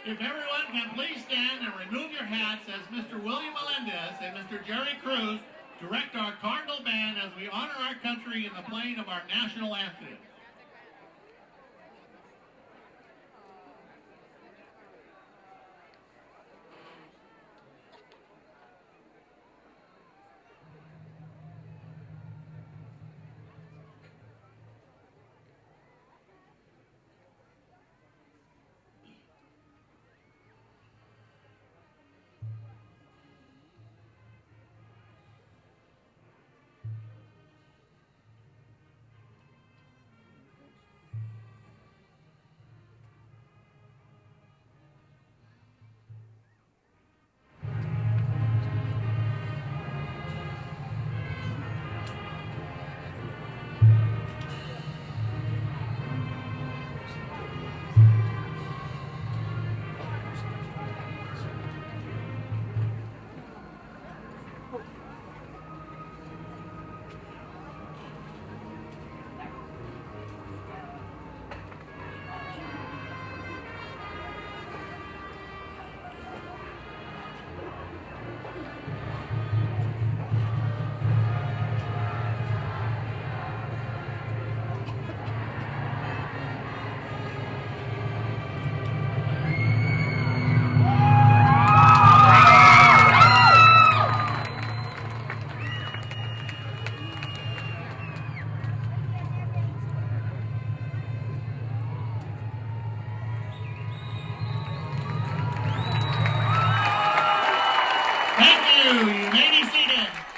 If everyone can please stand and remove your hats as Mr. William Melendez and Mr. Jerry Cruz direct our Cardinal Band as we honor our country in the playing of our national anthem.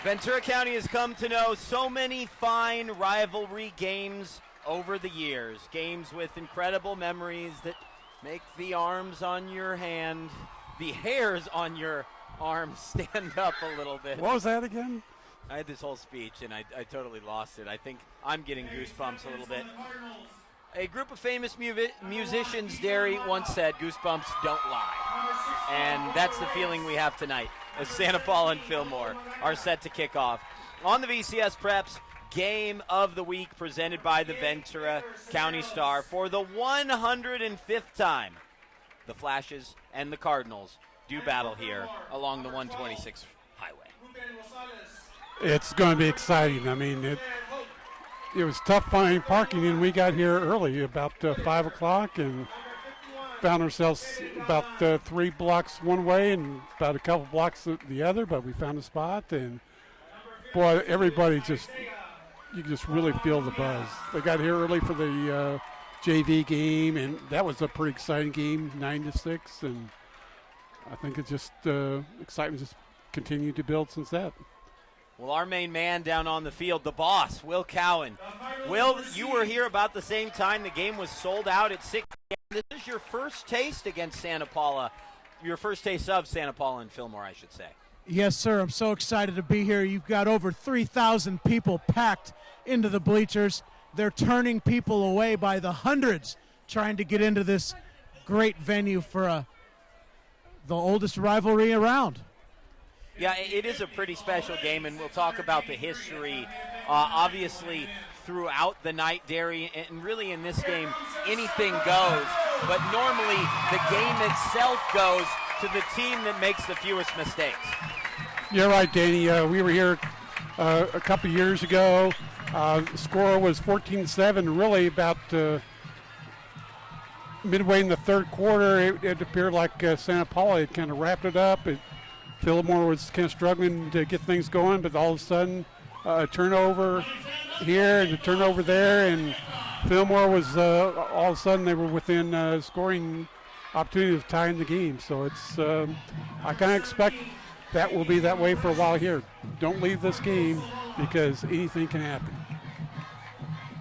Ventura County has come to know so many fine rivalry games over the years. Games with incredible memories that make the arms on your hand, the hairs on your arm stand up a little bit. What was that again? I had this whole speech and I totally lost it. I think I'm getting goosebumps a little bit. A group of famous musicians, Derry, once said, "Goosebumps don't lie." And that's the feeling we have tonight as Santa Paula and Fillmore are set to kick off. On the VCS Preps Game of the Week presented by the Ventura County Star for the 105th time, the Flashes and the Cardinals do battle here along the 126 highway. It's going to be exciting. I mean, it was tough finding parking, and we got here early, about 5 o'clock, and found ourselves about 3 blocks one way and about a couple blocks the other, but we found a spot, and boy, everybody you just really feel the buzz. They got here early for the JV game, and that was a pretty exciting game, 9-6, and I think it's just excitement just continued to build since that. Well, our main man down on the field, the boss, Will Cowan. Will, you were here about the same time. The game was sold out at 6 p.m. This is your first taste against Santa Paula, your first taste of Santa Paula and Fillmore, I should say. Yes, sir. I'm so excited to be here. You've got over 3,000 people packed into the bleachers. They're turning people away by the hundreds trying to get into this great venue for the oldest rivalry around. Yeah, it is a pretty special game, and we'll talk about the history, obviously, throughout the night, Derry, and really in this game, anything goes. But normally, the game itself goes to the team that makes the fewest mistakes. You're right, Danny. We were here a couple years ago. The score was 14-7. Really, about midway in the third quarter, it appeared like Santa Paula had kind of wrapped it up. Fillmore was kind of struggling to get things going, but all of a sudden, a turnover here and a turnover there, and Fillmore was all of a sudden they were within scoring opportunity of tying the game. So it's I kind of expect that will be that way for a while here. Don't leave this game because anything can happen.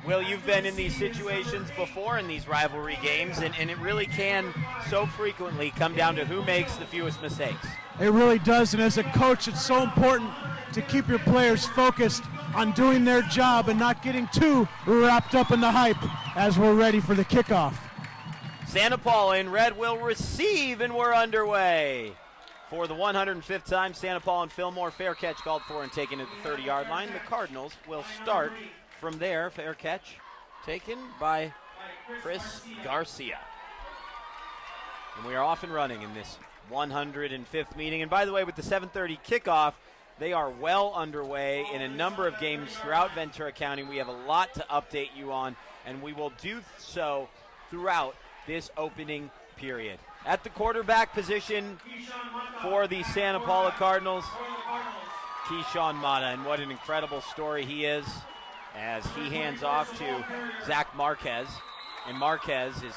Will, you've been in these situations before in these rivalry games, and it really can so frequently come down to who makes the fewest mistakes. It really does, and as a coach, it's so important to keep your players focused on doing their job and not getting too wrapped up in the hype as we're ready for the kickoff. Santa Paula in red will receive, and we're underway. For the 105th time, Santa Paula and Fillmore, fair catch called for and taken at the 30-yard line. The Cardinals will start from there. Fair catch taken by Chris Garcia. And we are off and running in this 105th meeting. And by the way, with the 7:30 kickoff, they are well underway in a number of games throughout Ventura County. We have a lot to update you on, and we will do so throughout this opening period. At the quarterback position for the Santa Paula Cardinals, Keyshawn Mata, and what an incredible story he is as he hands off to Zach Marquez, and Marquez is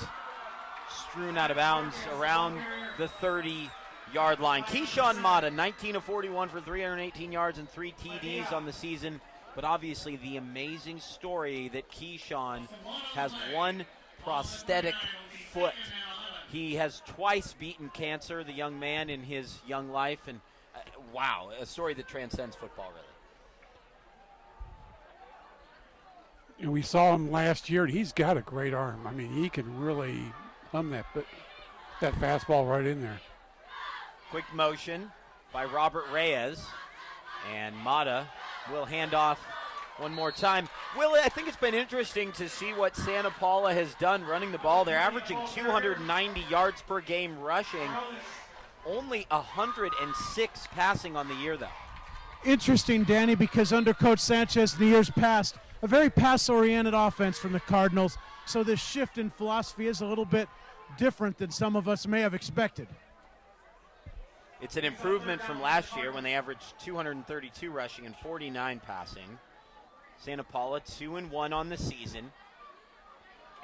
strewn out of bounds around the 30-yard line. Keyshawn Mata, 19 of 41 for 318 yards and 3 TDs on the season, but obviously the amazing story that Keyshawn has one prosthetic foot. He has twice beaten cancer, the young man, in his young life, and wow, a story that transcends football, really. And we saw him last year, and he's got a great arm. I mean, he can really hum that fastball right in there. Quick motion by Robert Reyes, and Mata will hand off one more time. Will, I think it's been interesting to see what Santa Paula has done running the ball. They're averaging 290 yards per game rushing, only 106 passing on the year, though. Interesting, Danny, because under Coach Sanchez in the years past, a very pass-oriented offense from the Cardinals, so this shift in philosophy is a little bit different than some of us may have expected. It's an improvement from last year when they averaged 232 rushing and 49 passing. Santa Paula 2-1 on the season.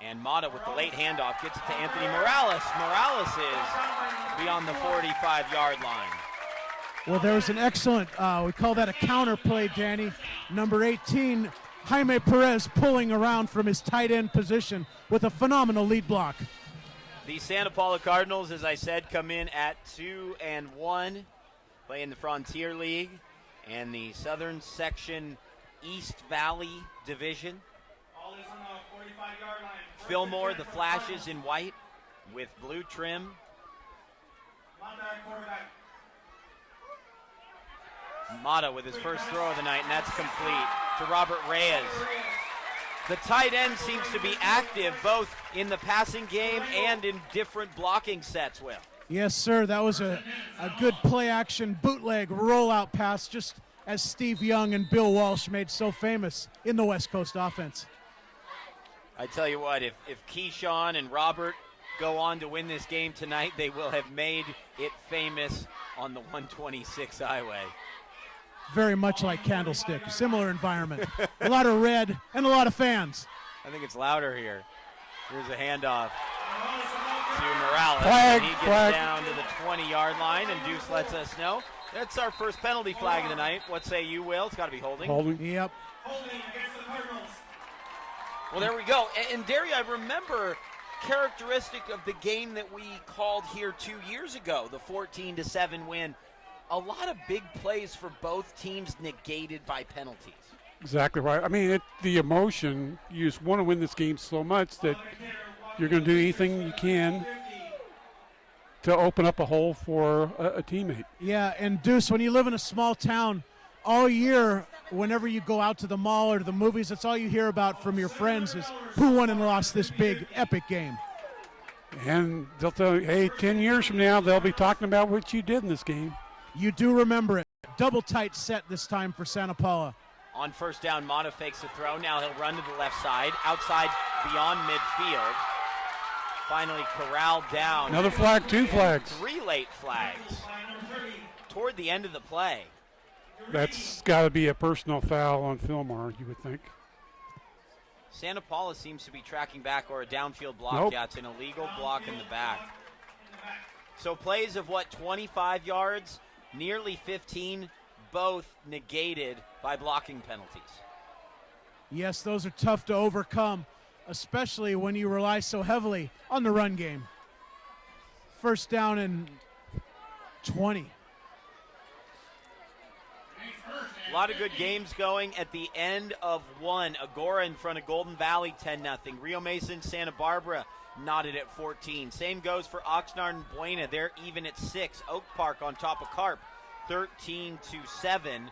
And Mata with the late handoff gets it to Anthony Morales. Morales is beyond the 45-yard line. Well, there was an excellent, we call that a counter play, Danny. Number 18, Jaime Perez pulling around from his tight end position with a phenomenal lead block. The Santa Paula Cardinals, as I said, come in at 2-1, play in the Frontier League and the Southern Section East Valley Division. Fillmore, the flashes in white with blue trim. Mata with his first throw of the night, and that's complete to Robert Reyes. The tight end seems to be active both in the passing game and in different blocking sets, Will. Yes, sir. That was a good play-action bootleg rollout pass, just as Steve Young and Bill Walsh made so famous in the West Coast offense. I tell you what, if Keyshawn and Robert go on to win this game tonight, they will have made it famous on the 126 highway. Very much like Candlestick, similar environment. A lot of red and a lot of fans. I think it's louder here. Here's a handoff to Morales. Flag, he gets flag. Down to the 20-yard line, and Deuce lets us know. That's our first penalty flag of the night. What say you, Will? It's got to be holding. Holding. Yep. Holding against the Cardinals. Well, there we go. And Derry, I remember characteristic of the game that we called here 2 years ago, the 14-7 win. A lot of big plays for both teams negated by penalties. Exactly right. I mean, the emotion, you just want to win this game so much that you're going to do anything you can to open up a hole for a teammate. Yeah, and Deuce, when you live in a small town, all year, whenever you go out to the mall or to the movies, that's all you hear about from your friends is who won and lost this big, epic game. And they'll tell you, hey, 10 years from now, they'll be talking about what you did in this game. You do remember it. Double tight set this time for Santa Paula. On first down, Mata fakes a throw. Now he'll run to the left side, outside beyond midfield. Finally corralled down. Another flag, 2 flags. 3 late flags toward the end of the play. That's got to be a personal foul on Fillmore, you would think. Santa Paula seems to be tracking back, or a downfield block. Nope. Yeah, it's an illegal block in the back. So plays of 25 yards, nearly 15, both negated by blocking penalties. Yes, those are tough to overcome, especially when you rely so heavily on the run game. First down and 20. A lot of good games going at the end of one. Agora in front of Golden Valley, 10-0. Rio Mesa and Santa Barbara knotted at 14. Same goes for Oxnard and Buena. They're even at 6. Oak Park on top of Carp, 13-7.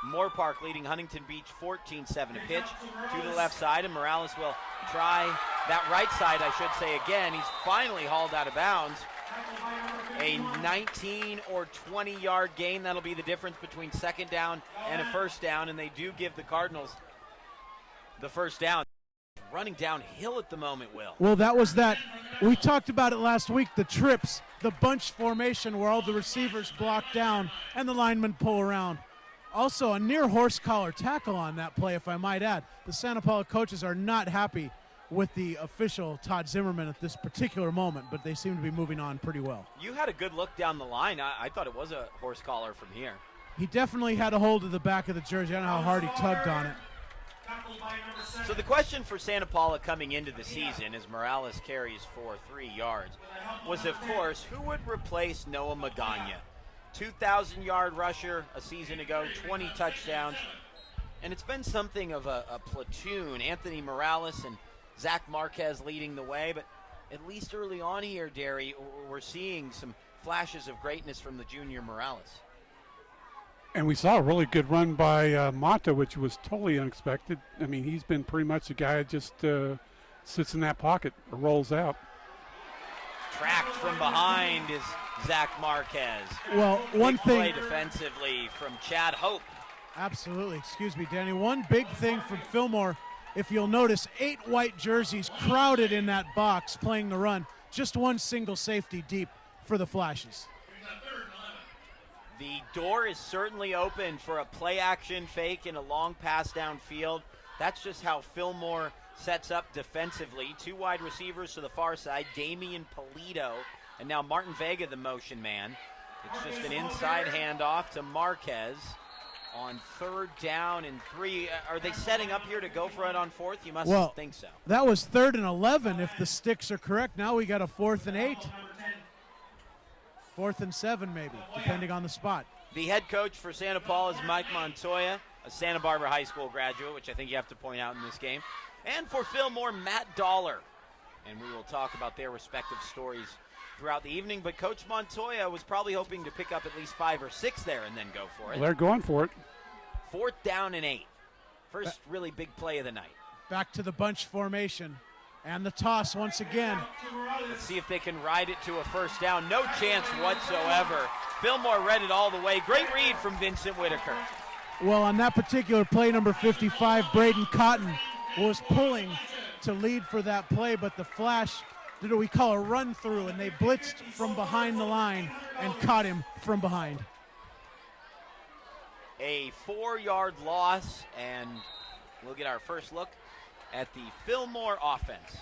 Moore Park leading Huntington Beach 14-7. A pitch to the left side, and Morales will try that right side, I should say again, he's finally hauled out of bounds. A 19 or 20-yard gain. That'll be the difference between second down and a first down, and they do give the Cardinals the first down. Running downhill at the moment, Will. Well, that was that. We talked about it last week, the trips, the bunch formation where all the receivers block down and the linemen pull around. Also, a near horse collar tackle on that play, if I might add. The Santa Paula coaches are not happy with the official, Todd Zimmerman, at this particular moment, but they seem to be moving on pretty well. You had a good look down the line. I thought it was a horse collar from here. He definitely had a hold of the back of the jersey. I don't know how hard he tugged on it. So the question for Santa Paula coming into the season, as Morales carries for 3 yards, was, of course, who would replace Noah Magana? 2,000-yard rusher a season ago, 20 touchdowns, and it's been something of a platoon. Anthony Morales and Zach Marquez leading the way, but at least early on here, Derry, we're seeing some flashes of greatness from the junior Morales. And we saw a really good run by Mata, which was totally unexpected. I mean, he's been pretty much a guy that just sits in that pocket or rolls out. Tracked from behind is Zach Marquez. Well, one big thing play defensively from Chad Hope. Absolutely. Excuse me, Danny. One big thing from Fillmore, if you'll notice, 8 white jerseys crowded in that box playing the run. Just one single safety deep for the Flashes. The door is certainly open for a play-action fake and a long pass downfield. That's just how Fillmore sets up defensively. 2 wide receivers to the far side, Damian Polito, and now Martin Vega, the motion man. It's just an inside handoff to Marquez on 3rd down and 3. Are they setting up here to go for it on 4th? You must think so. That was 3rd and 11 if the sticks are correct. Now we got a 4th and 8. 4th and 7 maybe, depending on the spot. The head coach for Santa Paula is Mike Montoya, a Santa Barbara High School graduate, which I think you have to point out in this game. And for Fillmore, Matt Dollar. And we will talk about their respective stories throughout the evening. But Coach Montoya was probably hoping to pick up at least 5 or 6 there and then go for it. Well, they're going for it. 4th down and 8. First really big play of the night. Back to the bunch formation. And the toss once again. Let's see if they can ride it to a first down. No chance whatsoever. Fillmore read it all the way. Great read from Vincent Whitaker. Well, on that particular play, number 55, Braden Cotton was pulling to lead for that play, but the Flash did what we call a run through, and they blitzed from behind the line and caught him from behind. A 4-yard loss, and we'll get our first look at the Fillmore offense.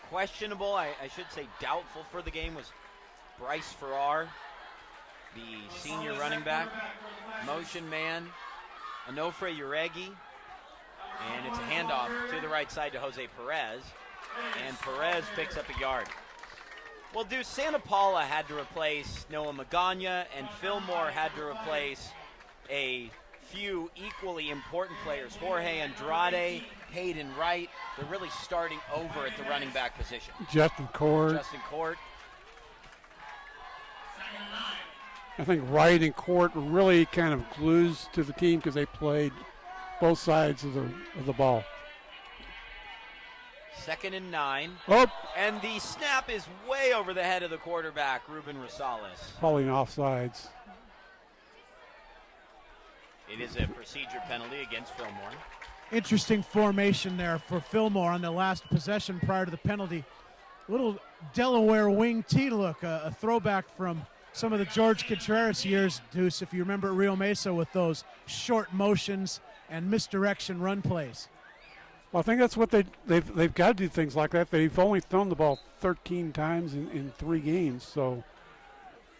Questionable, I should say doubtful for the game, was Bryce Farrar, the senior running back. Motion man, Onofre Uregi, and it's a handoff to the right side to Jose Perez, and Perez picks up a yard. Well, Santa Paula had to replace Noah Magana, and Fillmore had to replace a few equally important players. Jorge Andrade, Hayden Wright. They're really starting over at the running back position. Justin Court. I think Wright and Court were really kind of glues to the team because they played both sides of the ball. 2nd and 9. Oh. And the snap is way over the head of the quarterback, Ruben Rosales. Probably offsides. It is a procedure penalty against Fillmore. Interesting formation there for Fillmore on the last possession prior to the penalty. Little Delaware wing T look, a throwback from some of the George Contreras years, Deuce, if you remember at Rio Mesa with those short motions and misdirection run plays. Well, I think that's what they've got to do things like that. They've only thrown the ball 13 times in 3 games, so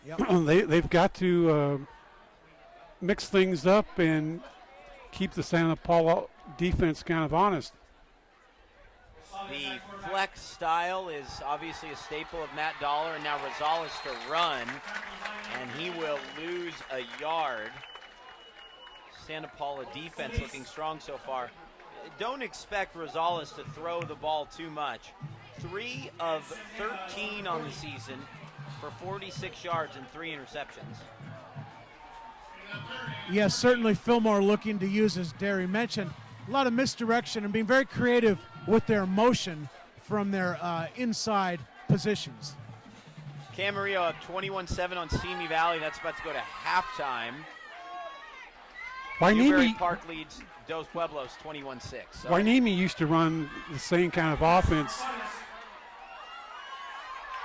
yep. they've got to mix things up and keep the Santa Paula defense kind of honest. The flex style is obviously a staple of Matt Dollar, and now Rosales to run, and he will lose a yard. Santa Paula defense looking strong so far. Don't expect Rosales to throw the ball too much. 3 of 13 on the season for 46 yards and 3 interceptions. Yes, certainly Fillmore looking to use, as Derry mentioned, a lot of misdirection and being very creative with their motion from their inside positions. Camarillo up 21-7 on Simi Valley. That's about to go to halftime. Newberry Park leads Dos Pueblos 21-6. So. Hueneme used to run the same kind of offense.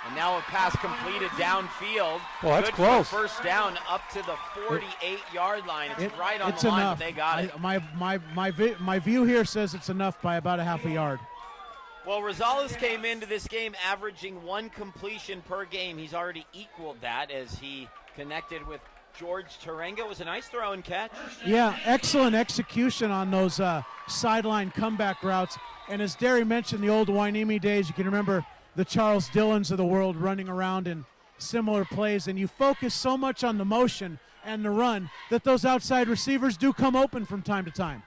And now a pass completed downfield. Well, that's good close. For first down up to the 48-yard line. It's right on it's the line, enough. but they got it. My view here says it's enough by about a half a yard. Well, Rosales came into this game averaging 1 completion per game. He's already equaled that as he connected with George Tarenga. It was a nice throw and catch. Yeah, excellent execution on those sideline comeback routes. And as Derry mentioned, the old Hueneme days, you can remember the Charles Dillons of the world running around in similar plays. And you focus so much on the motion and the run that those outside receivers do come open from time to time.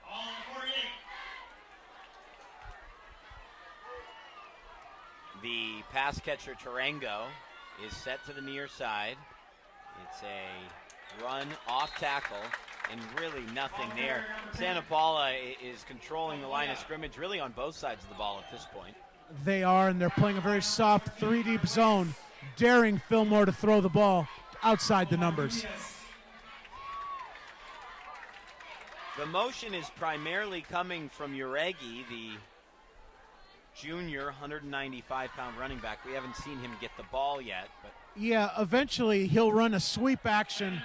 The pass catcher, Tarango, is set to the near side. It's a run off tackle, and really nothing there. Santa Paula is controlling the line of scrimmage really on both sides of the ball at this point. They are, and they're playing a very soft 3-deep zone, daring Fillmore to throw the ball outside the numbers. The motion is primarily coming from Uregi, the junior 195-pound running back. We haven't seen him get the ball yet. But yeah, eventually he'll run a sweep action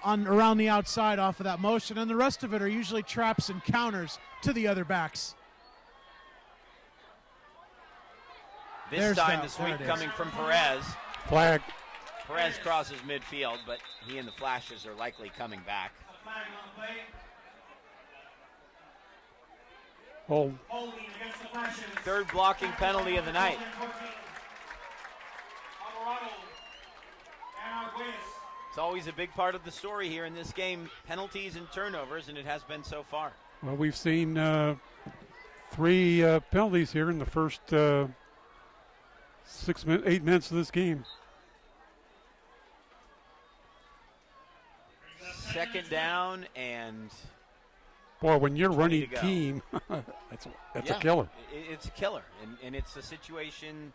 around the outside off of that motion, and the rest of it are usually traps and counters to the other backs. This time the sweep coming from Perez. Flag. Perez crosses midfield, but he and the Flashes are likely coming back. Hold. Third blocking penalty of the night. It's always a big part of the story here in this game, penalties and turnovers, and it has been so far. Well, we've seen 3 penalties here in the first 8 minutes of this game. Second down and... Boy, when you're running team, that's a killer. It's a killer, and it's a situation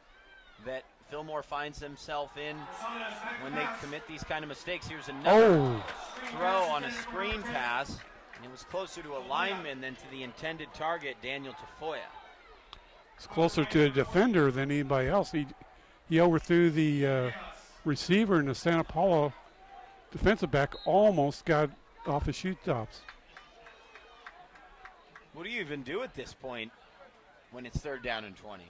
that Fillmore finds himself in when they commit these kind of mistakes. Here's another throw on a screen pass, and it was closer to a lineman than to the intended target, Daniel Tafoya. It's closer to a defender than anybody else. He overthrew the receiver, and the Santa Paula defensive back almost got off his shoe tops. What do you even do at this point when it's 3rd down and 20?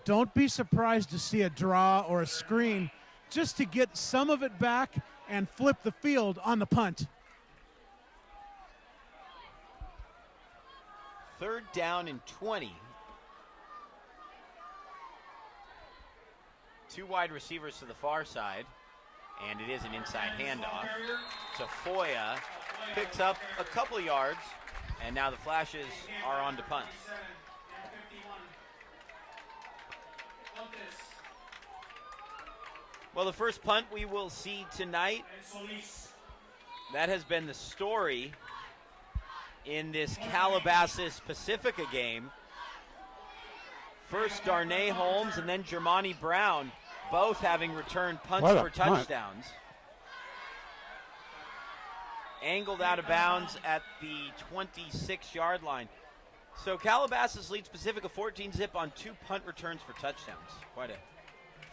Don't be surprised to see a draw or a screen just to get some of it back and flip the field on the punt. 3rd down and 20. 2 wide receivers to the far side, and it is an inside handoff. Tafoya picks up a couple of yards, and now the Flashes are on to punt. Well, the first punt we will see tonight, that has been the story in this Calabasas Pacifica game. First Darnay Holmes and then Germani Brown, both having returned punts for touchdowns. Angled out of bounds at the 26-yard line. So Calabasas leads Pacifica 14-zip on 2 punt returns for touchdowns. Quite a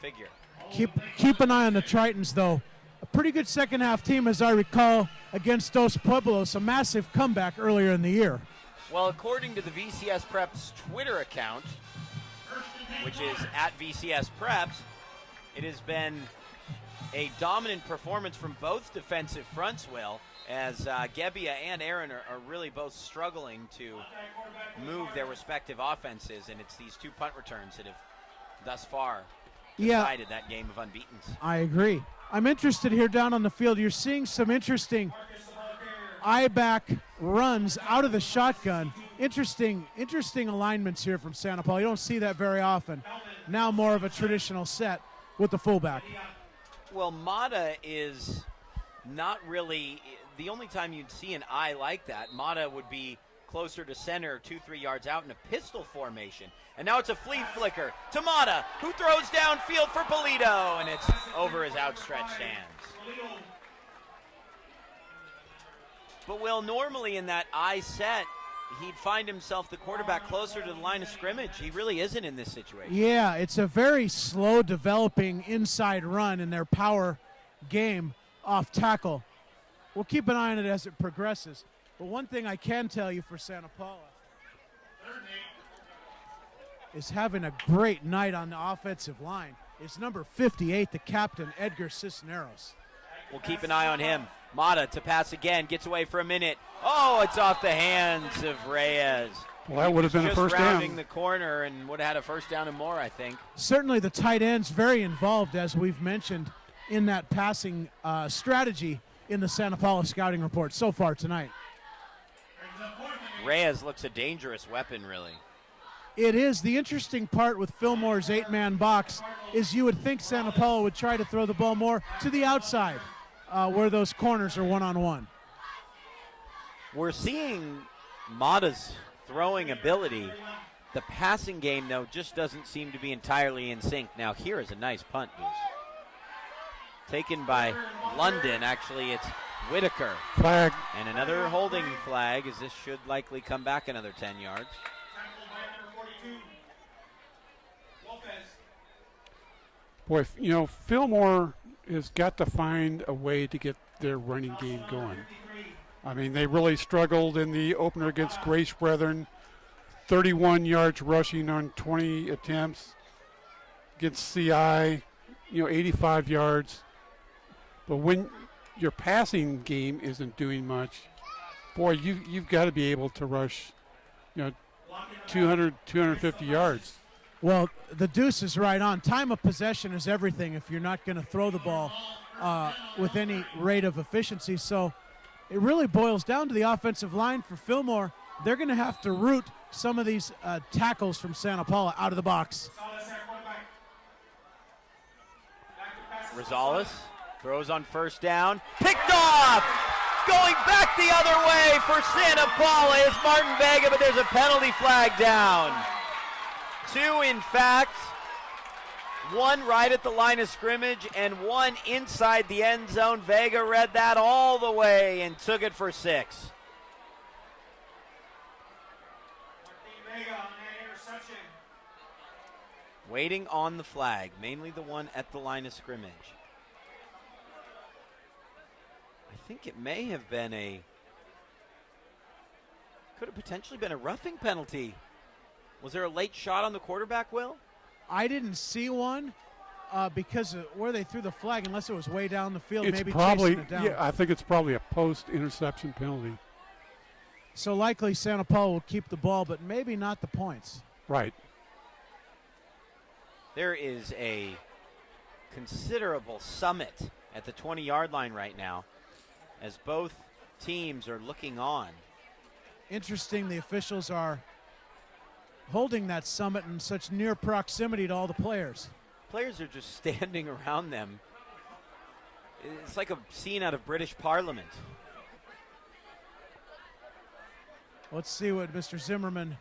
figure. Keep an eye on the Tritons, though. A pretty good second-half team, as I recall, against Dos Pueblos, a massive comeback earlier in the year. Well, according to the VCS Preps Twitter account, which is at VCS Preps, it has been a dominant performance from both defensive fronts, Will, as Gebbia and Aaron are really both struggling to move their respective offenses, and it's these 2 punt returns that have thus far decided that game of unbeatens. I agree. I'm interested here down on the field. You're seeing some interesting eye-back runs out of the shotgun. Interesting alignments here from Santa Paula. You don't see that very often. Now more of a traditional set with the fullback. Well, Mata is not really the only time you'd see an eye like that. Mata would be closer to center, 2-3 yards out in a pistol formation. And now it's a flea flicker to Mata, who throws downfield for Polito, and it's over his outstretched hands. But Will, normally in that I set, he'd find himself the quarterback closer to the line of scrimmage. He really isn't in this situation. Yeah, it's a very slow developing inside run in their power game off tackle. We'll keep an eye on it as it progresses. But one thing I can tell you for Santa Paula is having a great night on the offensive line is number 58, the captain, Edgar Cisneros. We'll keep an eye on him. Mata to pass again, gets away for a minute. Oh, it's off the hands of Reyes. Well, that would have been a first down. Just rounding the corner and would have had a first down and more, I think. Certainly the tight end's very involved, as we've mentioned, in that passing strategy in the Santa Paula scouting report so far tonight. Reyes looks a dangerous weapon, really. It is. The interesting part with Fillmore's 8-man box is you would think Santa Paula would try to throw the ball more to the outside where those corners are one-on-one. We're seeing Mata's throwing ability. The passing game, though, just doesn't seem to be entirely in sync. Now, here is a nice punt, Goose. Taken by London. Actually, it's Whitaker. Flag. And another holding flag, as this should likely come back another 10 yards. Boy, you know, Fillmore has got to find a way to get their running game going. I mean, they really struggled in the opener against Grace Brethren. 31 yards rushing on 20 attempts. Against CI, 85 yards. But when your passing game isn't doing much, boy, you've got to be able to rush, 200, 250 yards. Well, the Deuce is right on. Time of possession is everything if you're not going to throw the ball with any rate of efficiency. So it really boils down to the offensive line for Fillmore. They're going to have to root some of these tackles from Santa Paula out of the box. Rosales throws on first down. Picked off! Going back the other way for Santa Paula is Martin Vega, but there's a penalty flag down. 2, in fact. 1 right at the line of scrimmage and 1 inside the end zone. Vega read that all the way and took it for 6. Waiting on the flag, mainly the one at the line of scrimmage. I think it may have been could have potentially been a roughing penalty. Was there a late shot on the quarterback, Will? I didn't see one because of where they threw the flag, unless it was way down the field, It's maybe probably, chasing it down. yeah, I think it's probably a post-interception penalty. So likely Santa Paula will keep the ball, but maybe not the points. Right. There is a considerable summit at the 20-yard line right now as both teams are looking on. Interesting, the officials are holding that summit in such near proximity to all the players. Players are just standing around them. It's like a scene out of British Parliament. Let's see what Mr. Zimmerman,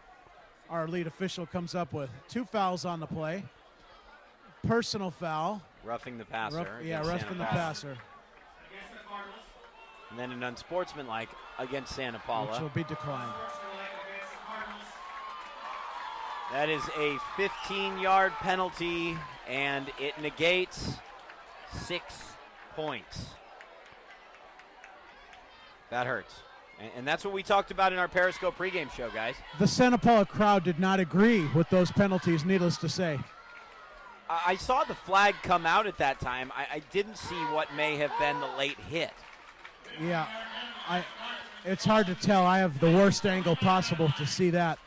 our lead official, comes up with. 2 fouls on the play. Personal foul. Roughing the passer. Roughing the passer. And then an unsportsmanlike against Santa Paula. Which will be declined. That is a 15-yard penalty, and it negates 6 points. That hurts. And that's what we talked about in our Periscope pregame show, guys. The Santa Paula crowd did not agree with those penalties, needless to say. I saw the flag come out at that time. I didn't see what may have been the late hit. Yeah, it's hard to tell. I have the worst angle possible to see that.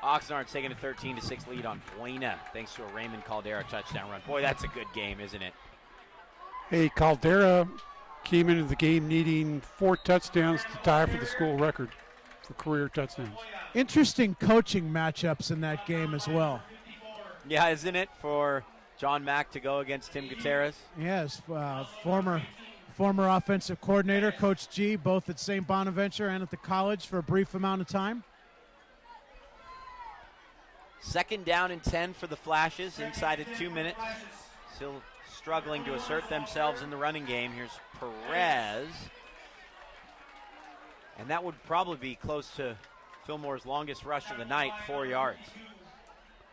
Oxnard's taking a 13-6 lead on Buena, thanks to a Raymond Caldera touchdown run. Boy, that's a good game, isn't it? Hey, Caldera came into the game needing 4 touchdowns to tie for the school record for career touchdowns. Interesting coaching matchups in that game as well. Yeah, isn't it, for John Mack to go against Tim Gutierrez? Yes, former offensive coordinator, Coach G, both at St. Bonaventure and at the college for a brief amount of time. 2nd down and 10 for the Flashes inside of 2 minutes. Still struggling to assert themselves in the running game. Here's Perez. And that would probably be close to Fillmore's longest rush of the night, 4 yards.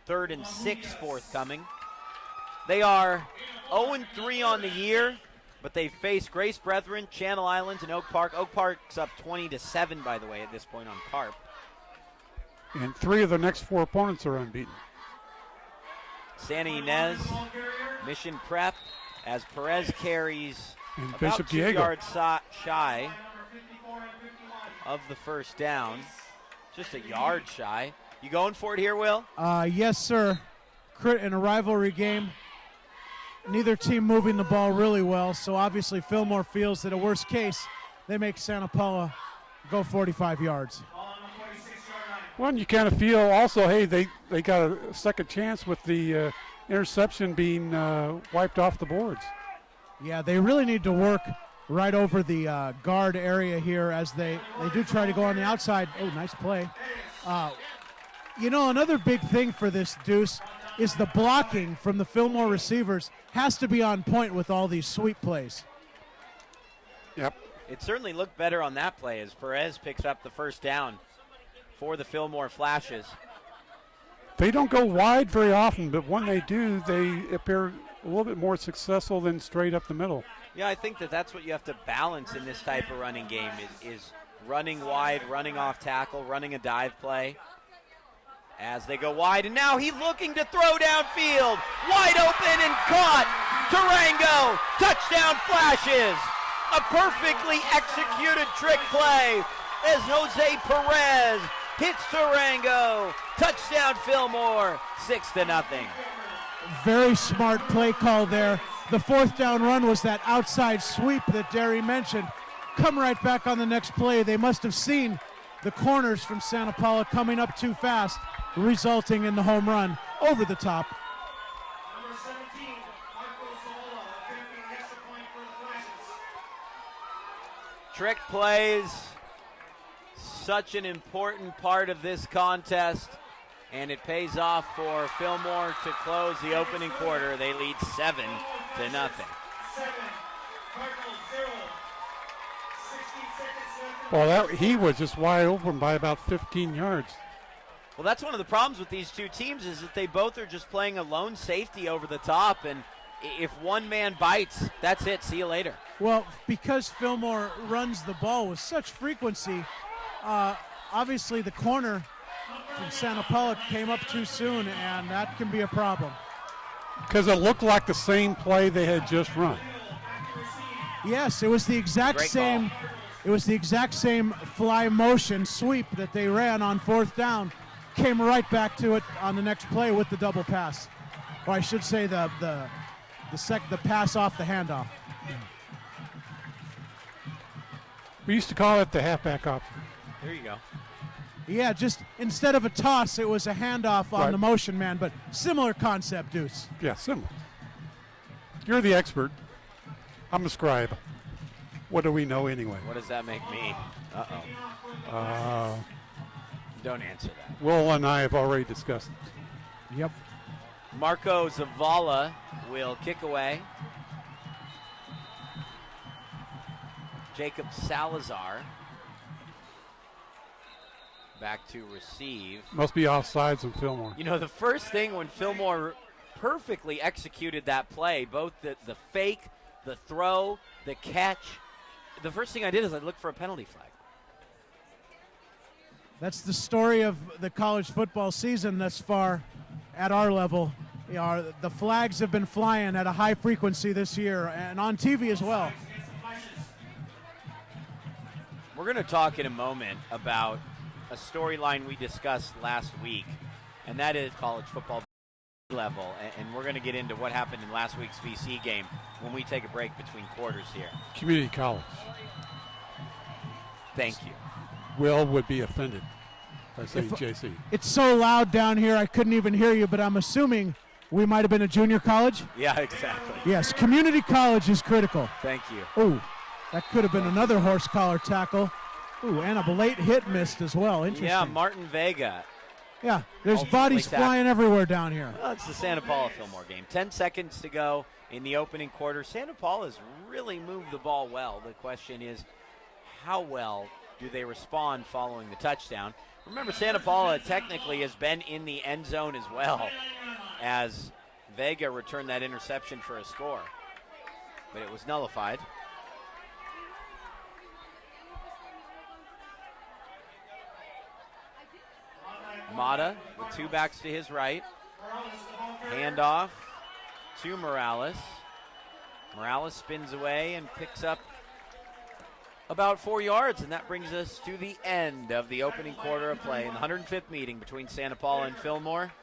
3rd and 6 forthcoming. They are 0-3 on the year, but they face Grace Brethren, Channel Islands, and Oak Park. Oak Park's up 20-7, by the way, at this point on Carp. And 3 of the next 4 opponents are unbeaten. Santa Ynez, Mission Prep, as Perez carries And about Bishop 2 Diego. yards shy of the first down. Just a yard shy. You going for it here, Will? Yes, sir. In a rivalry game, neither team moving the ball really well, so obviously Fillmore feels that at worst case, they make Santa Paula go 45 yards. Well, and you kind of feel also, hey, they got a second chance with the interception being wiped off the boards. Yeah, they really need to work right over the guard area here as they do try to go on the outside. Oh, nice play. Another big thing for this, Deuce, is the blocking from the Fillmore receivers has to be on point with all these sweep plays. Yep. It certainly looked better on that play as Perez picks up the first down for the Fillmore Flashes. They don't go wide very often, but when they do, they appear a little bit more successful than straight up the middle. Yeah, I think that's what you have to balance in this type of running game is running wide, running off tackle, running a dive play. As they go wide, and now he's looking to throw downfield. Wide open and caught. Durango, touchdown Flashes. A perfectly executed trick play as Jose Perez hits Durango. Touchdown Fillmore, 6-0. Very smart play call there. The 4th down run was that outside sweep that Derry mentioned. Come right back on the next play. They must have seen the corners from Santa Paula coming up too fast, resulting in the home run over the top. Trick plays, such an important part of this contest, and it pays off for Fillmore to close the opening quarter. They lead 7-0. Well, he was just wide open by about 15 yards. Well, that's one of the problems with these two teams is that they both are just playing a lone safety over the top, and if one man bites, that's it. See you later. Well, because Fillmore runs the ball with such frequency, obviously the corner from Santa Paula came up too soon, and that can be a problem. Because it looked like the same play they had just run. Yes, it was the exact Great same. call. It was the exact same fly motion sweep that they ran on 4th down. Came right back to it on the next play with the double pass, or I should say the pass off the handoff. We used to call it the halfback option. There you go. Yeah, just instead of a toss, it was a handoff on Right. the motion man, but similar concept, Deuce. Yeah, similar. You're the expert. I'm a scribe. What do we know anyway? What does that make me? Uh, Don't answer that. Will and I have already discussed it. Yep. Marco Zavala will kick away. Jacob Salazar back to receive. Must be offsides in Fillmore. You know, the first thing when Fillmore perfectly executed that play, both the fake, the throw, the catch, the first thing I did is I looked for a penalty flag. That's the story of the college football season thus far at our level. The flags have been flying at a high frequency this year and on TV as well. We're going to talk in a moment about a storyline we discussed last week, and that is college football level, and we're going to get into what happened in last week's VC game when we take a break between quarters here. Community college. Thank you. Will would be offended. I say JC. It's so loud down here, I couldn't even hear you, but I'm assuming we might have been a junior college? Yeah, exactly. Yes, community college is critical. Thank you. Oh, that could have been another horse collar tackle. Ooh, and a late hit missed as well. Interesting. Yeah, Martin Vega. Yeah, there's Ultimately bodies tackled. flying everywhere down here. Well, it's the Santa Paula Fillmore game. 10 seconds to go in the opening quarter. Santa Paula has really moved the ball well. The question is, how well do they respond following the touchdown? Remember, Santa Paula technically has been in the end zone as well, as Vega returned that interception for a score. But it was nullified. Mata with two backs to his right. Handoff to Morales. Morales spins away and picks up about 4 yards, and that brings us to the end of the opening quarter of play in the 105th meeting between Santa Paula and Fillmore.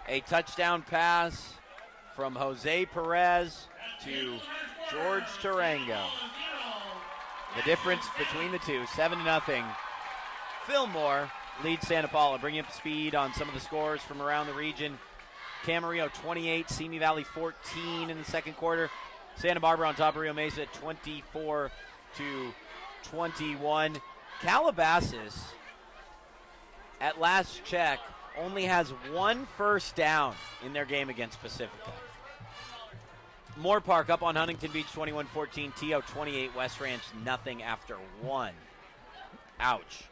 A touchdown pass from Jose Perez to George Tarango. The difference between the two, 7-0. Fillmore leads Santa Paula, bringing up speed on some of the scores from around the region. Camarillo 28, Simi Valley 14 in the second quarter. Santa Barbara on top of Rio Mesa 24-21. Calabasas, at last check, only has one first down in their game against Pacifica. Moore Park up on Huntington Beach 21-14. TO 28, West Ranch nothing after one. Ouch.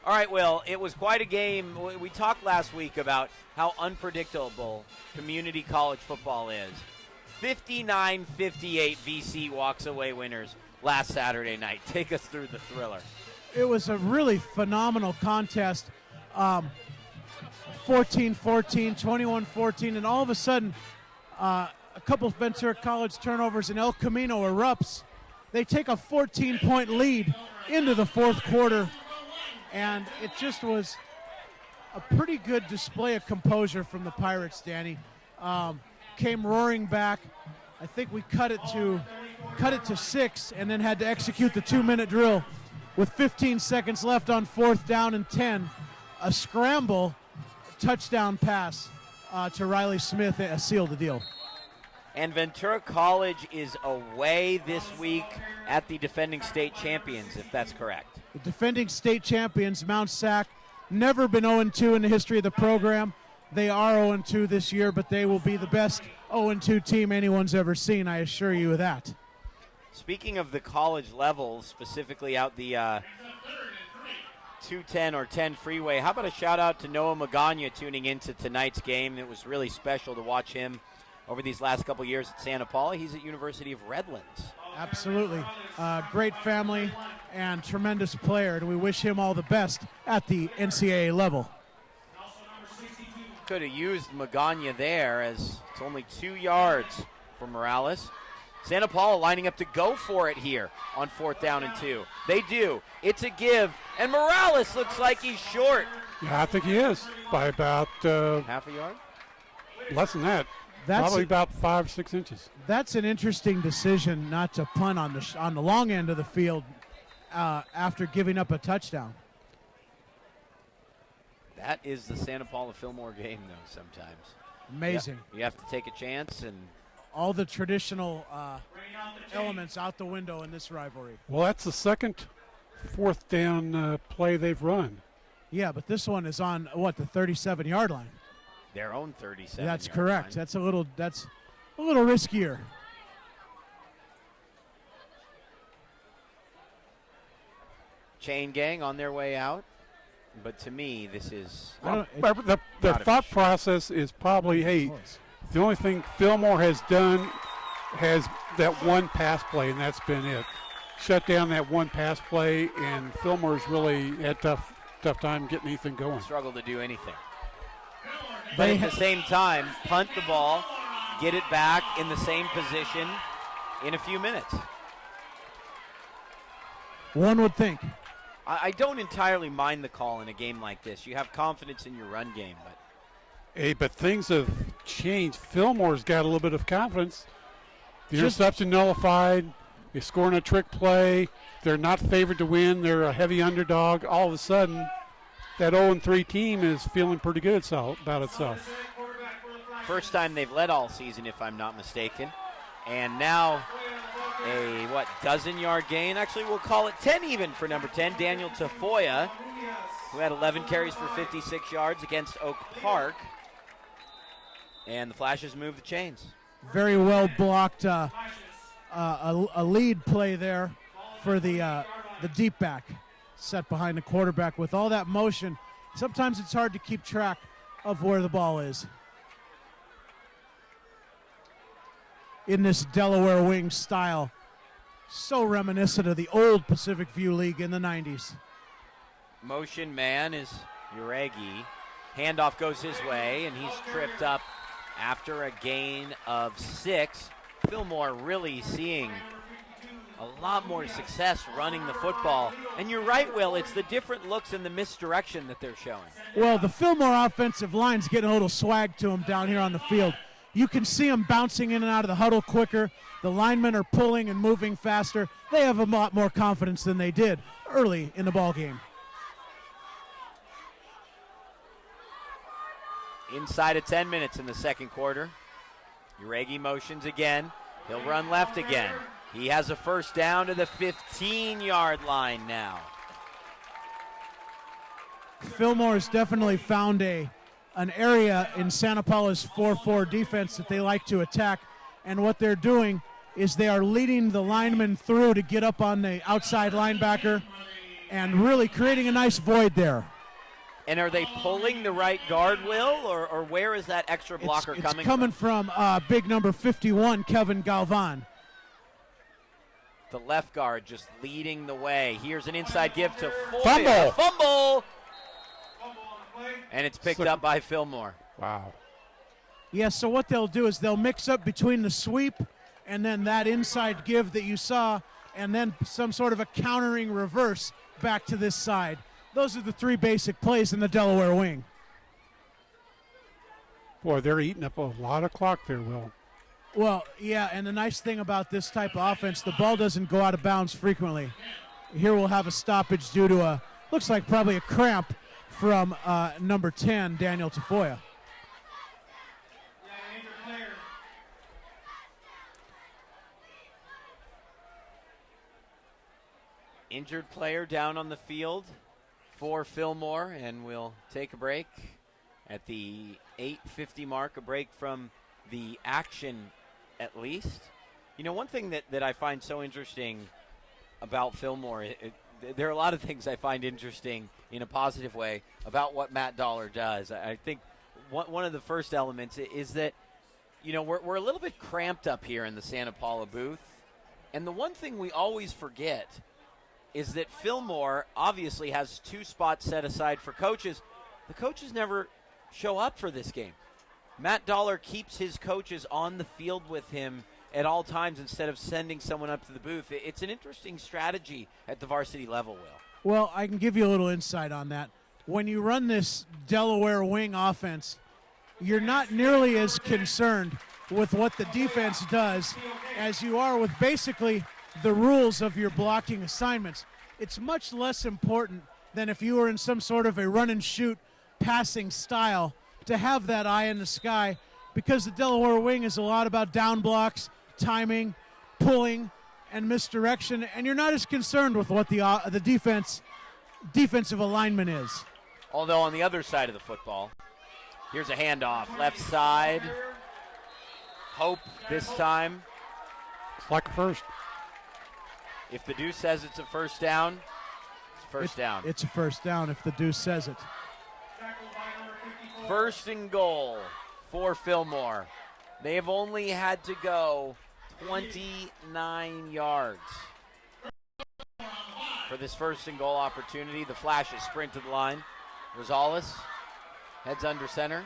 All right, Will, it was quite a game. We talked last week about how unpredictable community college football is. 59-58 VC walks away winners last Saturday night. Take us through the thriller. It was a really phenomenal contest. 14-14, 21-14, and all of a sudden, a couple of Ventura College turnovers and El Camino erupts. They take a 14-point lead into the fourth quarter, and it just was a pretty good display of composure from the Pirates, Danny. Came roaring back. I think we cut it to 6 and then had to execute the 2-minute drill with 15 seconds left on 4th down and 10. A scramble touchdown pass to Riley Smith sealed the deal. And Ventura College is away this week at the defending state champions, if that's correct. The defending state champions, Mount Sac, never been 0-2 in the history of the program. They are 0-2 this year, but they will be the best 0-2 team anyone's ever seen, I assure you of that. Speaking of the college level, specifically out the 210 or 10 freeway, how about a shout out to Noah Magana tuning into tonight's game? It was really special to watch him over these last couple years at Santa Paula. He's at University of Redlands. Absolutely. Great family and tremendous player, and we wish him all the best at the NCAA level. Could have used Magana there, as it's only 2 yards for Morales. Santa Paula lining up to go for it here on 4th down and 2. They do. It's a give, and Morales looks like he's short. Yeah, I think he is by about half a yard? Less than that. Probably about 5 or 6 inches. That's an interesting decision not to punt on the long end of the field after giving up a touchdown. That is the Santa Paula Fillmore game, though, sometimes. Amazing. You have to take a chance, and all the traditional elements out the window in this rivalry. Well, that's the second 4th down play they've run. Yeah, but this one is on, the 37-yard line. Their own 37. That's correct. Line. That's a little riskier. Chain gang on their way out. But to me, this is... the thought process is probably, hey, the only thing Fillmore has done has that one pass play, and that's been it. Shut down that one pass play, and Fillmore's really had tough time getting anything going. Struggle to do anything. But at the same time, punt the ball, get it back in the same position in a few minutes. One would think. I don't entirely mind the call in a game like this. You have confidence in your run game, but things have changed. Fillmore's got a little bit of confidence. The interception nullified. They're scoring a trick play. They're not favored to win. They're a heavy underdog. All of a sudden, that 0-3 team is feeling pretty good about itself. First time they've led all season, if I'm not mistaken. And now a, dozen-yard gain? Actually, we'll call it 10 even for number 10, Daniel Tafoya, who had 11 carries for 56 yards against Oak Park. And the Flashes move the chains. Very well blocked. A lead play there for the deep back set behind the quarterback. With all that motion, sometimes it's hard to keep track of where the ball is. In this Delaware wing style, so reminiscent of the old Pacific View League in the 90s. Motion man is Uregi. Handoff goes his way, and he's tripped up after a gain of 6. Fillmore really seeing a lot more success running the football. And you're right, Will, it's the different looks and the misdirection that they're showing. Well, the Fillmore offensive line's getting a little swag to them down here on the field. You can see them bouncing in and out of the huddle quicker. The linemen are pulling and moving faster. They have a lot more confidence than they did early in the ball game. Inside of 10 minutes in the second quarter. Uregi motions again. He'll run left again. He has a first down to the 15-yard line now. Fillmore has definitely found an area in Santa Paula's 4-4 defense that they like to attack, and what they're doing is they are leading the linemen through to get up on the outside linebacker and really creating a nice void there. And are they pulling the right guard, Will, or where is that extra blocker coming from? It's coming from big number 51, Kevin Galvan. The left guard just leading the way. Here's an inside give to Foy. Fumble! Fumble! And it's picked up by Fillmore. Wow. Yeah, so what they'll do is they'll mix up between the sweep and then that inside give that you saw, and then some sort of a countering reverse back to this side. Those are the three basic plays in the Delaware wing. Boy, they're eating up a lot of clock there, Will. Well, yeah, and the nice thing about this type of offense, the ball doesn't go out of bounds frequently. Here we'll have a stoppage due to looks like probably a cramp from number 10, Daniel Tafoya. Injured player down on the field for Fillmore, and we'll take a break at the 8:50 mark, a break from the action at least. You know, one thing that I find so interesting about Fillmore, there are a lot of things I find interesting in a positive way about what Matt Dollar does. I think one of the first elements is that, you know, we're a little bit cramped up here in the Santa Paula booth, and the one thing we always forget is that Fillmore obviously has 2 spots set aside for coaches. The coaches never show up for this game. Matt Dollar keeps his coaches on the field with him at all times instead of sending someone up to the booth. It's an interesting strategy at the varsity level, Will. Well, I can give you a little insight on that. When you run this Delaware wing offense, you're not nearly as concerned with what the defense does as you are with basically the rules of your blocking assignments. It's much less important than if you were in some sort of a run and shoot passing style to have that eye in the sky, because the Delaware wing is a lot about down blocks, timing, pulling, and misdirection, and you're not as concerned with what the defensive alignment is. Although on the other side of the football, here's a handoff, left side. Hope this time. It's like a first. If the deuce says it's a first down, it's first down. It's a first down if the deuce says it. First and goal for Fillmore. They have only had to go 29 yards for this first and goal opportunity. The Flashes sprint to the line. Rosales heads under center,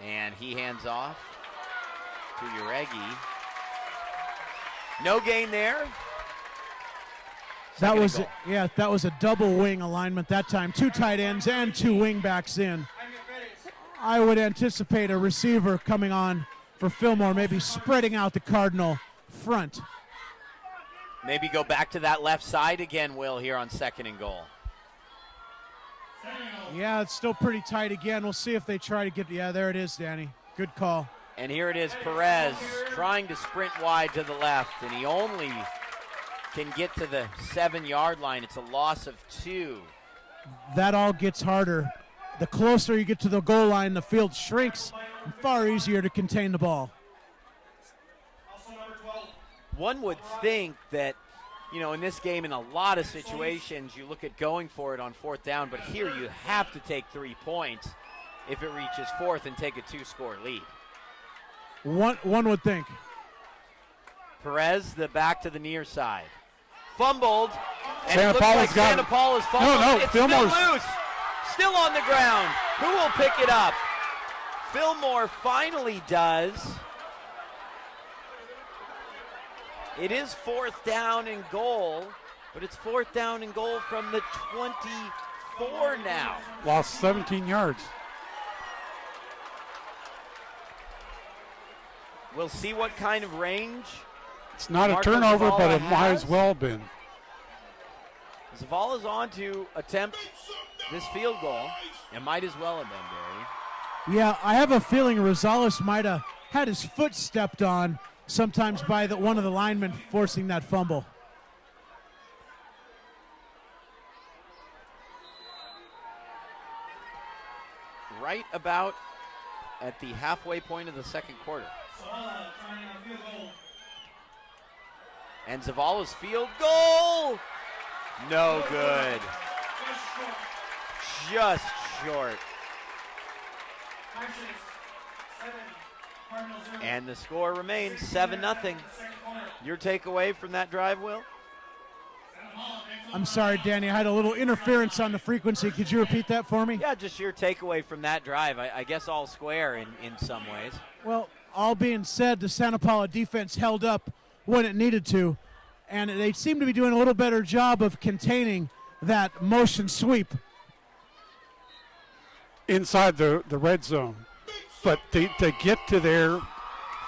and he hands off to Uregi. No gain there. That was a double wing alignment that time. 2 tight ends and 2 wing backs in. I would anticipate a receiver coming on for Fillmore, maybe spreading out the Cardinal front. Maybe go back to that left side again, Will, here on second and goal. Yeah, it's still pretty tight again. We'll see if they try to get, yeah, there it is, Danny. Good call. And here it is, Perez trying to sprint wide to the left, and he only can get to the 7-yard line. It's a loss of 2. That all gets harder. The closer you get to the goal line, the field shrinks. Far easier to contain the ball. One would think that, in this game, in a lot of situations, you look at going for it on 4th down, but here you have to take 3 points if it reaches 4th and take a 2-score lead. One would think. Perez, the back to the near side. Fumbled, and Santa it looks Paula's like got Santa it. Paula's fumbled. No, It's Fillmore's still loose, still on the ground. Who will pick it up? Fillmore finally does. It is 4th down and goal, but it's 4th down and goal from the 24 now. Lost 17 yards. We'll see what kind of range. It's not Marco a turnover, Zavala but it might has. as well been. Zavala's on to attempt this field goal. It might as well have been, Barry. Yeah, I have a feeling Rosales might have had his foot stepped on sometimes by one of the linemen forcing that fumble. Right about at the halfway point of the second quarter. And Zavala's field goal. No good. Just short. And the score remains 7-0. Your takeaway from that drive, Will? I'm sorry, Danny, I had a little interference on the frequency. Could you repeat that for me? Yeah, just your takeaway from that drive. I guess all square in some ways. Well, all being said, the Santa Paula defense held up when it needed to, and they seem to be doing a little better job of containing that motion sweep. Inside the red zone. But they get to there.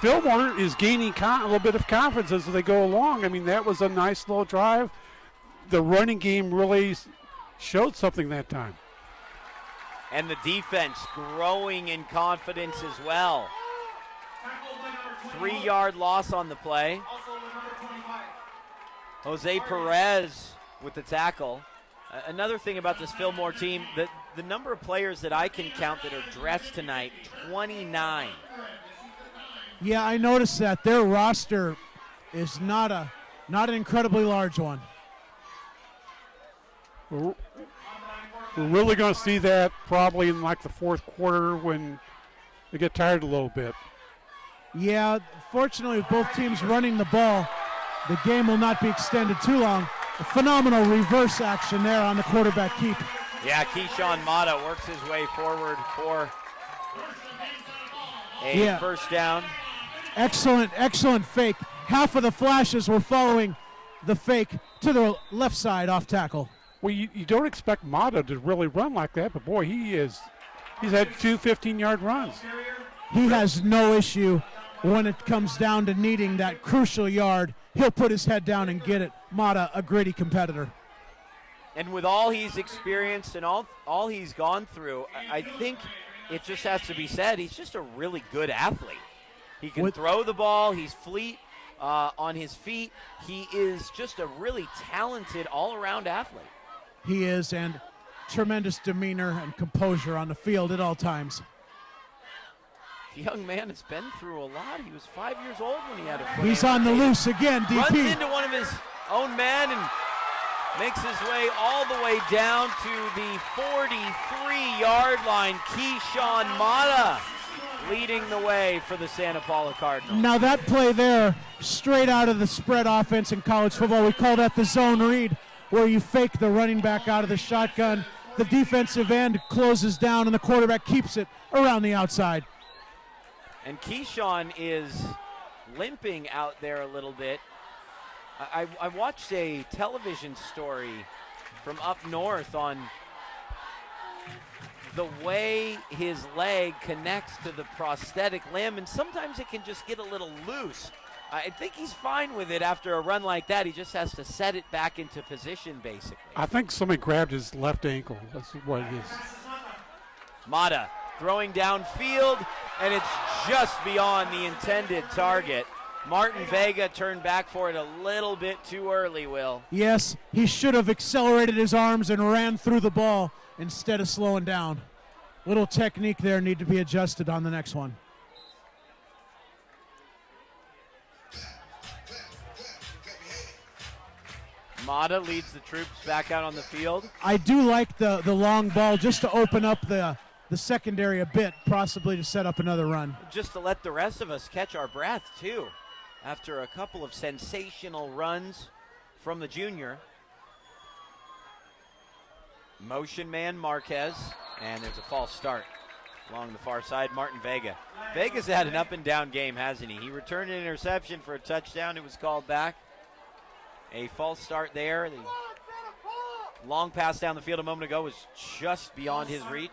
Fillmore is gaining a little bit of confidence as they go along. I mean, that was a nice little drive. The running game really showed something that time. And the defense growing in confidence as well. 3-yard loss on the play. Jose Perez with the tackle. Another thing about this Fillmore team, the number of players that I can count that are dressed tonight, 29. Yeah, I noticed that their roster is not an incredibly large one. We're really going to see that probably in like the 4th quarter when they get tired a little bit. Yeah, fortunately with both teams running the ball, the game will not be extended too long. A phenomenal reverse action there on the quarterback keep. Yeah, Keyshawn Mata works his way forward for a first down. Excellent fake. Half of the flashes were following the fake to the left side off tackle. Well, you don't expect Mata to really run like that, but boy, he's had 2 15-yard runs. He has no issue when it comes down to needing that crucial yard. He'll put his head down and get it. Mata, a gritty competitor. And with all he's experienced and all he's gone through, I think it just has to be said, he's just a really good athlete. He can throw the ball. He's fleet on his feet. He is just a really talented all-around athlete. He is, and tremendous demeanor and composure on the field at all times. The young man has been through a lot. He was 5 years old when he had a foot He's on the loose again, DP. Runs into one of his own men and makes his way all the way down to the 43-yard line. Keyshawn Mata leading the way for the Santa Paula Cardinals. Now that play there, straight out of the spread offense in college football, we call that the zone read, where you fake the running back out of the shotgun. The defensive end closes down and the quarterback keeps it around the outside. And Keyshawn is limping out there a little bit. I watched a television story from up north on the way his leg connects to the prosthetic limb, and sometimes it can just get a little loose. I think he's fine with it after a run like that. He just has to set it back into position, basically. I think somebody grabbed his left ankle. That's what it is. Mata throwing downfield, and it's just beyond the intended target. Martin Vega turned back for it a little bit too early, Will. Yes, he should have accelerated his arms and ran through the ball instead of slowing down. Little technique there need to be adjusted on the next one. Mata leads the troops back out on the field. I do like the long ball just to open up the secondary a bit, possibly to set up another run. Just to let the rest of us catch our breath, too, after a couple of sensational runs from the junior. Motion man Marquez, and there's a false start along the far side. Martin Vega. Vega's had an up and down game, hasn't he? He returned an interception for a touchdown. It was called back. A false start there. The long pass down the field a moment ago was just beyond his reach.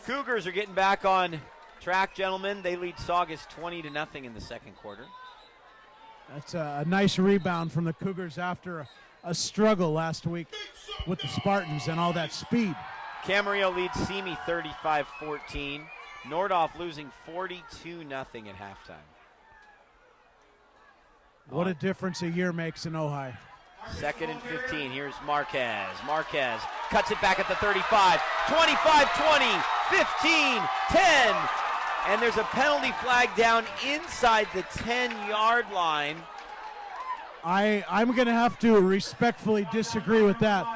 Cougars are getting back on track, gentlemen. They lead Saugus 20-0 in the second quarter. That's a nice rebound from the Cougars after a struggle last week with the Spartans and all that speed. Camarillo leads Simi 35-14. Nordhoff losing 42-0 at halftime. What a difference a year makes in Ojai. 2nd and 15. Here's Marquez. Marquez cuts it back at the 35, 25, 20, 15, 10. And there's a penalty flag down inside the 10-yard line. I'm going to have to respectfully disagree with that.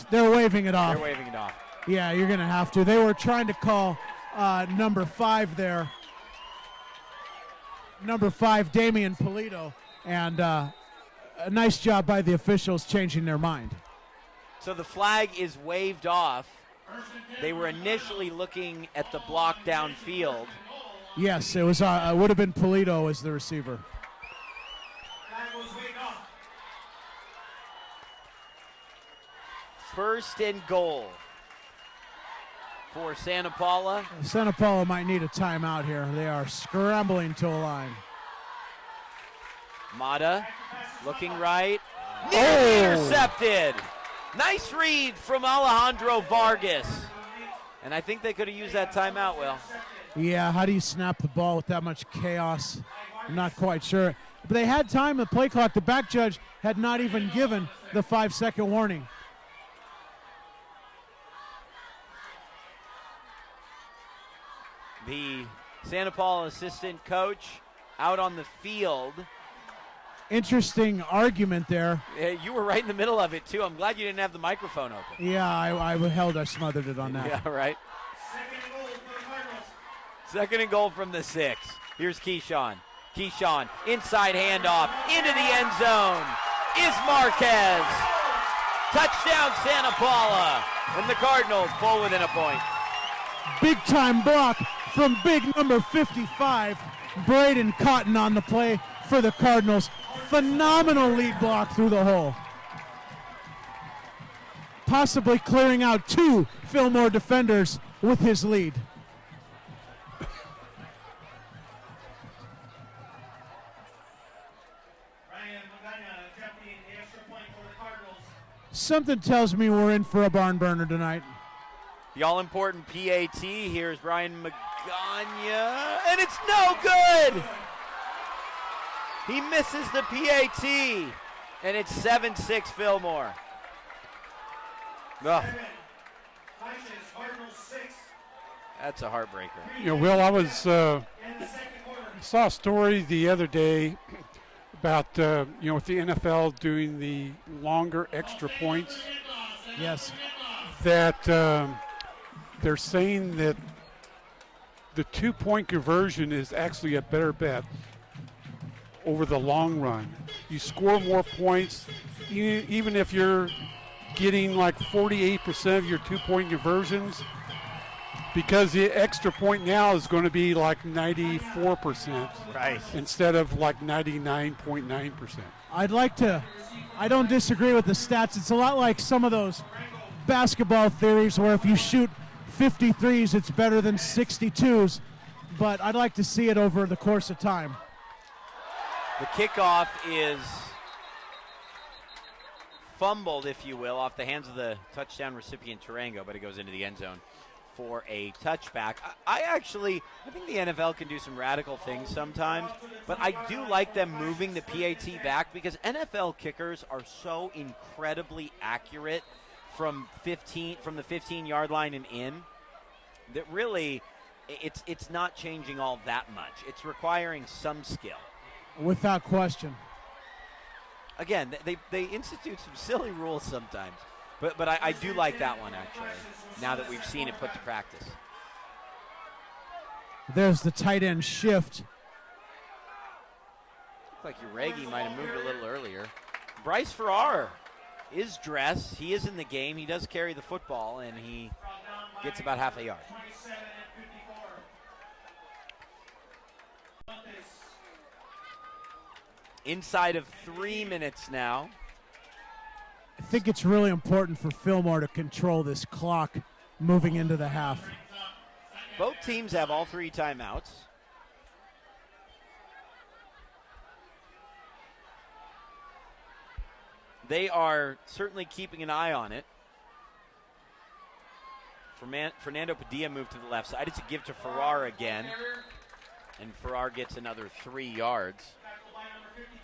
They're waving it off. They're waving it off. Yeah, you're going to have to. They were trying to call number 5 there. Number 5, Damian Polito, and a nice job by the officials changing their mind. So the flag is waved off. They were initially looking at the block downfield. Yes, it was. It would have been Polito as the receiver. First and goal for Santa Paula. Santa Paula might need a timeout here. They are scrambling to a line. Mata looking right. Intercepted. Nice read from Alejandro Vargas. And I think they could have used that timeout, Will. Yeah, how do you snap the ball with that much chaos? I'm not quite sure. But they had time, the play clock. The back judge had not even given the 5-second warning. The Santa Paula assistant coach out on the field. Interesting argument there. You were right in the middle of it, too. I'm glad you didn't have the microphone open. Yeah, I smothered it on that. Yeah, right. Second and goal from the 6. Here's Keyshawn. Keyshawn, inside handoff, into the end zone is Marquez. Touchdown, Santa Paula. And the Cardinals pull within a point. Big time block from big number 55, Braden Cotton on the play for the Cardinals. Phenomenal lead block through the hole. Possibly clearing out 2 Fillmore defenders with his lead. Something tells me we're in for a barn burner tonight. The all-important PAT. Here's Brian Magana, and it's no good! He misses the PAT, and it's 7-6 Fillmore. Ugh. That's a heartbreaker. You know, Will, I was saw a story the other day about with the NFL doing the longer extra points. Yes. That they're saying that the 2-point conversion is actually a better bet over the long run. You score more points, even if you're getting like 48% of your 2-point conversions, because the extra point now is going to be like 94%, right, instead of like 99.9%. I don't disagree with the stats. It's a lot like some of those basketball theories where if you shoot 53s, it's better than 62s, but I'd like to see it over the course of time. The kickoff is fumbled, if you will, off the hands of the touchdown recipient Tarango, but it goes into the end zone for a touchback. I think the NFL can do some radical things sometimes, but I do like them moving the PAT back because NFL kickers are so incredibly accurate from the 15-yard line and in that really it's not changing all that much. It's requiring some skill. Without question. Again, they institute some silly rules sometimes, but I do like that one, actually, now that we've seen it put to practice. There's the tight end shift. Looks like Uregi might have moved a little earlier. Bryce Farrar is dressed. He is in the game. He does carry the football, and he gets about half a yard. Inside of 3 minutes now. I think it's really important for Fillmore to control this clock moving into the half. Both teams have all 3 timeouts. They are certainly keeping an eye on it. Fernando Padilla moved to the left side. It's a give to Farrar again. And Farrar gets another 3 yards.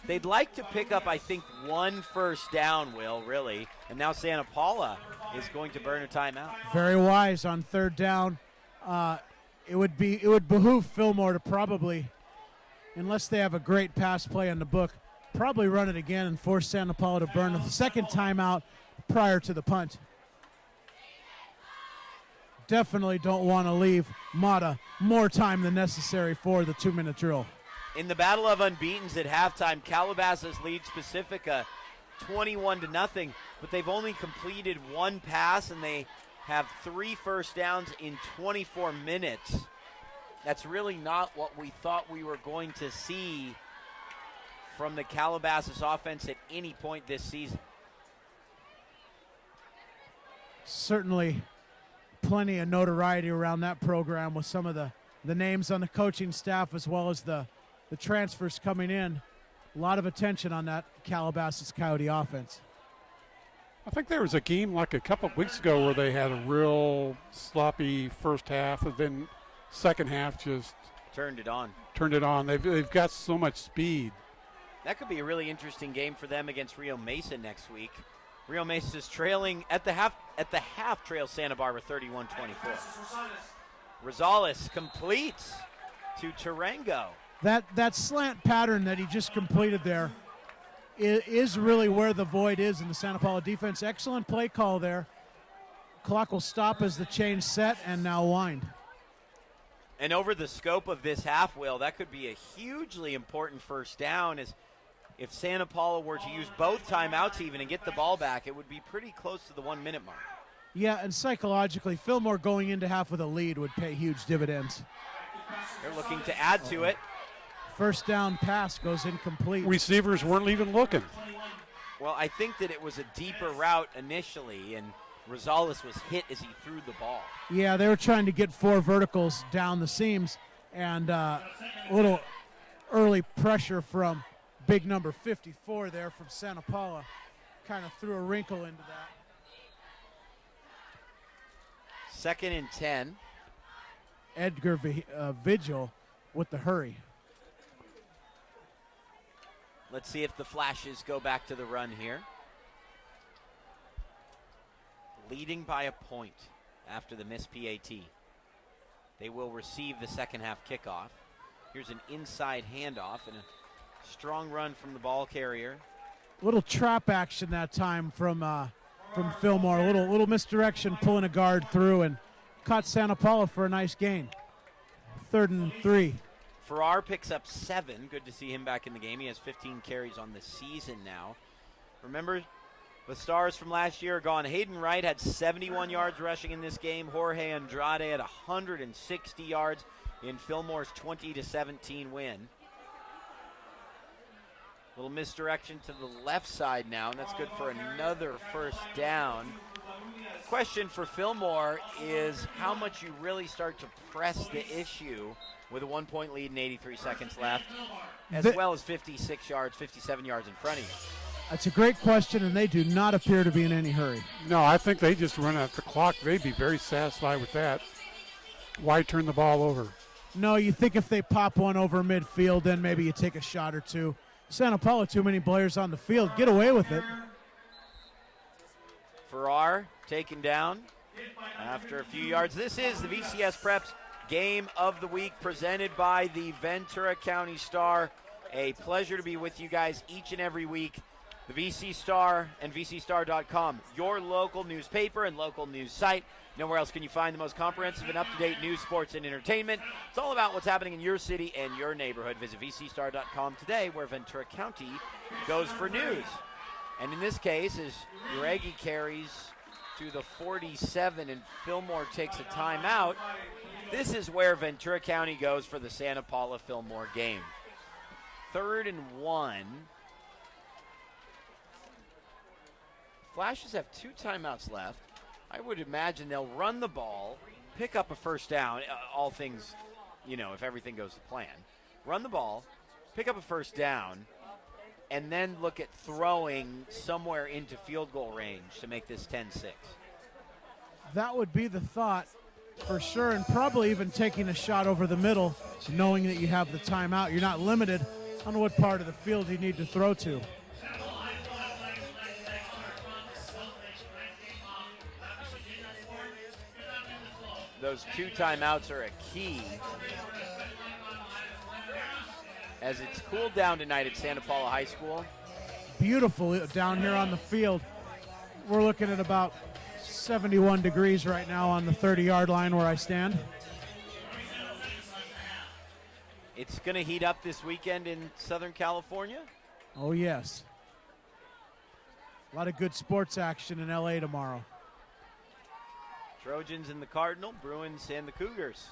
They'd like to pick up, I think, 1 first down, Will, really. And now Santa Paula is going to burn a timeout. Very wise on 3rd down. It would behoove Fillmore to probably, unless they have a great pass play on the book, probably run it again and force Santa Paula to burn a 2nd timeout prior to the punt. Definitely don't want to leave Mata more time than necessary for the 2-minute drill. In the battle of unbeatens at halftime, Calabasas leads Pacifica 21-0, but they've only completed 1 pass and they have 3 first downs in 24 minutes. That's really not what we thought we were going to see from the Calabasas offense at any point this season. Certainly plenty of notoriety around that program with some of the names on the coaching staff as well as the transfers coming in. A lot of attention on that Calabasas Coyote offense. I think there was a game like a couple of weeks ago where they had a real sloppy first half, and then second half just turned it on. They've got so much speed. That could be a really interesting game for them against Rio Mesa next week. Rio Mesa is trailing at the half trails Santa Barbara 31-24. Rosales completes to Tarango. That slant pattern that he just completed there is really where the void is in the Santa Paula defense. Excellent play call there. Clock will stop as the change set and now wind. And over the scope of this half, Will, that could be a hugely important first down. As if Santa Paula were to use both timeouts even and get the ball back, it would be pretty close to the 1 minute mark. Yeah, and psychologically, Fillmore going into half with a lead would pay huge dividends. They're looking to add to it. First down pass goes incomplete. Receivers weren't even looking. Well, I think that it was a deeper route initially, and Rosales was hit as he threw the ball. Yeah, they were trying to get 4 verticals down the seams, and a little early pressure from big number 54 there from Santa Paula kind of threw a wrinkle into that. 2nd and 10. Edgar Vigil with the hurry. Let's see if the Flashes go back to the run here. Leading by a point after the missed PAT. They will receive the second half kickoff. Here's an inside handoff and a strong run from the ball carrier. Little trap action that time from Fillmore. A little misdirection, pulling a guard through and caught Santa Paula for a nice gain. 3rd and 3. Farrar picks up 7. Good to see him back in the game. He has 15 carries on the season now. Remember, the stars from last year are gone. Hayden Wright had 71 yards rushing in this game. Jorge Andrade had 160 yards in Fillmore's 20-17 win. Little misdirection to the left side now, and that's good for another first down. Question for Fillmore is how much you really start to press the issue with a 1-point lead and 83 seconds left, as well as 56 yards, 57 yards in front of you. That's a great question, and they do not appear to be in any hurry. No, I think they just run out the clock. They'd be very satisfied with that. Why turn the ball over? No, you think if they pop one over midfield, then maybe you take a shot or two. Santa Paula, too many players on the field. Get away with it. Farrar taken down after a few yards. This is the VCS Preps Game of the Week presented by the Ventura County Star. A pleasure to be with you guys each and every week. The VC Star and VCStar.com, your local newspaper and local news site. Nowhere else can you find the most comprehensive and up-to-date news, sports, and entertainment. It's all about what's happening in your city and your neighborhood. Visit VCStar.com today, where Ventura County goes for news. And in this case, as Uregi carries to the 47 and Fillmore takes a timeout, this is where Ventura County goes for the Santa Paula Fillmore game. 3rd and 1. Flashes have 2 timeouts left. I would imagine they'll run the ball, pick up a first down, all things, if everything goes to plan. Run the ball, pick up a first down, and then look at throwing somewhere into field goal range to make this 10-6. That would be the thought for sure, and probably even taking a shot over the middle, knowing that you have the timeout. You're not limited on what part of the field you need to throw to. Those 2 timeouts are a key, as it's cooled down tonight at Santa Paula High School. Beautiful down here on the field. We're looking at about 71 degrees right now on the 30-yard line where I stand. It's going to heat up this weekend in Southern California. Oh, yes. A lot of good sports action in L.A. tomorrow. Trojans and the Cardinal, Bruins and the Cougars.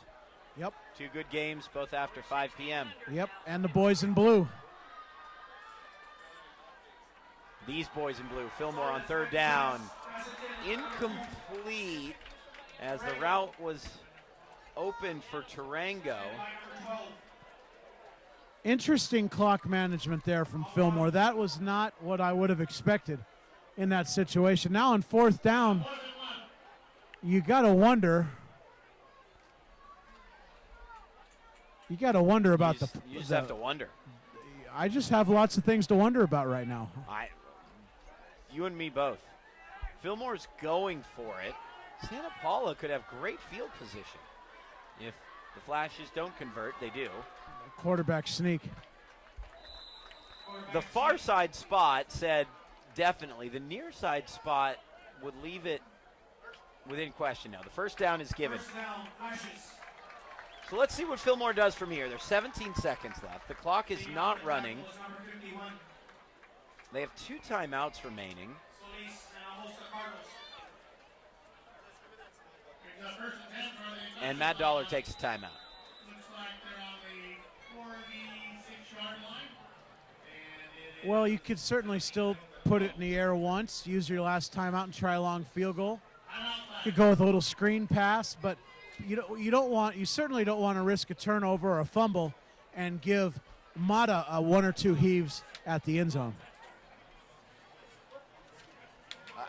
Yep. 2 good games, both after 5 p.m. Yep, and the boys in blue. These boys in blue. Fillmore on 3rd down. Incomplete, as the route was open for Tarango. Interesting clock management there from Fillmore. That was not what I would have expected in that situation. Now on 4th down, you got to wonder. You got to wonder about you just have to wonder. I just have lots of things to wonder about right now. You and me both. Fillmore's going for it. Santa Paula could have great field position. If the Flashes don't convert, they do. Quarterback sneak. The far side spot said definitely. The near side spot would leave it within question now. The first down is given. So let's see what Fillmore does from here. There's 17 seconds left. The clock is not running. They have 2 timeouts remaining. And Matt Dollar takes a timeout. Well, you could certainly still put it in the air once, use your last timeout and try a long field goal. You could go with a little screen pass, but you certainly don't want to risk a turnover or a fumble and give Mata 1 or 2 heaves at the end zone.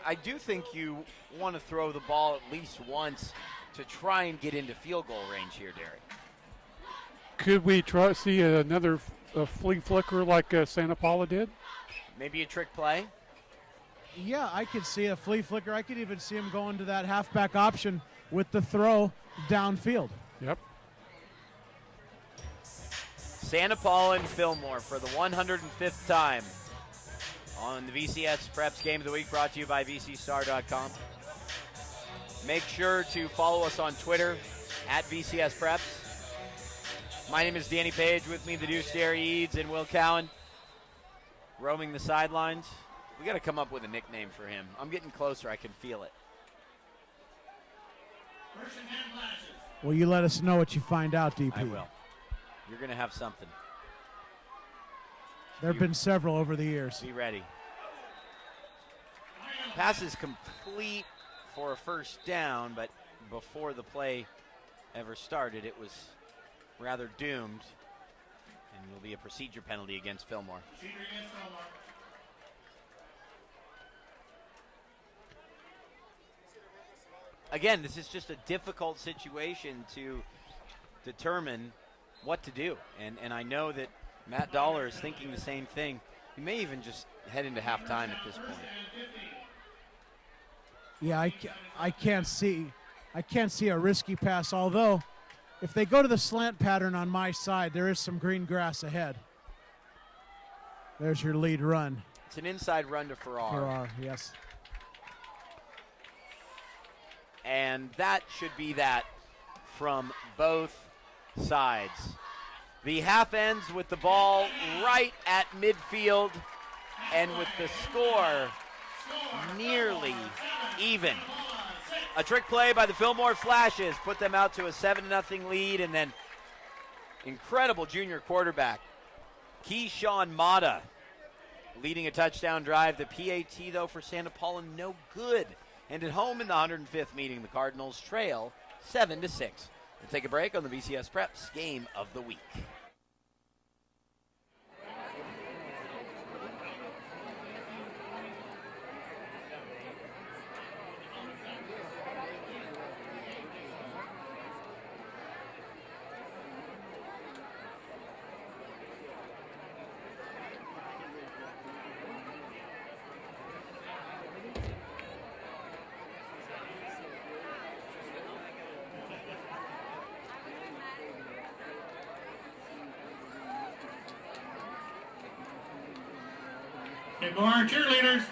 I do think you want to throw the ball at least once to try and get into field goal range here, Derek. Could we see another flea flicker like Santa Paula did? Maybe a trick play? Yeah, I could see a flea flicker. I could even see him going to that halfback option with the throw downfield. Yep. Santa Paula and Fillmore for the 105th time on the VCS Preps Game of the Week, brought to you by VCStar.com. Make sure to follow us on Twitter at VCS Preps. My name is Danny Page. With me, the Deuce, Derry Eads, and Will Cowan. Roaming the sidelines. We got to come up with a nickname for him. I'm getting closer. I can feel it. Well, you let us know what you find out, DP. I will. You're going to have something. There have been several over the years. Be ready. Pass is complete for a first down, but before the play ever started, it was rather doomed, and will be a procedure penalty against Fillmore. Again, this is just a difficult situation to determine what to do, and I know that Matt Dollar is thinking the same thing. He may even just head into halftime at this point. Yeah, I can't see a risky pass, although if they go to the slant pattern on my side, there is some green grass ahead. There's your lead run. It's an inside run to Farrar. Farrar, yes. And that should be that from both sides. The half ends with the ball right at midfield, and with the score nearly even. A trick play by the Fillmore Flashes put them out to a 7-0 lead, and then incredible junior quarterback Keyshawn Mata leading a touchdown drive. The PAT, though, for Santa Paula, no good. And at home in the 105th meeting, the Cardinals trail 7-6. We'll take a break on the BCS Preps Game of the Week. Okay, go our cheerleaders.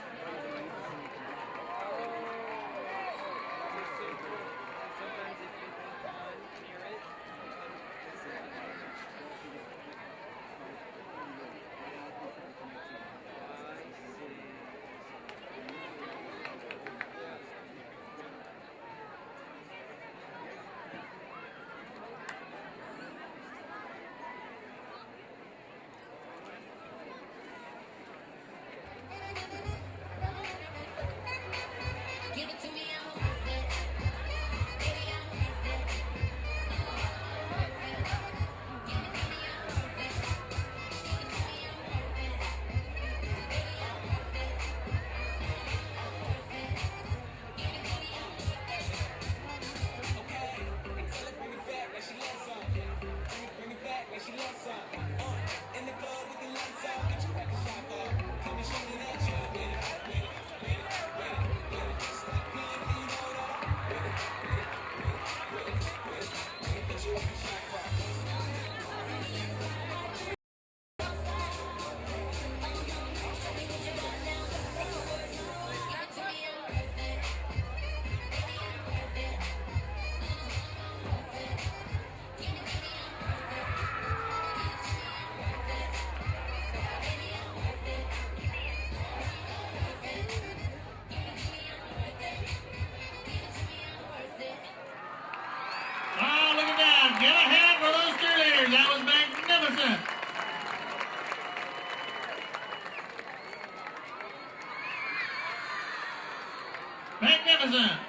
Get a hand for those cheerleaders. That was magnificent. Magnificent.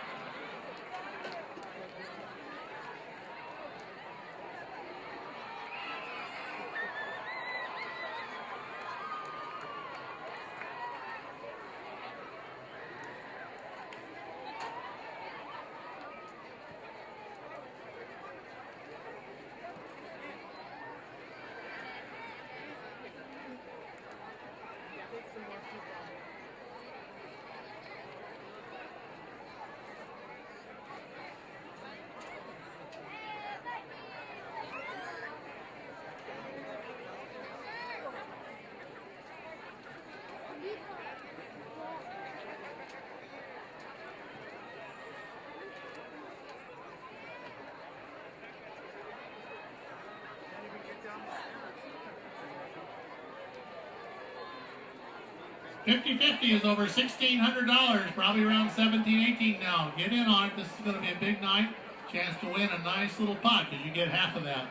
$50-50 is over $1,600, probably around $17-18 now. Get in on it. This is going to be a big night. Chance to win a nice little pot because you get half of that.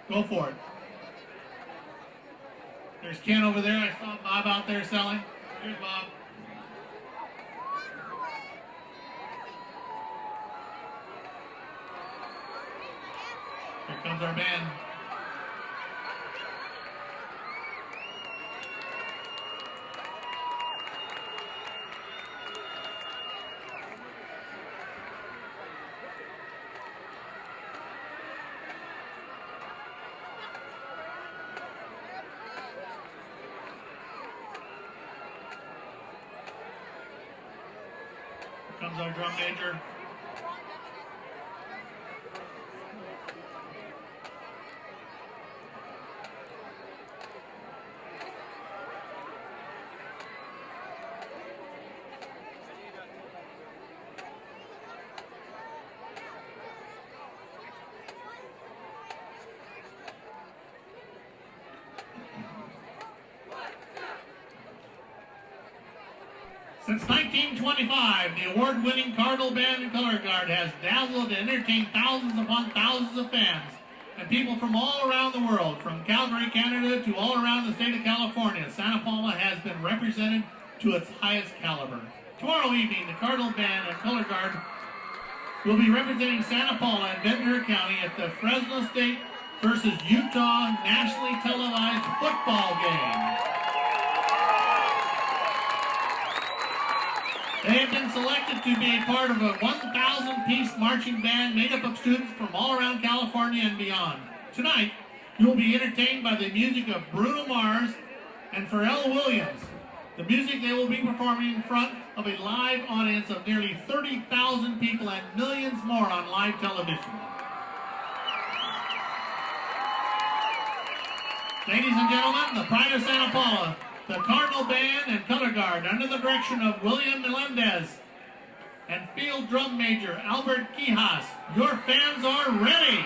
Go for it. There's Ken over there. I saw Bob out there selling. Here's Bob. comes our band. Here comes our drum major. Since 1925, the award-winning Cardinal Band and Color Guard has dazzled and entertained thousands upon thousands of fans and people from all around the world, from Calgary, Canada, to all around the state of California. Santa Paula has been represented to its highest caliber. Tomorrow evening, the Cardinal Band and Color Guard will be representing Santa Paula and Ventura County at the Fresno State versus Utah nationally televised football game. They have been selected to be a part of a 1,000-piece marching band made up of students from all around California and beyond. Tonight, you will be entertained by the music of Bruno Mars and Pharrell Williams. The music they will be performing in front of a live audience of nearly 30,000 people and millions more on live television. Ladies and gentlemen, the pride of Santa Paula, the Cardinal Band and Color Guard, under the direction of William Melendez and field drum major Albert Quijas. Your fans are ready.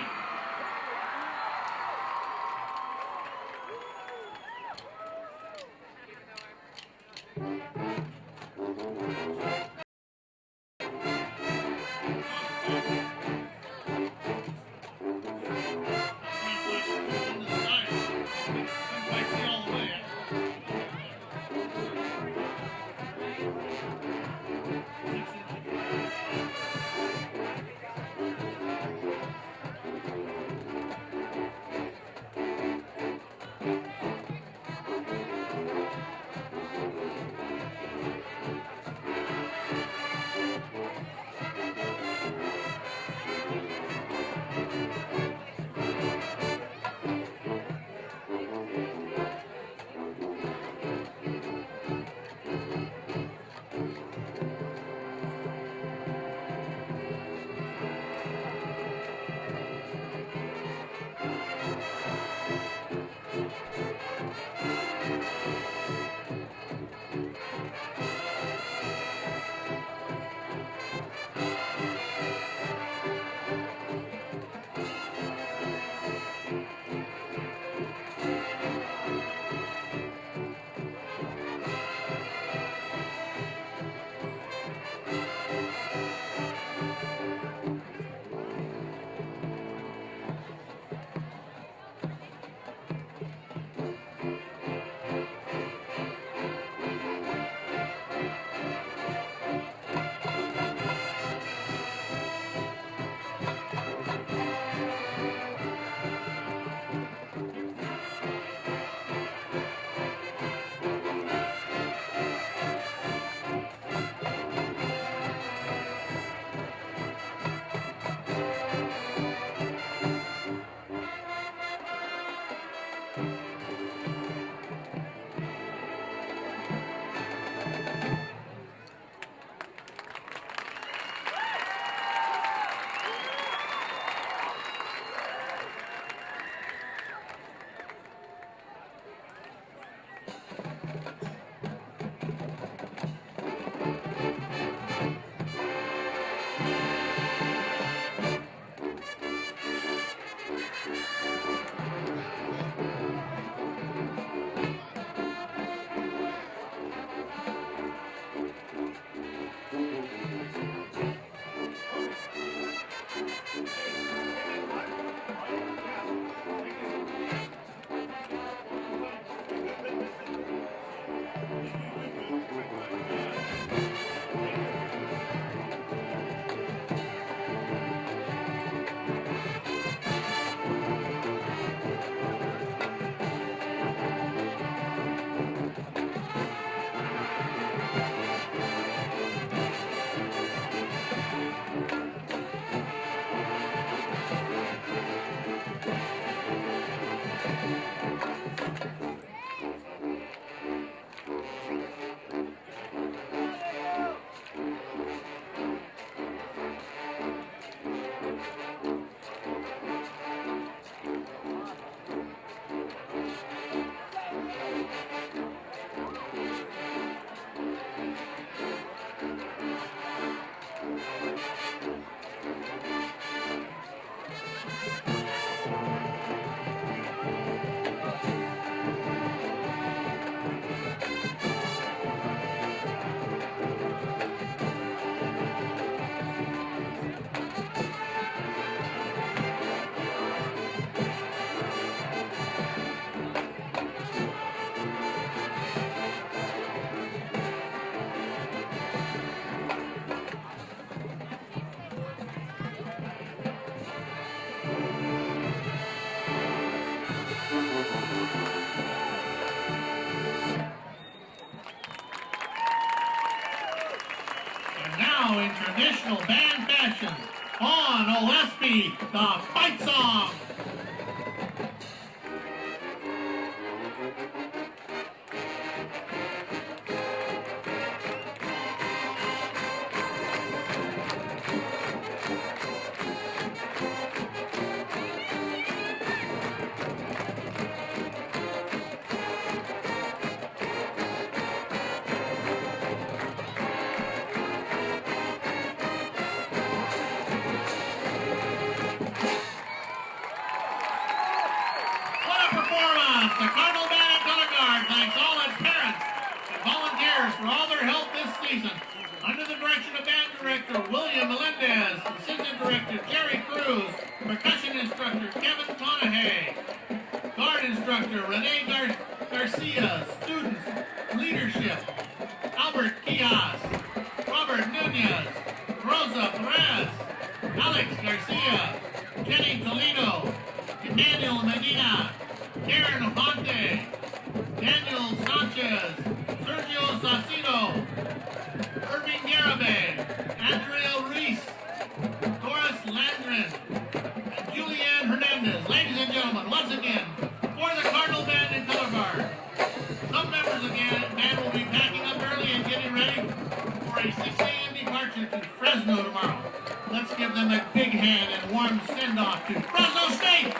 now in traditional band fashion, on OSB, the fight song. The Cardinal Band and Color Guard thanks all its parents and volunteers for all their help this season. Under the direction of Band Director William Melendez, Assistant Director Jerry Cruz, Percussion Instructor Kevin Conahay, Guard Instructor Rene Garcia, Students, Leadership, Albert Kias, Robert Nunez, Rosa Perez, Alex Garcia, Jenny Toledo, Daniel Medina, Karen Aponte, Daniel Sanchez, Sergio Saucedo, Irving Garabay, Andrea Reese, Doris Landgren, and Julianne Hernandez. Ladies and gentlemen, once again, for the Cardinal Band and Color Guard. Some members of the band will be packing up early and getting ready for a 6 a.m. departure to Fresno tomorrow. Let's give them a big hand and warm send-off to Fresno State!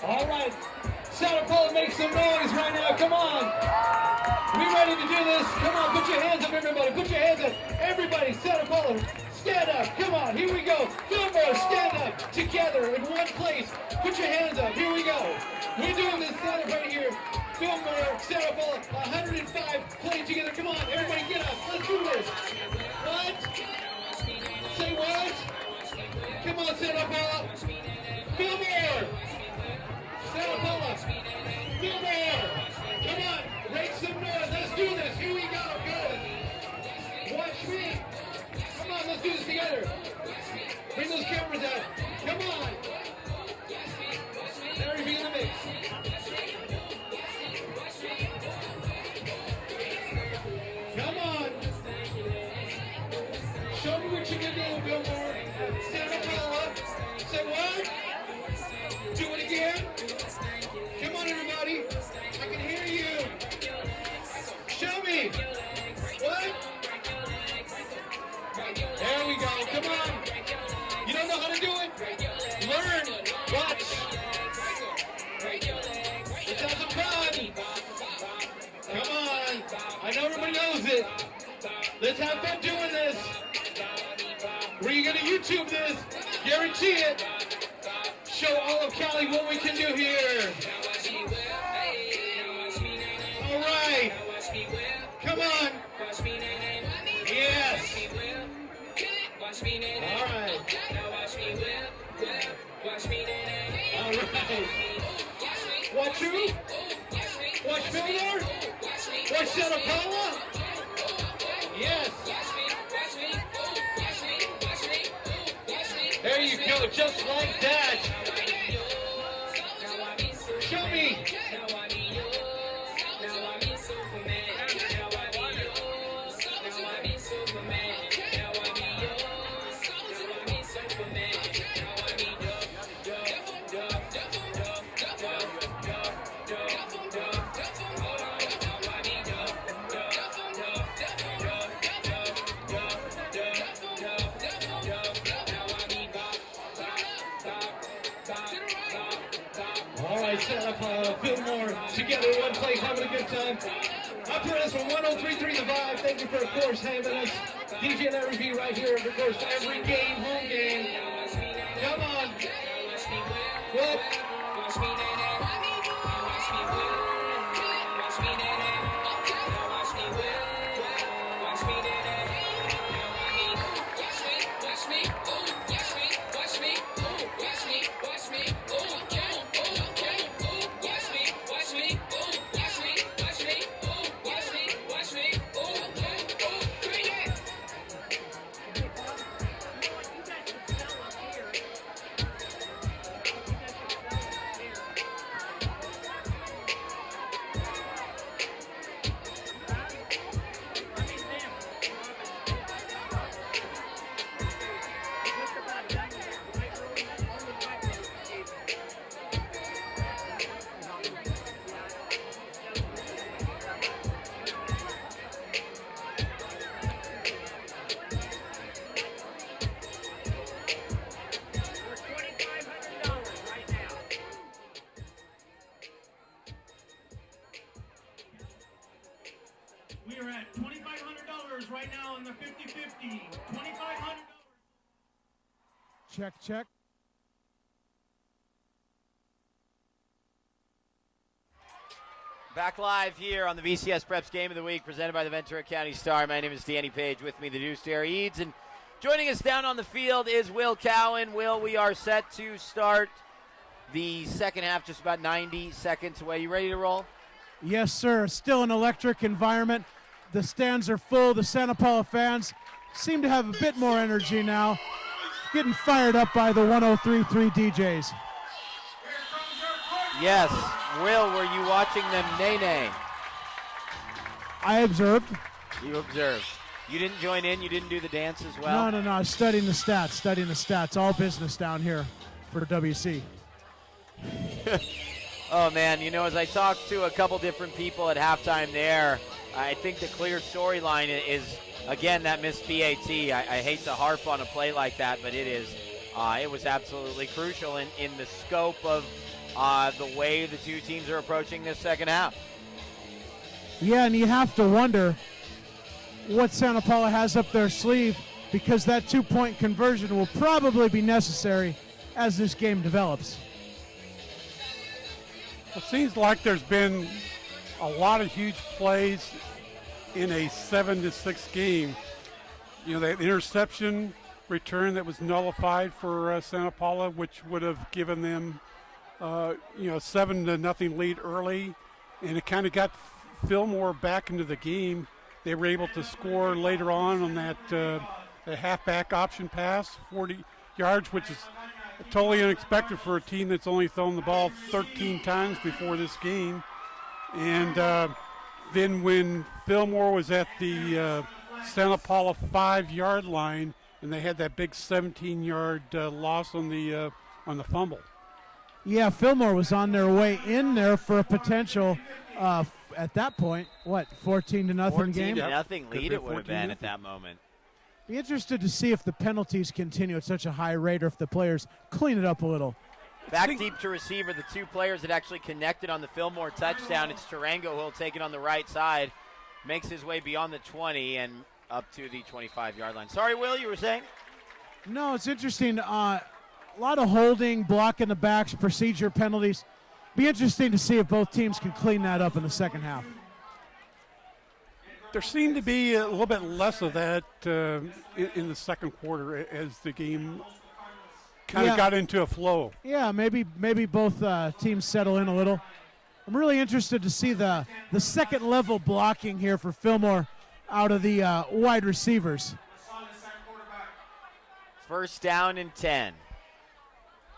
All right, Santa Paula, make some noise right now. Come on. We ready to do this? Come on, put your hands up, everybody. Put your hands up. Everybody, Santa Paula, stand up. Come on, here we go. Fillmore, stand up together in one place. Put your hands up. Here we go. We're doing this setup right here. Fillmore, Santa Paula, 105 playing together. Come on, everybody get up. Let's do this. What? Say what? Come on, Santa Paula. Fillmore. Santa Paula, Filmore, come on, make some noise, let's do this, here we go, good. Watch me, come on, let's do this together. Bring those cameras out, come on. Everything in the mix. Come on. Show me what you can do, Filmore. Santa Paula, say what? Do it again. Come on, everybody. I can hear you. Show me. What? There we go. Come on. You don't know how to do it? Learn. Watch. Let's have some fun. Come on. I know everybody knows it. Let's have fun doing this. We're going to YouTube this. Guarantee it. Show all of Cali what we can do here. All right. Come on. Yes. All right. All right. Watch who? Watch Fillmore? Watch Santa Paula? Yes. There you go, just like that. Show me. guys set up Fillmore together in one place, having a good time. I'm Perez from 103.3 The Vibe. Thank you for, of course, having us. DJ and RV right here, of course, every game, home game. Come on. What? We are at $2,500 right now on the 50-50. $2,500. Check, check. Back live here on the VCS Preps Game of the Week, presented by the Ventura County Star. My name is Danny Page. With me, the Deuce Derry Eads. And joining us down on the field is Will Cowan. Will, we are set to start the second half, just about 90 seconds away. You ready to roll? Yes, sir. Still an electric environment. The stands are full. The Santa Paula fans seem to have a bit more energy now. Getting fired up by the 103.3 DJs. Yes. Will, were you watching them nay-nay? I observed. You observed. You didn't join in? You didn't do the dance as well? No. I was studying the stats. All business down here for WC. Oh, man, you know, as I talked to a couple different people at halftime there, I think the clear storyline is, again, that missed PAT. I hate to harp on a play like that, but it was absolutely crucial in the scope of the way the two teams are approaching this second half. Yeah, and you have to wonder what Santa Paula has up their sleeve, because that two-point conversion will probably be necessary as this game develops. It seems like there's been a lot of huge plays in a 7-6 game. You know, that interception return that was nullified for Santa Paula, which would have given them, 7-0 lead early, and it kind of got Fillmore back into the game. They were able to score later on that the halfback option pass, 40 yards, which is totally unexpected for a team that's only thrown the ball 13 times before this game. And then when Fillmore was at the Santa Paula 5-yard line, and they had that big 17-yard loss on the fumble. Yeah, Fillmore was on their way in there for a potential, at that point, 14-0 game? 14-0 lead it would have been at that moment. Be interested to see if the penalties continue at such a high rate or if the players clean it up a little. Back deep to receiver, the two players that actually connected on the Fillmore touchdown. It's Tarango who'll take it on the right side, makes his way beyond the 20 and up to the 25-yard line. Sorry, Will, you were saying? No, it's interesting. A lot of holding, blocking the backs, procedure penalties. Be interesting to see if both teams can clean that up in the second half. There seemed to be a little bit less of that in the second quarter as the game kind of got into a flow. Yeah, maybe both teams settle in a little. I'm really interested to see the second level blocking here for Fillmore out of the wide receivers. First down and 10.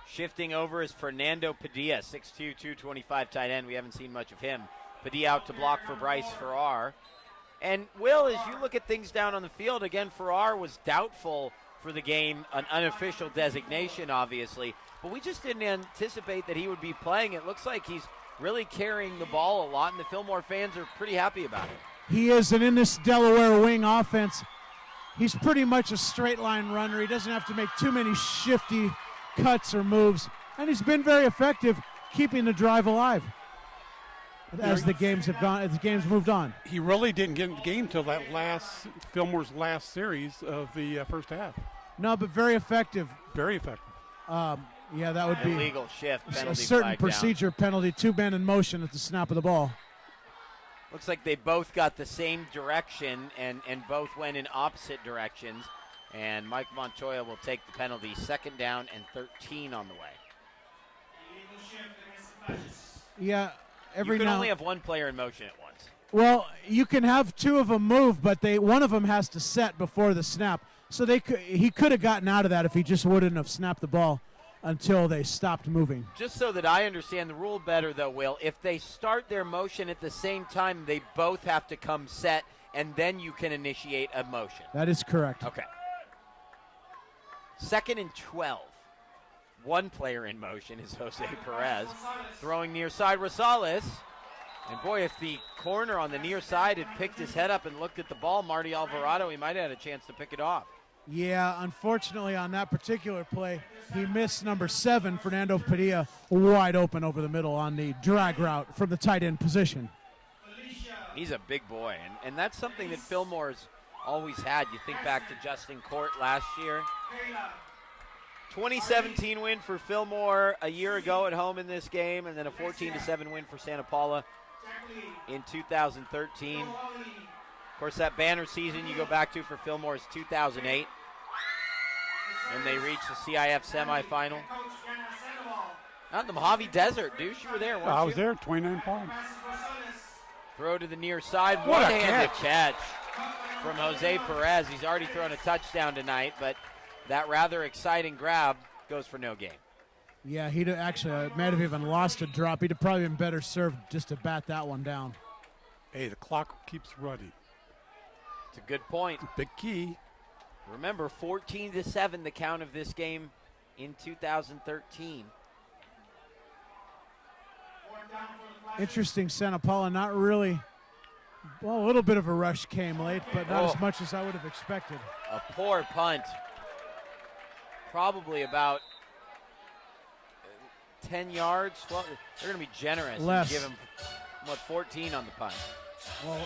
Shifting over is Fernando Padilla, 6'2", 225 tight end. We haven't seen much of him. Padilla out to block for Bryce Farrar. And, Will, as you look at things down on the field, again, Farrar was doubtful for the game, an unofficial designation, obviously. But we just didn't anticipate that he would be playing. It looks like he's really carrying the ball a lot, and the Fillmore fans are pretty happy about it. He is, and in this Delaware wing offense, he's pretty much a straight-line runner. He doesn't have to make too many shifty cuts or moves. And he's been very effective keeping the drive alive as the games moved on. He really didn't get in the game till that Fillmore's last series of the first half. No, but very effective. Very effective. Yeah, that would be illegal shift, penalty a certain flag procedure down. penalty, 2-man in motion at the snap of the ball. Looks like they both got the same direction and both went in opposite directions. And Mike Montoya will take the penalty. 2nd down and 13 on the way. Yeah, You can only have one player in motion at once. Well, you can have 2 of them move, but one of them has to set before the snap. So he could have gotten out of that if he just wouldn't have snapped the ball until they stopped moving. Just so that I understand the rule better, though, Will, if they start their motion at the same time, they both have to come set, and then you can initiate a motion. That is correct. Okay. 2nd and 12. One player in motion is Jose Perez. Throwing near side Rosales. And boy, if the corner on the near side had picked his head up and looked at the ball, Marty Alvarado, he might have had a chance to pick it off. Yeah, unfortunately on that particular play, he missed number 7, Fernando Padilla, wide open over the middle on the drag route from the tight end position. He's a big boy, and that's something that Fillmore's always had. You think back to Justin Court last year. 2017 win for Fillmore a year ago at home in this game, and then a 14-7 win for Santa Paula in 2013. Of course, that banner season you go back to for Fillmore is 2008, when they reached the CIF semifinal. Out in the Mojave Desert, Deuce, you were there, weren't you? I was there, 29 points. Throw to the near side, What a one-handed catch from Jose Perez. He's already thrown a touchdown tonight, but that rather exciting grab goes for no gain. Yeah, he'd actually might have even lost a drop. He'd have probably been better served just to bat that one down. Hey, the clock keeps running. It's a good point. Big key. Remember, 14-7 the count of this game in 2013. Interesting, Santa Paula, not really. Well, a little bit of a rush came late, but not as much as I would have expected. A poor punt. Probably about 10 yards. Well, they're going to be generous Less. and give him, 14 on the punt. Well,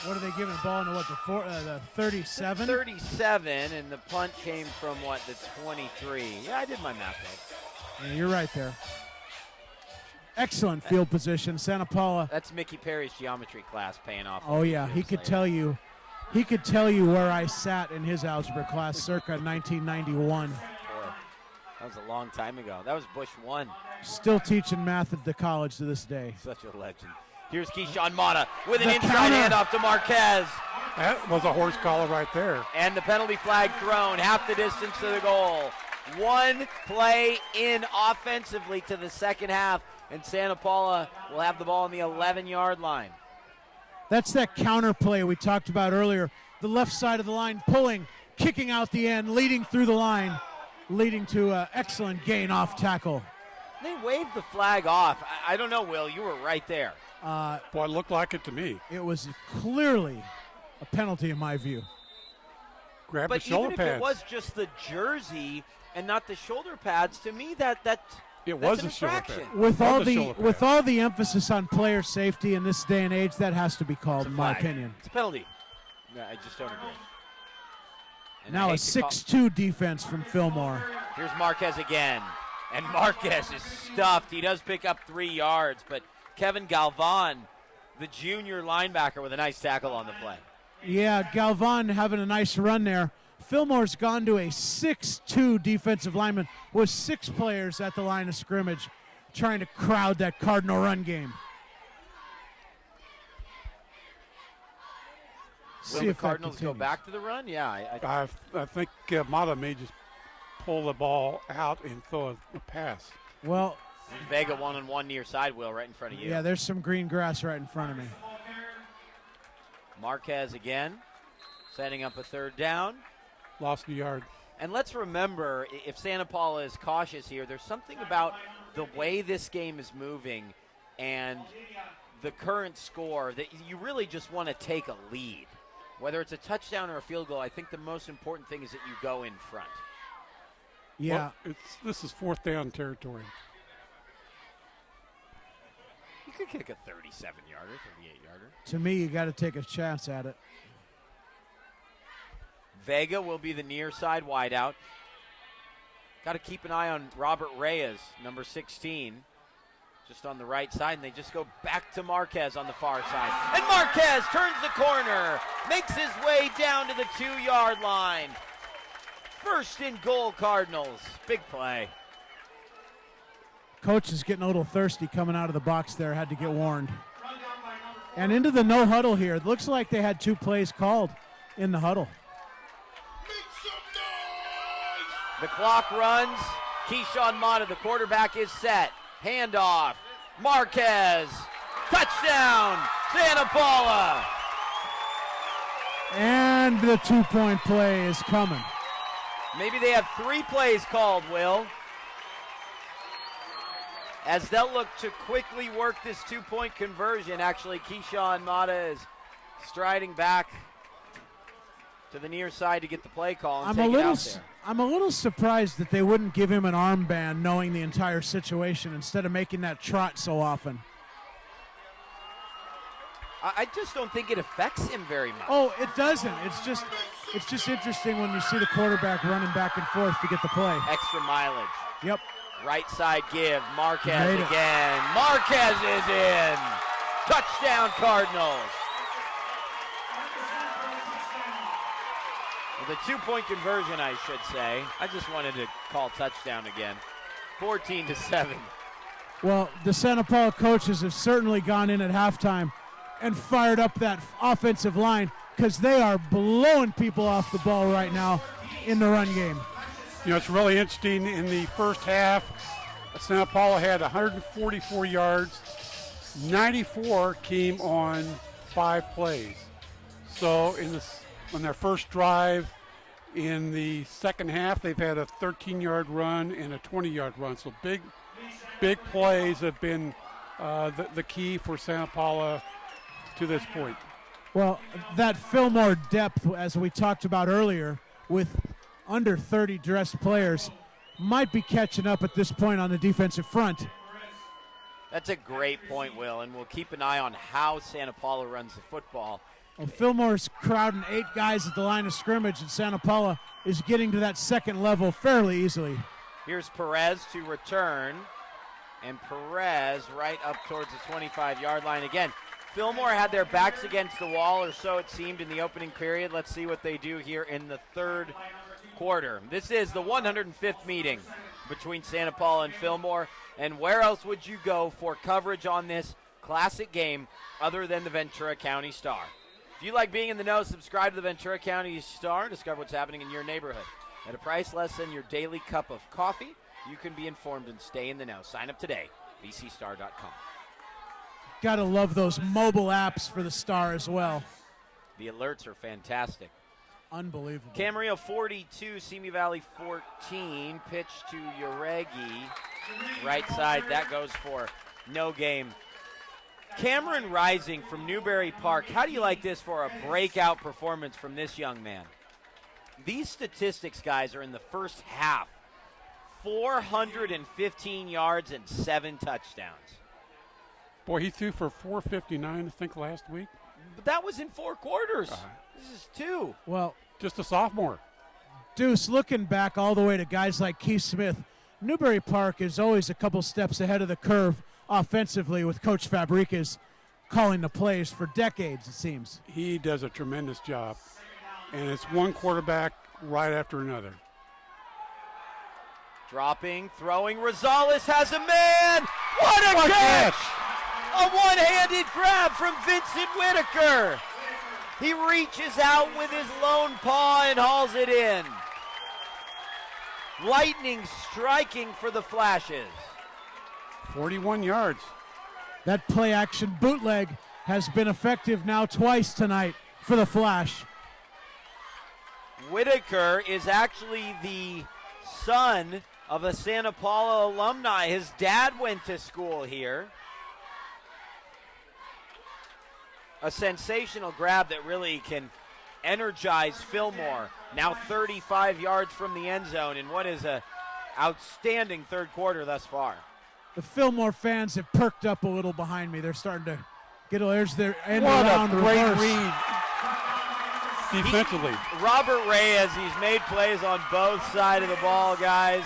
what are they giving the ball into the 37? 37, and the punt came from the 23. Yeah, I did my math right. Yeah, you're right there. Excellent field position, Santa Paula. That's Mickey Perry's geometry class paying off. Oh yeah, he could tell you. He could tell you where I sat in his algebra class circa 1991. Boy, that was a long time ago. That was Bush 1. Still teaching math at the college to this day. Such a legend. Here's Keyshawn Mata with an The inside counter. handoff to Marquez. That was a horse collar right there. And the penalty flag thrown, half the distance to the goal. One play in offensively to the second half, and Santa Paula will have the ball on the 11-yard line. That's that counter play we talked about earlier. The left side of the line pulling, kicking out the end, leading through the line, leading to an excellent gain off tackle. They waved the flag off. I don't know, Will. You were right there. Boy, it looked like it to me. It was clearly a penalty in my view. Grab But the shoulder even if pads. it was just the jersey and not the shoulder pads, to me that It was an a shoulder infraction. pad. With Or all the the shoulder with pad. all the emphasis on player safety in this day and age, that has to be called, It's a in my flag. opinion. It's a penalty. No, I just don't agree. And I Now a hate to call- 6-2 defense from Fillmore. Here's Marquez again. And Marquez is stuffed. He does pick up 3 yards, but Kevin Galvan, the junior linebacker, with a nice tackle on the play. Yeah, Galvan having a nice run there. Fillmore's gone to a 6-2 defensive lineman with 6 players at the line of scrimmage trying to crowd that Cardinal run game. Will See the if that Cardinals go continues. back to the run? Yeah. I think Mata may just pull the ball out and throw a pass. Well, Vega one-on-one near side, Will, right in front of you. yeah, there's some green grass right in front of me. Marquez again, setting up a third down. Lost a yard. And let's remember, if Santa Paula is cautious here, there's something about the way this game is moving and the current score that you really just want to take a lead. Whether it's a touchdown or a field goal, I think the most important thing is that you go in front. Yeah. Well, this is fourth down territory. You could kick a 37-yarder, 38-yarder. To me, you got to take a chance at it. Vega will be the near side wideout. Got to keep an eye on Robert Reyes, number 16, just on the right side, and they just go back to Marquez on the far side. And Marquez turns the corner, makes his way down to the 2-yard line. First and goal, Cardinals. Big play. Coach is getting a little thirsty coming out of the box there, had to get warned. And into the no huddle here. It looks like they had 2 plays called in the huddle. The clock runs. Keyshawn Mata, the quarterback, is set. Handoff. Marquez. Touchdown, Santa Paula. And the 2-point play is coming. Maybe they have 3 plays called, Will. As they'll look to quickly work this 2-point conversion. Actually, Keyshawn Mata is striding back to the near side to get the play call and take it out there. I'm a little surprised that they wouldn't give him an armband knowing the entire situation instead of making that trot so often. I just don't think it affects him very much. Oh, it doesn't. It's just interesting when you see the quarterback running back and forth to get the play. Extra mileage. Yep. Right side give. Marquez Made it. again. Marquez is in. Touchdown, Cardinals. Well, the 2-point conversion, I should say. I just wanted to call touchdown again. 14-7. Well, the Santa Paula coaches have certainly gone in at halftime and fired up that offensive line because they are blowing people off the ball right now in the run game. You know, it's really interesting. In the first half, Santa Paula had 144 yards. 94 came on 5 plays. So on their first drive in the second half, they've had a 13-yard run and a 20-yard run. So big plays have been the key for Santa Paula to this point. Well, that Fillmore depth, as we talked about earlier, with under 30 dressed players, might be catching up at this point on the defensive front. That's a great point, Will, and we'll keep an eye on how Santa Paula runs the football. Well, Fillmore's crowding 8 guys at the line of scrimmage, and Santa Paula is getting to that second level fairly easily. Here's Perez to return, and Perez right up towards the 25-yard line again. Fillmore had their backs against the wall, or so it seemed in the opening period. Let's see what they do here in the third quarter. This is the 105th meeting between Santa Paula and Fillmore, and where else would you go for coverage on this classic game other than the Ventura County Star? If you like being in the know, subscribe to the Ventura County Star and discover what's happening in your neighborhood. At a price less than your daily cup of coffee, you can be informed and stay in the know. Sign up today, vcstar.com. Gotta love those mobile apps for the Star as well. The alerts are fantastic. Unbelievable. Camarillo 42, Simi Valley 14. Pitch to Uregi. Right side, that goes for no game. Cameron Rising from Newberry Park. How do you like this for a breakout performance from this young man? These statistics, guys, are in the first half. 415 yards and 7 touchdowns. Boy, he threw for 459, I think, last week. But that was in 4 quarters. This is 2. Well, Just a sophomore. Deuce, looking back all the way to guys like Keith Smith, Newberry Park is always a couple steps ahead of the curve offensively with Coach Fabricas calling the plays for decades, it seems. He does a tremendous job. And it's one quarterback right after another. Dropping, throwing. Rosales has a man. What a catch! A one-handed grab from Vincent Whitaker. He reaches out with his lone paw and hauls it in. Lightning striking for the Flashes. 41 yards. That play-action bootleg has been effective now twice tonight for the Flash. Whitaker is actually the son of a Santa Paula alumni. His dad went to school here. A sensational grab that really can energize Fillmore. Now 35 yards from the end zone, and what is a outstanding third quarter thus far. The Fillmore fans have perked up a little behind me. They're starting to get there's their end What around a great reverse. read defensively. Robert Reyes, he's made plays on both sides of the ball, guys.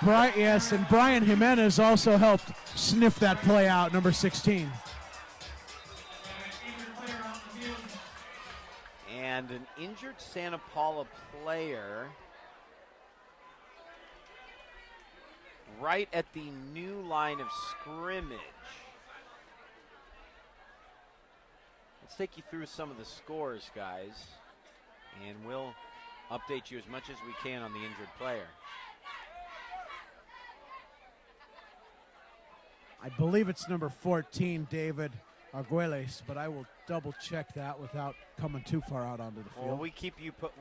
Yes, and Brian Jimenez also helped sniff that play out, number 16. And an injured Santa Paula player right at the new line of scrimmage. Let's take you through some of the scores, guys, and we'll update you as much as we can on the injured player. I believe it's number 14, David Arguelles, but I will double check that without coming too far out onto the field. Well,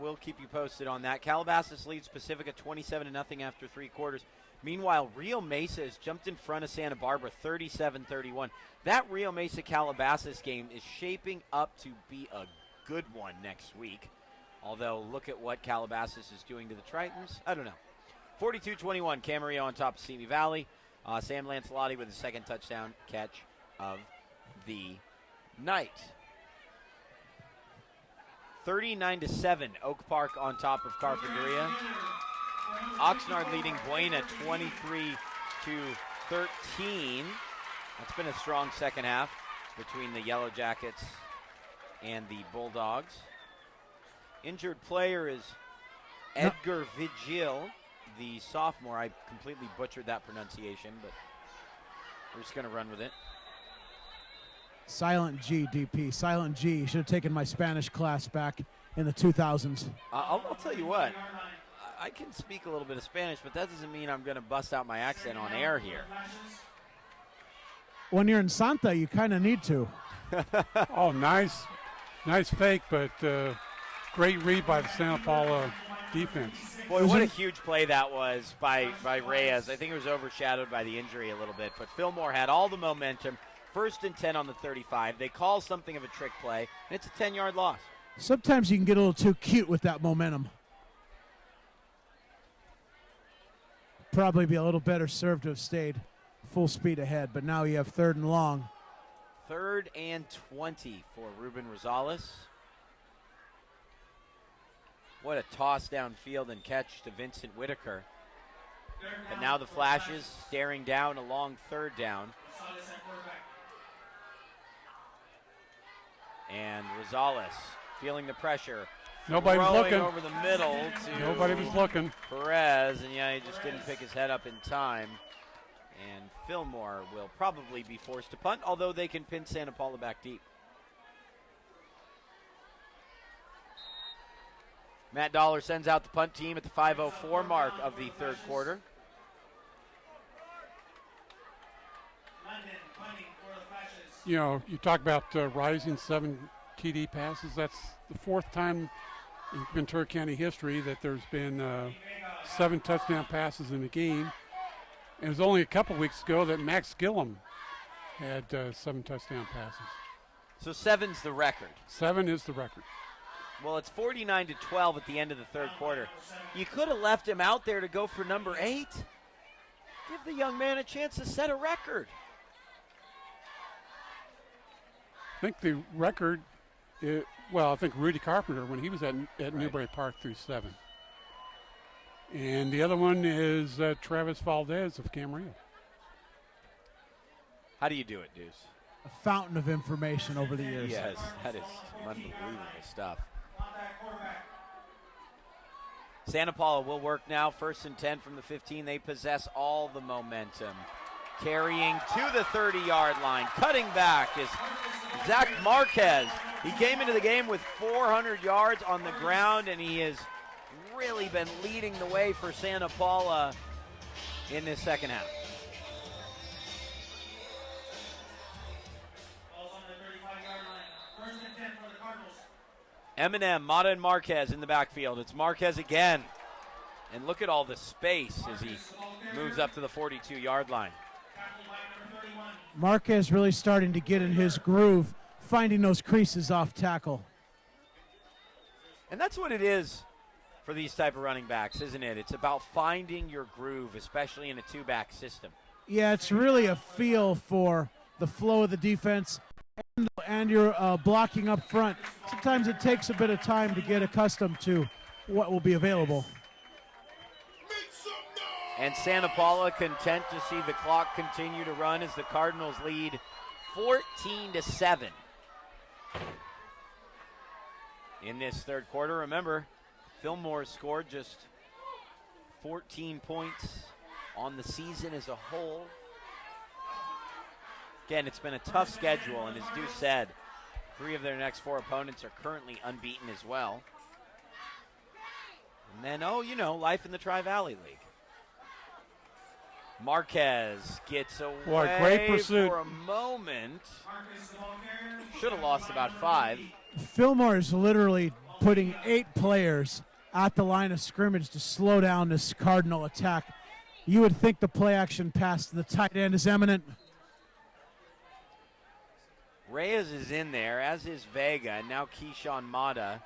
we'll keep you posted on that. Calabasas leads Pacifica 27-0 after 3 quarters. Meanwhile, Rio Mesa has jumped in front of Santa Barbara 37-31. That Rio Mesa Calabasas game is shaping up to be a good one next week. Although, look at what Calabasas is doing to the Tritons. I don't know. 42-21, Camarillo on top of Simi Valley. Sam Lancelotti with his second touchdown catch of the night. 39-7, Oak Park on top of Carpinteria. Oxnard leading Buena 23-13. That's been a strong second half between the Yellow Jackets and the Bulldogs. Injured player is Edgar Vigil, the sophomore. I completely butchered that pronunciation, but we're just going to run with it. Silent G, DP. Silent G. You should have taken my Spanish class back in the 2000s. I'll tell you what. I can speak a little bit of Spanish, but that doesn't mean I'm going to bust out my accent on air here. When you're in Santa, you kind of need to. Oh, nice fake, but great read by the Santa Paula defense. Boy, what a huge play that was by Reyes. I think it was overshadowed by the injury a little bit, but Fillmore had all the momentum. 1st and 10 on the 35. They call something of a trick play, and it's a 10-yard loss. Sometimes you can get a little too cute with that momentum. Probably be a little better served to have stayed full speed ahead, but now you have 3rd and long. 3rd and 20 for Ruben Rosales. What a toss downfield and catch to Vincent Whitaker. But now the flashes staring down a long 3rd down. And Rosales feeling the pressure. Nobody was looking. Over the middle to Nobody was looking. Perez, and he just didn't pick his head up in time. And Fillmore will probably be forced to punt, although they can pin Santa Paula back deep. Matt Dollar sends out the punt team at the 5:04 mark of the 3rd quarter. You know, you talk about rising 7 TD passes. That's the 4th time in Ventura County history that there's been 7 touchdown passes in a game. And it was only a couple weeks ago that Max Gillum had 7 touchdown passes. So 7's the record. 7 is the record. Well, it's 49-12 at the end of the 3rd quarter. You could have left him out there to go for number 8. Give the young man a chance to set a record. I think the record, I think Rudy Carpenter, when he was at Newbury Park, threw 7. And the other one is Travis Valdez of Camarillo. How do you do it, Deuce? A fountain of information over the years. Yes, that is unbelievable stuff. Santa Paula will work now. 1st and 10 from the 15. They possess all the momentum. Carrying to the 30-yard line. Cutting back is Zach Marquez. He came into the game with 400 yards on the ground, and he has really been leading the way for Santa Paula in this second half. Eminem, Mata, and Marquez in the backfield. It's Marquez again. And look at all the space as he moves up to the 42-yard line. Marquez really starting to get in his groove, finding those creases off tackle. And that's what it is for these type of running backs, isn't it? It's about finding your groove, especially in a two-back system. Yeah, it's really a feel for the flow of the defense and your blocking up front. Sometimes it takes a bit of time to get accustomed to what will be available. And Santa Paula content to see the clock continue to run as the Cardinals lead 14-7 in this third quarter. Remember, Fillmore scored just 14 points on the season as a whole. Again, it's been a tough schedule, and as Deuce said, 3 of their next 4 opponents are currently unbeaten as well. And then, life in the Tri-Valley League. Marquez gets away great pursuit. for a moment. Should have lost about 5. Fillmore is literally putting 8 players at the line of scrimmage to slow down this Cardinal attack. You would think the play action pass to the tight end is imminent. Reyes is in there, as is Vega, and now Keyshawn Mata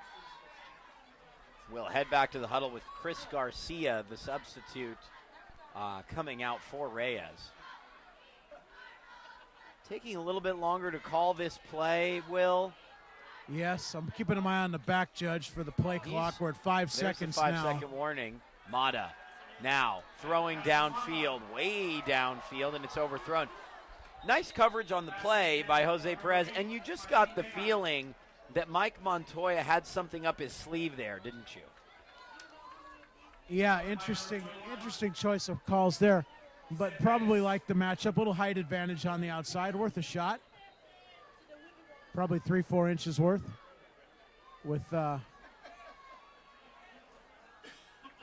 will head back to the huddle with Chris Garcia, the substitute, coming out for Reyes. Taking a little bit longer to call this play, Will. Yes, I'm keeping an eye on the back judge for the play clock. We're at 5 seconds now. There's a 5-second warning. Mata now throwing downfield, way downfield, and it's overthrown. Nice coverage on the play by Jose Perez, and you just got the feeling that Mike Montoya had something up his sleeve there, didn't you? Yeah, interesting choice of calls there, but probably like the matchup. A little height advantage on the outside, worth a shot. Probably 3-4 inches worth with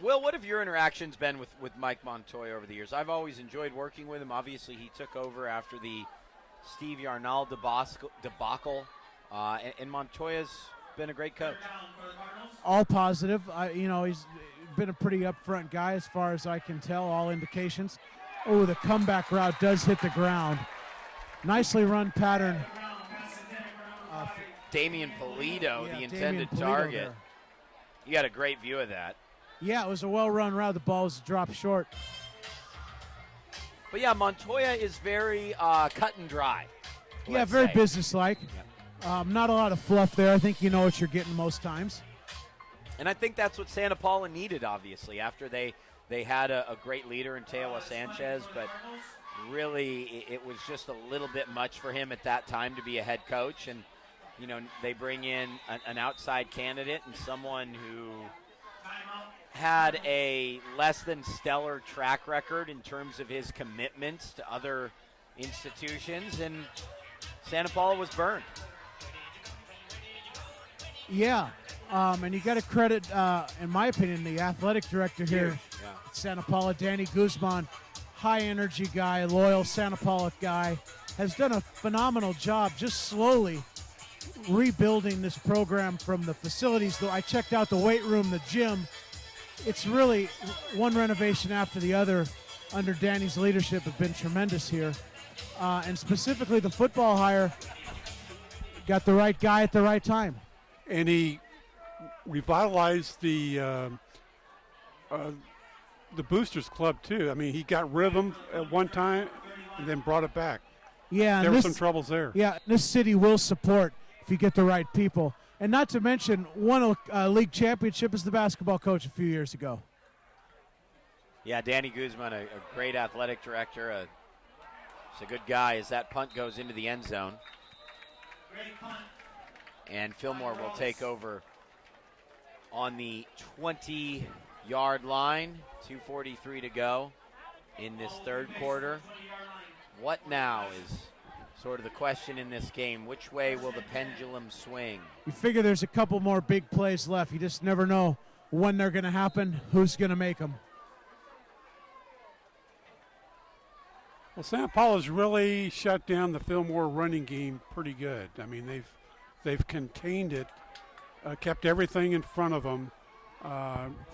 Will, what have your interactions been with Mike Montoya over the years? I've always enjoyed working with him. Obviously, he took over after the Steve Yarnall debacle, and Montoya's been a great coach. All positive. He's been a pretty upfront guy as far as I can tell, all indications. Oh, the comeback route does hit the ground. Nicely run pattern. Damian Polito, the intended Polito target. there. You got a great view of that. Yeah, it was a well-run route. The ball was dropped short. But yeah, Montoya is very cut and dry. Yeah, very businesslike. Yeah. Not a lot of fluff there. I think you know what you're getting most times. And I think that's what Santa Paula needed, obviously, after they had a great leader in Teowa Sanchez, but really it was just a little bit much for him at that time to be a head coach. And, they bring in an outside candidate and someone who had a less than stellar track record in terms of his commitments to other institutions, and Santa Paula was burned. Yeah, and you got to credit, in my opinion, the athletic director here at Santa Paula, Danny Guzman, high-energy guy, loyal Santa Paula guy, has done a phenomenal job just slowly rebuilding this program from the facilities. Though I checked out the weight room, the gym. It's really one renovation after the other under Danny's leadership have been tremendous here. And specifically the football hire got the right guy at the right time. And he revitalized the Boosters Club, too. I mean, he got rid of them at one time and then brought it back. Yeah, there were some troubles there. Yeah, this city will support if you get the right people. And not to mention, won a league championship as the basketball coach a few years ago. Yeah, Danny Guzman, a great athletic director. He's a good guy as that punt goes into the end zone. And Fillmore will take over on the 20-yard line. 2:43 to go in this third quarter. What now is sort of the question in this game. Which way will the pendulum swing? You figure there's a couple more big plays left. You just never know when they're going to happen, who's going to make them. Well, Santa Paula's really shut down the Fillmore running game pretty good. I mean, they've contained it, kept everything in front of them.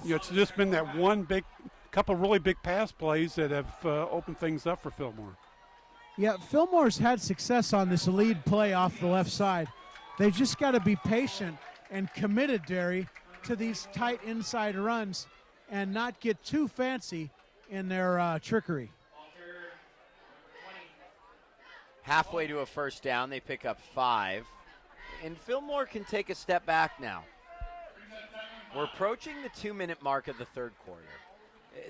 It's just been that couple really big pass plays that have opened things up for Fillmore. Yeah, Fillmore's had success on this lead play off the left side. They've just got to be patient and committed, Derry, to these tight inside runs and not get too fancy in their trickery. Halfway to a first down, they pick up 5. And Fillmore can take a step back now. We're approaching the 2-minute mark of the third quarter.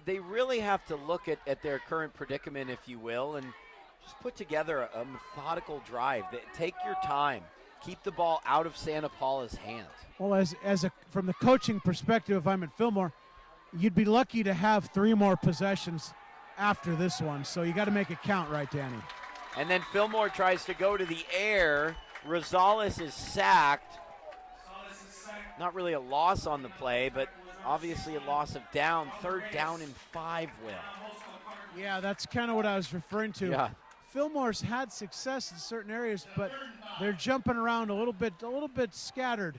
They really have to look at their current predicament, if you will, and just put together a methodical drive. Take your time. Keep the ball out of Santa Paula's hands. Well, from the coaching perspective, if I'm at Fillmore, you'd be lucky to have 3 more possessions after this one. So you got to make it count, right, Danny? And then Fillmore tries to go to the air. Rosales is sacked. Not really a loss on the play, but obviously a loss of down. 3rd down and 5, Will. Yeah, that's kind of what I was referring to. Yeah. Fillmore's had success in certain areas, but they're jumping around a little bit scattered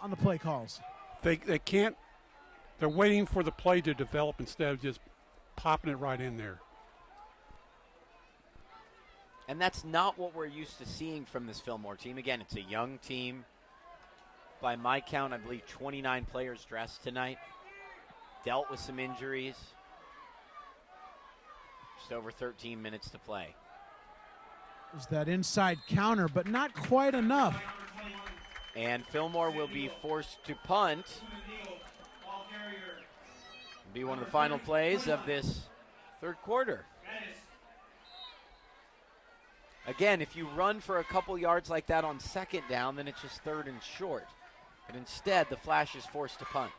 on the play calls. They can't. They're waiting for the play to develop instead of just popping it right in there. And that's not what we're used to seeing from this Fillmore team. Again, it's a young team. By my count, I believe 29 players dressed tonight. Dealt with some injuries. Just over 13 minutes to play. There's that inside counter, but not quite enough. And Fillmore will be forced to punt. Be one of the final plays of this third quarter. Again, if you run for a couple yards like that on 2nd down, then it's just 3rd and short. But instead, the Flash is forced to punt.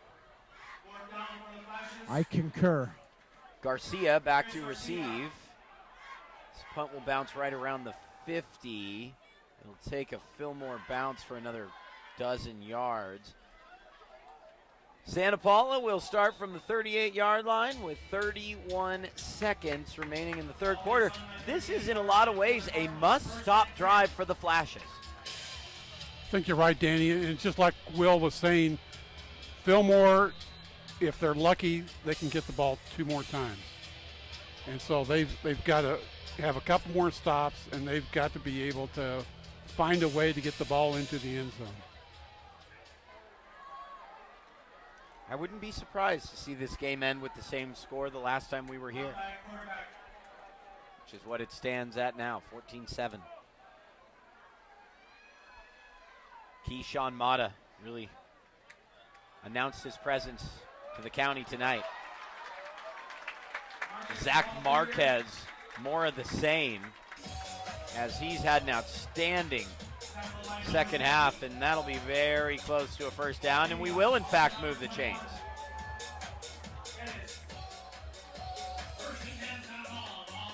I concur. Garcia back to receive. This punt will bounce right around the 50. It'll take a Fillmore bounce for another 12 yards. Santa Paula will start from the 38-yard line with 31 seconds remaining in the third quarter. This is, in a lot of ways, a must-stop drive for the Flashes. I think you're right, Danny. And just like Will was saying, Fillmore, if they're lucky, they can get the ball 2 more times. And so they've got to have a couple more stops, and they've got to be able to find a way to get the ball into the end zone. I wouldn't be surprised to see this game end with the same score the last time we were here, which is what it stands at now, 14-7. Keyshawn Mata really announced his presence to the county tonight. Zach Marquez, more of the same, as he's had an outstanding second half, and that'll be very close to a first down, and we will in fact move the chains.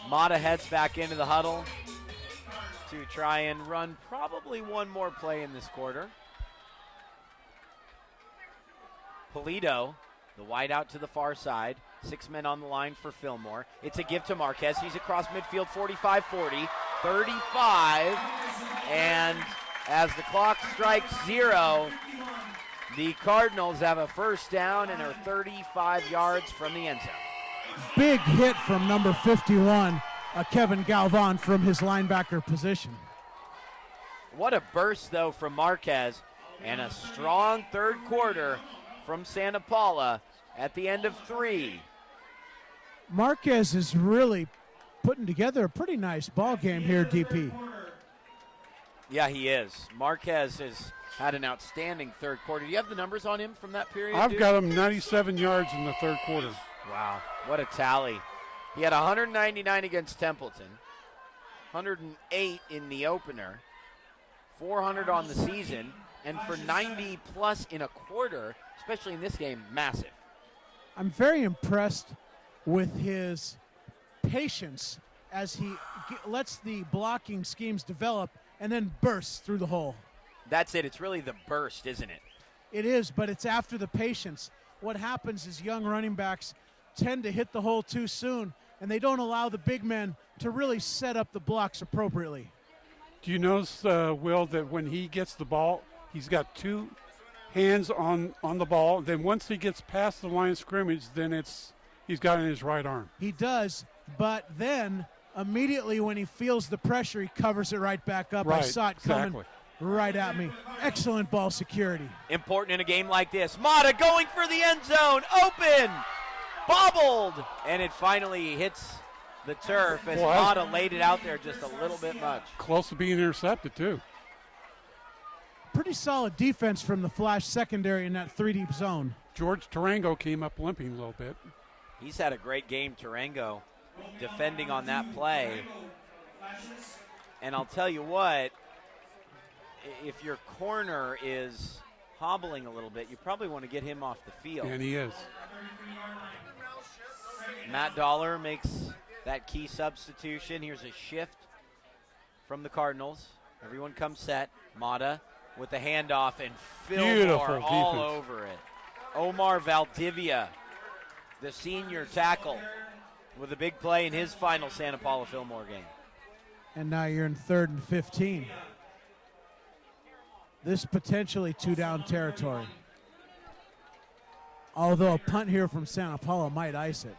Mata heads back into the huddle to try and run probably one more play in this quarter. Polito, the wide out to the far side. 6 men on the line for Fillmore. It's a give to Marquez. He's across midfield, 45-40, 35, and as the clock strikes 0, the Cardinals have a first down and are 35 yards from the end zone. Big hit from number 51, Kevin Galvan, from his linebacker position. What a burst, though, from Marquez, and a strong third quarter from Santa Paula at the end of 3. Marquez is really putting together a pretty nice ball game here, DP. Yeah, he is. Marquez has had an outstanding third quarter. Do you have the numbers on him from that period? I've got him 97 yards in the third quarter. Wow, what a tally. He had 199 against Templeton, 108 in the opener, 400 on the season, and for 90-plus in a quarter, especially in this game, massive. I'm very impressed with his patience as he lets the blocking schemes develop and then bursts through the hole. That's it. It's really the burst, isn't it? It is, but it's after the patience. What happens is young running backs tend to hit the hole too soon, and they don't allow the big men to really set up the blocks appropriately. Do you notice, Will, that when he gets the ball, he's got 2 hands on the ball. Then once he gets past the line of scrimmage, then he's got it in his right arm. He does, but then immediately when he feels the pressure, he covers it right back up. Right, I saw it coming right at me. Excellent ball security. Important in a game like this. Mata going for the end zone. Open. Bobbled. And it finally hits the turf as Mata laid it out there just a little bit much. Close to being intercepted, too. Pretty solid defense from the Flash secondary in that 3-deep zone. George Tarango came up limping a little bit. He's had a great game, Tarango, defending on that play. And I'll tell you what, if your corner is hobbling a little bit, you probably want to get him off the field. And he is. Matt Dollar makes that key substitution. Here's a shift from the Cardinals. Everyone comes set. Mata with the handoff, and Fillmore all over it. Omar Valdivia, the senior tackle, with a big play in his final Santa Paula Fillmore game. And now you're in 3rd and 15. This potentially 2-down territory. Although a punt here from Santa Paula might ice it.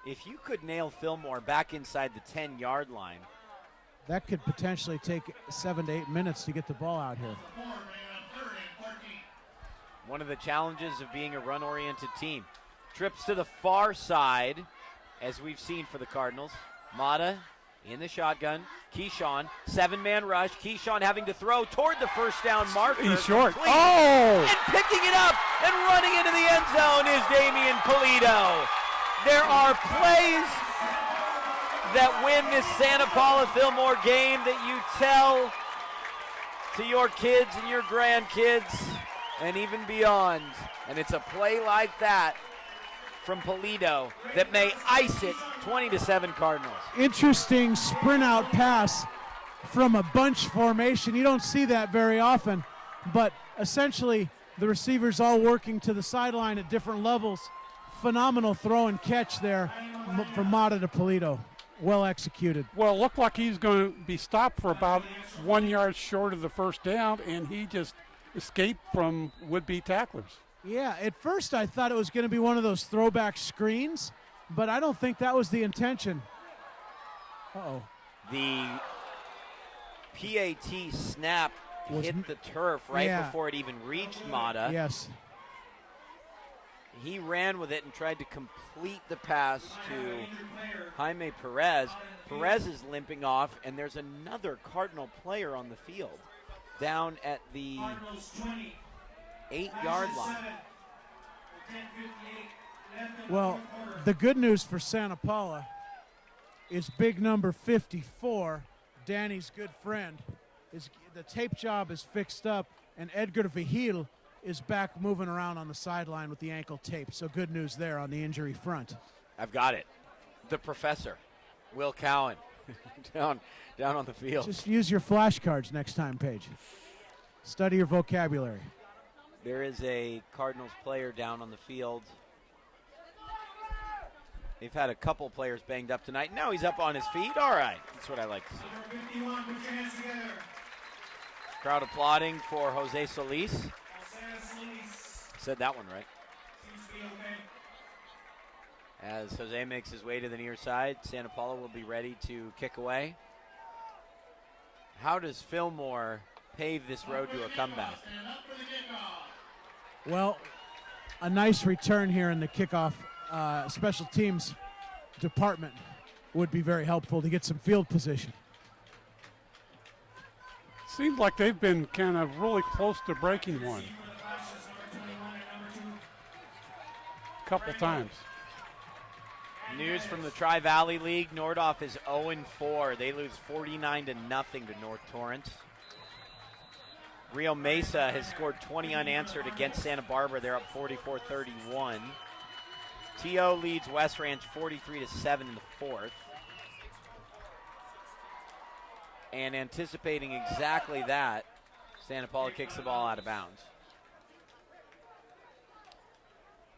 If you could nail Fillmore back inside the 10-yard line, that could potentially take 7 to 8 minutes to get the ball out here. One of the challenges of being a run-oriented team. Trips to the far side, as we've seen for the Cardinals. Mata in the shotgun. Keyshawn, 7-man rush. Keyshawn having to throw toward the first down marker. He's short. Complete. Oh! And picking it up and running into the end zone is Damian Polito. There are plays that win this Santa Paula Fillmore game that you tell to your kids and your grandkids and even beyond. And it's a play like that from Polito that may ice it. 20-7 Cardinals. Interesting sprint out pass from a bunch formation. You don't see that very often, but essentially the receivers all working to the sideline at different levels. Phenomenal throw and catch there from Mata to Polito. Well executed. Well, it looked like he's going to be stopped for about 1 yard short of the first down, and he just escaped from would-be tacklers. Yeah, at first I thought it was going to be one of those throwback screens, but I don't think that was the intention. Uh-oh. The PAT snap hit the turf right before it even reached Mata. Yes. He ran with it and tried to complete the pass to Jaime Perez. Perez is limping off, and there's another Cardinal player on the field down at the 8-yard line. Well, the good news for Santa Paula is big number 54, Danny's good friend. The tape job is fixed up, and Edgar Vigil is back moving around on the sideline with the ankle tape. So good news there on the injury front. I've got it. The professor, Will Cowan, down on the field. Just use your flashcards next time, Paige. Study your vocabulary. There is a Cardinals player down on the field. They've had a couple players banged up tonight. Now he's up on his feet. All right. That's what I like to see. Crowd applauding for Jose Solis. Said that one right. As Jose makes his way to the near side, Santa Paula will be ready to kick away. How does Fillmore pave this road to a comeback? Well, a nice return here in the kickoff special teams department would be very helpful to get some field position. Seems like they've been kind of really close to breaking one. A couple times. News from the Tri-Valley League. Nordhoff is 0-4. They lose 49-0 to North Torrance. Rio Mesa has scored 20 unanswered against Santa Barbara. They're up 44-31. TO leads West Ranch 43-7 in the fourth. And anticipating exactly that, Santa Paula kicks the ball out of bounds.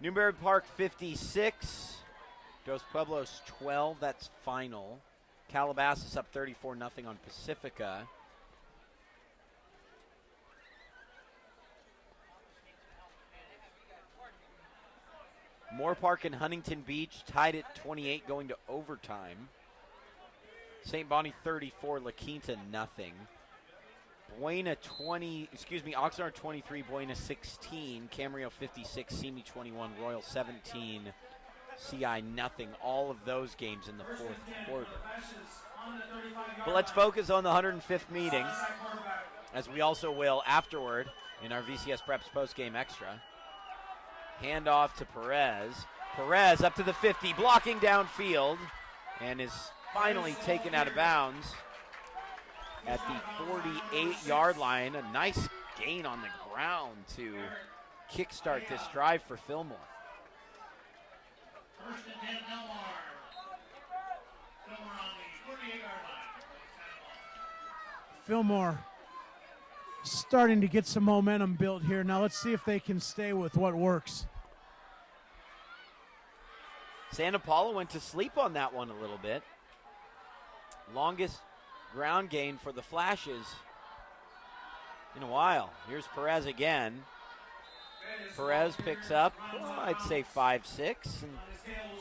Newberry Park 56. Dos Pueblos 12. That's final. Calabasas up 34-0 on Pacifica. Moore Park and Huntington Beach tied at 28 going to overtime. St. Bonnie 34, La Quinta nothing. Oxnard 23, Buena 16, Camarillo 56, Simi 21, Royal 17, CI nothing. All of those games in the fourth quarter. But let's focus on the 105th meeting, as we also will afterward in our VCS Preps postgame extra. Handoff to Perez. Perez up to the 50, blocking downfield, and is finally taken out of bounds at the 48-yard line. A nice gain on the ground to kickstart this drive for Fillmore. First and 10, Fillmore. Fillmore on the 48-yard line. Fillmore starting to get some momentum built here. Now let's see if they can stay with what works. Santa Paula went to sleep on that one a little bit. Longest ground gain for the Flashes in a while. Here's Perez again. Perez picks up, I'd say 5-6, and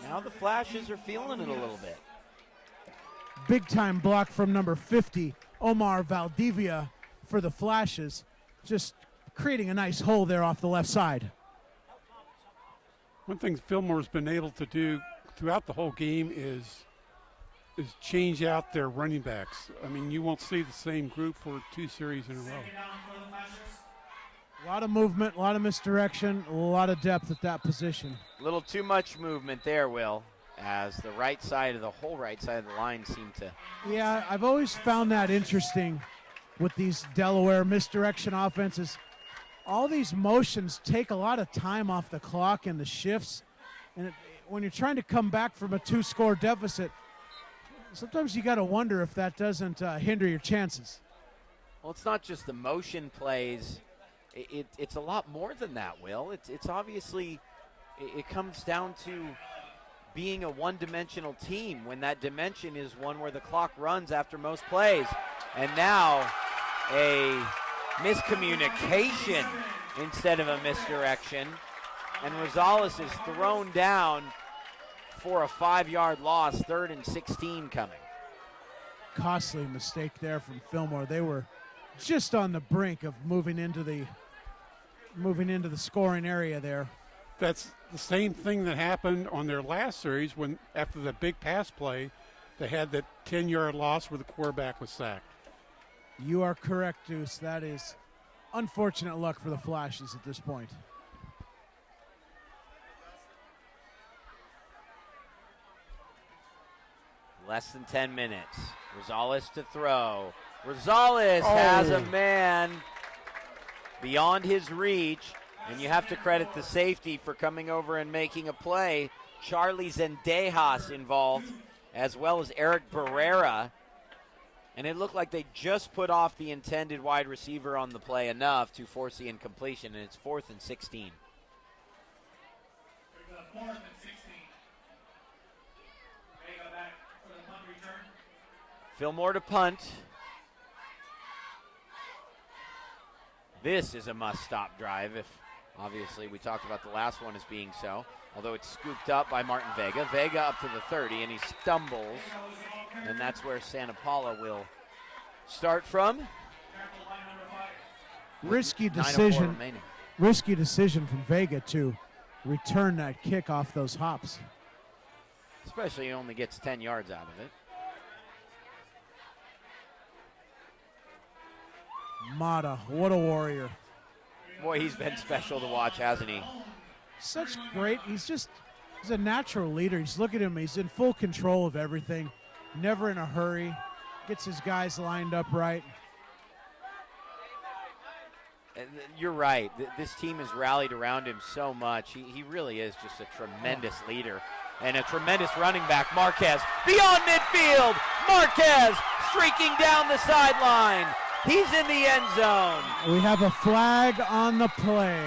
now the Flashes are feeling it a little bit. Big time block from number 50, Omar Valdivia, for the Flashes, just creating a nice hole there off the left side. One thing Fillmore's been able to do throughout the whole game is change out their running backs. I mean, you won't see the same group for 2 series in a row. A lot of movement, a lot of misdirection, a lot of depth at that position. A little too much movement there, Will, as the whole right side of the line seemed to. Yeah, I've always found that interesting with these Delaware misdirection offenses. All these motions take a lot of time off the clock and the shifts. And when you're trying to come back from a 2-score deficit, sometimes you got to wonder if that doesn't hinder your chances. Well, it's not just the motion plays. It's a lot more than that, Will. It's obviously, it comes down to being a one-dimensional team when that dimension is one where the clock runs after most plays. And now a miscommunication instead of a misdirection. And Rosales is thrown down for a 5-yard loss, 3rd and 16 coming. Costly mistake there from Fillmore. They were just on the brink of moving into the scoring area there. That's the same thing that happened on their last series when, after the big pass play, they had that 10-yard loss where the quarterback was sacked. You are correct, Deuce. That is unfortunate luck for the Flashes at this point. Less than 10 minutes. Rosales to throw. Rosales has a man beyond his reach, and you have to credit the safety for coming over and making a play. Charlie Zendejas involved, as well as Eric Barrera. And it looked like they just put off the intended wide receiver on the play enough to force the incompletion, and it's 4th and 16. 4th and 16. Vega back for the punt return. Fillmore to punt. This is a must-stop drive. If obviously we talked about the last one as being so, although it's scooped up by Martin Vega. Vega up to the 30, and he stumbles, and that's where Santa Paula will start from. Risky 9:04 decision. remaining. Risky decision from Vega to return that kick off those hops. Especially he only gets 10 yards out of it. Mata, what a warrior. Boy, he's been special to watch, hasn't he? Such great, he's a natural leader. He's, look at him, he's in full control of everything. Never in a hurry. Gets his guys lined up right. You're right. This team has rallied around him so much. He really is just a tremendous leader and a tremendous running back. Marquez beyond midfield. Marquez streaking down the sideline. He's in the end zone. We have a flag on the play.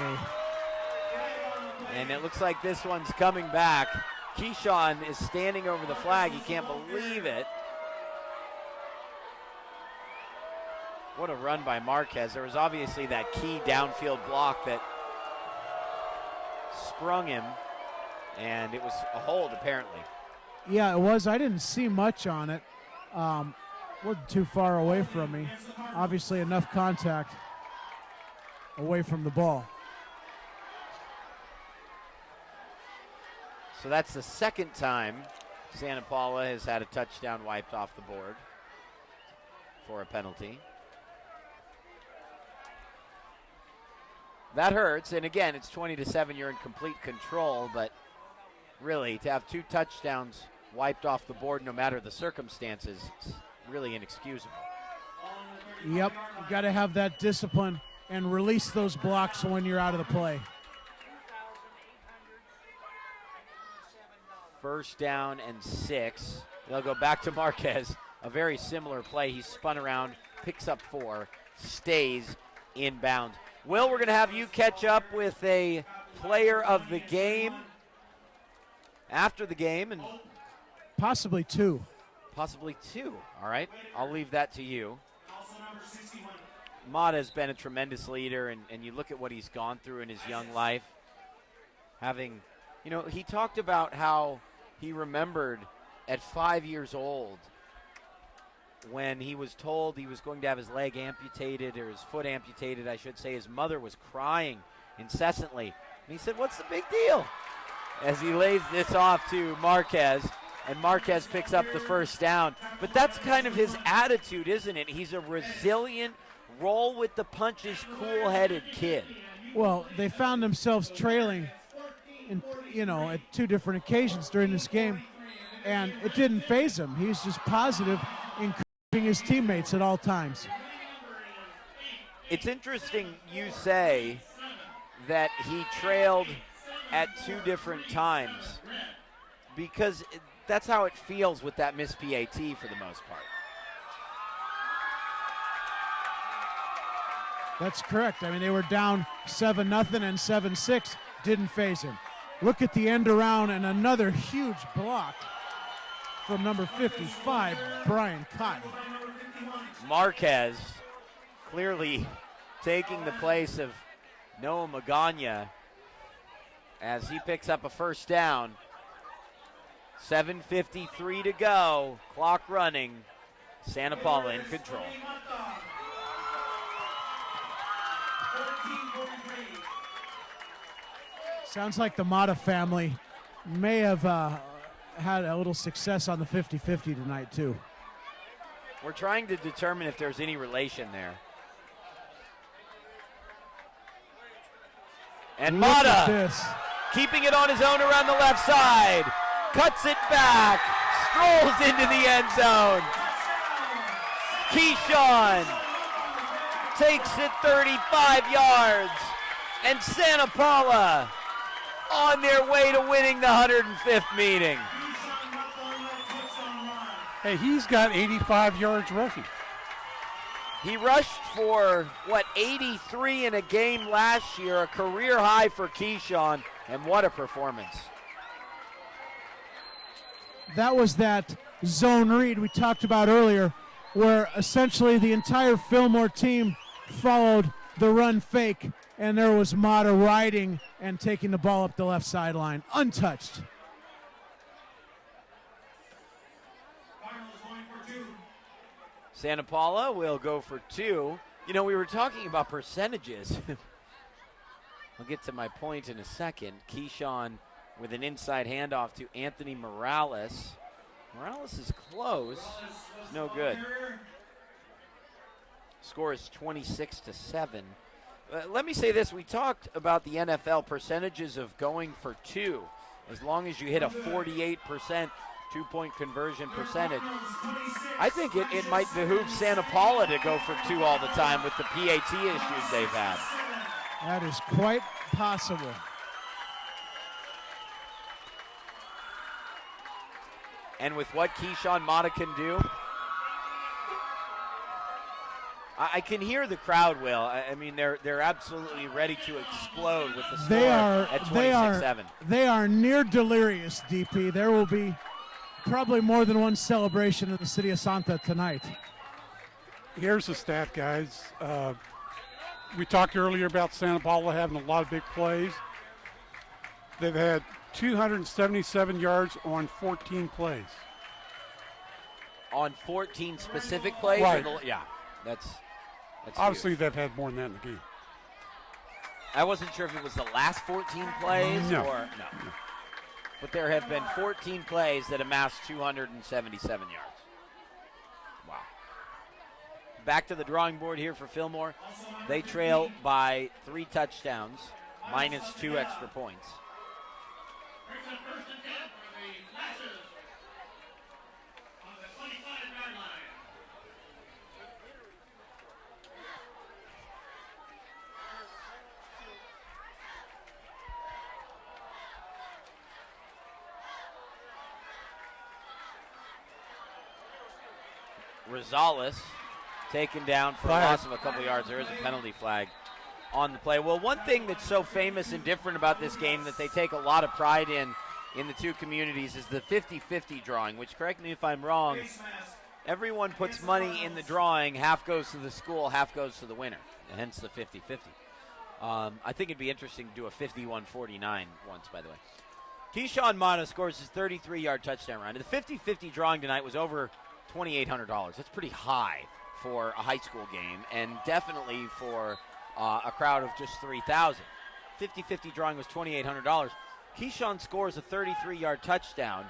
And it looks like this one's coming back. Keyshawn is standing over the flag. He can't believe it. What a run by Marquez. There was obviously that key downfield block that sprung him, and it was a hold apparently. Yeah, it was. I didn't see much on it. Wasn't too far away from me. Obviously enough contact away from the ball. So that's the second time Santa Paula has had a touchdown wiped off the board for a penalty. That hurts, and again, it's 20-7. You're in complete control, but really, to have 2 touchdowns wiped off the board, no matter the circumstances, it's really inexcusable. Yep, you got to have that discipline and release those blocks when you're out of the play. First down and 6. They'll go back to Marquez. A very similar play. He spun around, picks up 4, stays in bounds. Will, we're going to have you catch up with a player of the game after the game, and possibly 2. Possibly 2. All right, I'll leave that to you. Mata has been a tremendous leader, and you look at what he's gone through in his young life. Having, he talked about how he remembered at 5 years old when he was told he was going to have his leg amputated, or his foot amputated, I should say. His mother was crying incessantly. And he said, "What's the big deal?" As he lays this off to Marquez, and Marquez picks up the first down. But that's kind of his attitude, isn't it? He's a resilient, roll with the punches, cool-headed kid. Well, they found themselves trailing at 2 different occasions during this game, and it didn't faze him. He's just positive, encouraging his teammates at all times. It's interesting you say that he trailed at 2 different times, because that's how it feels with that missed PAT for the most part. That's correct. I mean, they were down 7-0 and 7-6. Didn't faze him. Look at the end around, and another huge block from number 55, Brian Cotton. Marquez clearly taking the place of Noah Magana as he picks up a first down. 7:53 to go, clock running. Santa Paula in control. Sounds like the Mata family may have had a little success on the 50-50 tonight, too. We're trying to determine if there's any relation there. And Mata keeping it on his own around the left side. Cuts it back. Strolls into the end zone. Keyshawn takes it 35 yards. And Santa Paula on their way to winning the 105th meeting. Hey, he's got 85 yards rushing. He rushed for, 83 in a game last year, a career high for Keyshawn, and what a performance. That was that zone read we talked about earlier, where essentially the entire Fillmore team followed the run fake, and there was Mata riding and taking the ball up the left sideline, untouched. Santa Paula will go for 2. We were talking about percentages. I'll get to my point in a second. Keyshawn with an inside handoff to Anthony Morales. Morales is close. It's no good. Score is 26-7. Let me say this. We talked about the NFL percentages of going for 2. As long as you hit a 48% two-point conversion percentage. I think it might behoove Santa Paula to go for 2 all the time with the PAT issues they've had. That is quite possible. And with what Keyshawn Mata can do, I can hear the crowd, Will. I mean, they're absolutely ready to explode with the score at 26-7. They are near delirious, DP. There will be probably more than one celebration in the city of Santa tonight. Here's the stat, guys. We talked earlier about Santa Paula having a lot of big plays. They've had 277 yards on 14 plays. On 14 specific plays? Right. Yeah, that's Obviously, huge. they've had more than that in the game. I wasn't sure if it was the last 14 plays No. or no. But there have been 14 plays that amassed 277 yards. Wow. Back to the drawing board here for Fillmore. They trail by 3 touchdowns, minus 2 extra points. Here's the first and 10 for the Flashes on the 25-yard line. Rosales taken down for a loss of a couple yards. There is a penalty flag on the play. Well, one thing that's so famous and different about this game that they take a lot of pride in the two communities is the 50-50 drawing, which, correct me if I'm wrong, everyone puts money in the drawing. Half goes to the school, half goes to the winner, hence the 50-50. I think it'd be interesting to do a 51-49 once, by the way. Keyshawn Mata scores his 33-yard touchdown run. The 50-50 drawing tonight was over $2,800. That's pretty high for a high school game, and definitely for a crowd of just 3,000. 50-50 drawing was $2,800. Keyshawn scores a 33-yard touchdown,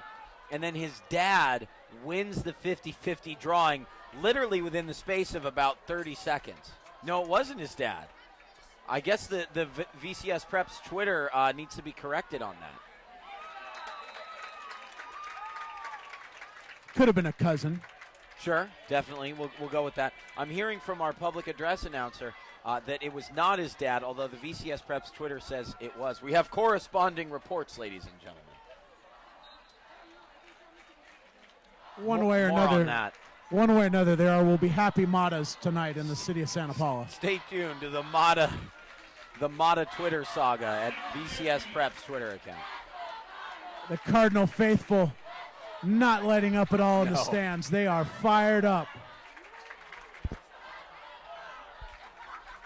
and then his dad wins the 50-50 drawing literally within the space of about 30 seconds. No, it wasn't his dad. I guess the VCS Preps Twitter needs to be corrected on that. Could have been a cousin. Sure, definitely. We'll go with that. I'm hearing from our public address announcer that it was not his dad, although the VCS Preps Twitter says it was. We have corresponding reports, ladies and gentlemen. One way or More another. on that. One way or another, there will be happy Matas tonight in the city of Santa Paula. Stay tuned to the Mata Twitter saga at VCS Preps Twitter account. The Cardinal faithful not letting up at all in the stands. They are fired up.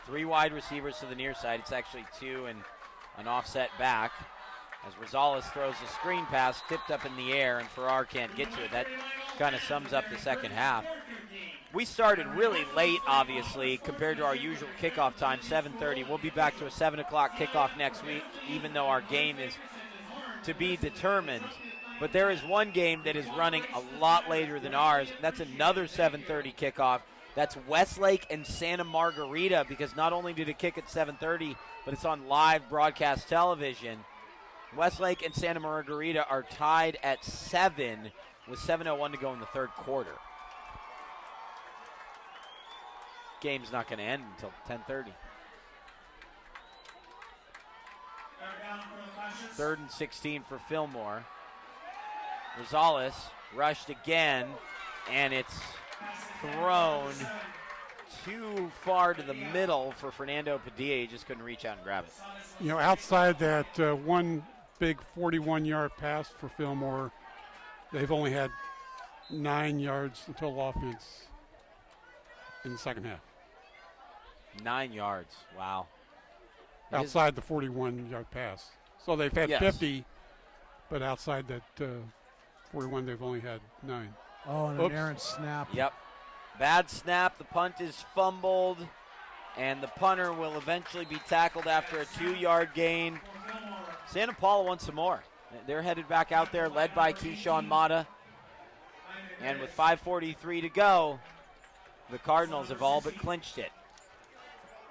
3 wide receivers to the near side. It's actually 2 and an offset back. As Rosales throws a screen pass, tipped up in the air, and Farrar can't get to it. That kind of sums up the second half. We started really late, obviously, compared to our usual kickoff time, 7:30. We'll be back to a 7 o'clock kickoff next week, even though our game is to be determined. But there is one game that is running a lot later than ours. That's another 7:30 kickoff. That's Westlake and Santa Margarita, because not only did it kick at 7:30, but it's on live broadcast television. Westlake and Santa Margarita are tied at 7 with 7:01 to go in the third quarter. Game's not going to end until 10:30. 3rd and 16 for Fillmore. Rosales rushed again, and it's thrown too far to the middle for Fernando Padilla. He just couldn't reach out and grab it. You know, outside that one big 41-yard pass for Fillmore, they've only had 9 yards in total offense in the second half. 9 yards. Wow. Outside the 41-yard pass. So they've had 50, but outside that 41, they've only had 9. Oh, and an errant snap. Yep. Bad snap. The punt is fumbled, and the punter will eventually be tackled after a 2-yard gain. Santa Paula wants some more. They're headed back out there, led by Keyshawn Mata. And with 5:43 to go, the Cardinals have all but clinched it.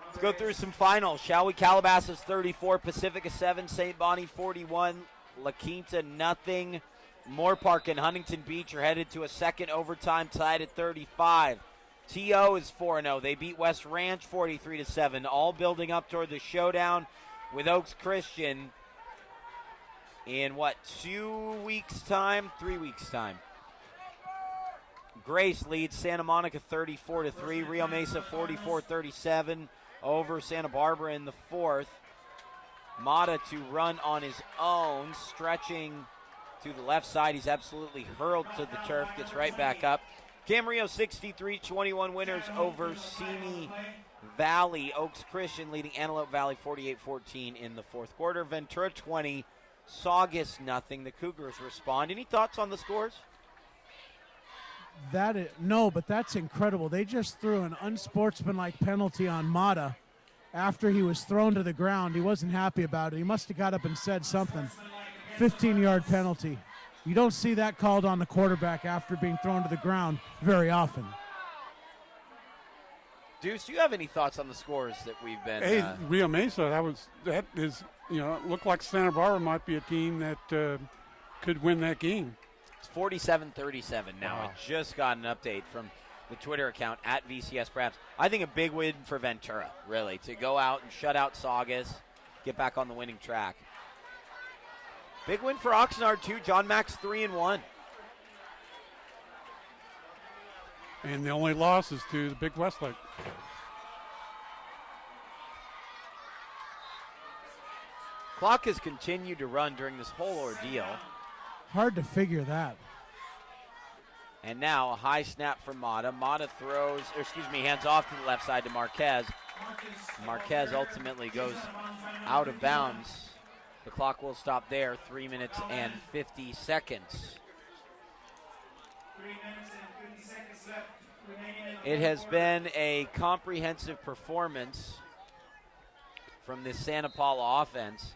Let's go through some finals, shall we? Calabasas 34, Pacifica 7, St. Bonnie 41, La Quinta nothing. Moore Park and Huntington Beach are headed to a second overtime, tied at 35. TO is 4-0. They beat West Ranch 43-7, all building up toward the showdown with Oaks Christian in, 2 weeks' time? 3 weeks' time. Grace leads Santa Monica 34-3, Rio Mesa 44-37 over Santa Barbara in the fourth. Mata to run on his own, stretching to the left side. He's absolutely hurled to the turf, gets right back up. Camarillo 63-21 winners over Simi Valley. Oaks Christian leading Antelope Valley 48-14 in the fourth quarter. Ventura 20, Saugus nothing. The Cougars respond. Any thoughts on the scores? No, but that's incredible. They just threw an unsportsmanlike penalty on Mata after he was thrown to the ground. He wasn't happy about it. He must have got up and said something. 15-yard penalty. You don't see that called on the quarterback after being thrown to the ground very often. Deuce, do you have any thoughts on the scores that we've been? Hey, Rio Mesa, that is, it looked like Santa Barbara might be a team that could win that game. It's 47-37 now. Wow. I just got an update from the Twitter account at VCS Preps. I think a big win for Ventura, really, to go out and shut out Saugus, get back on the winning track. Big win for Oxnard, too. John Mack's 3-1. And the only loss is to the Big Westlake. Clock has continued to run during this whole ordeal. Hard to figure that. And now a high snap from Mata. Mata hands off to the left side to Marquez. Marquez ultimately goes out of bounds. The clock will stop there, 3 minutes and 50 seconds. It has been a comprehensive performance from this Santa Paula offense.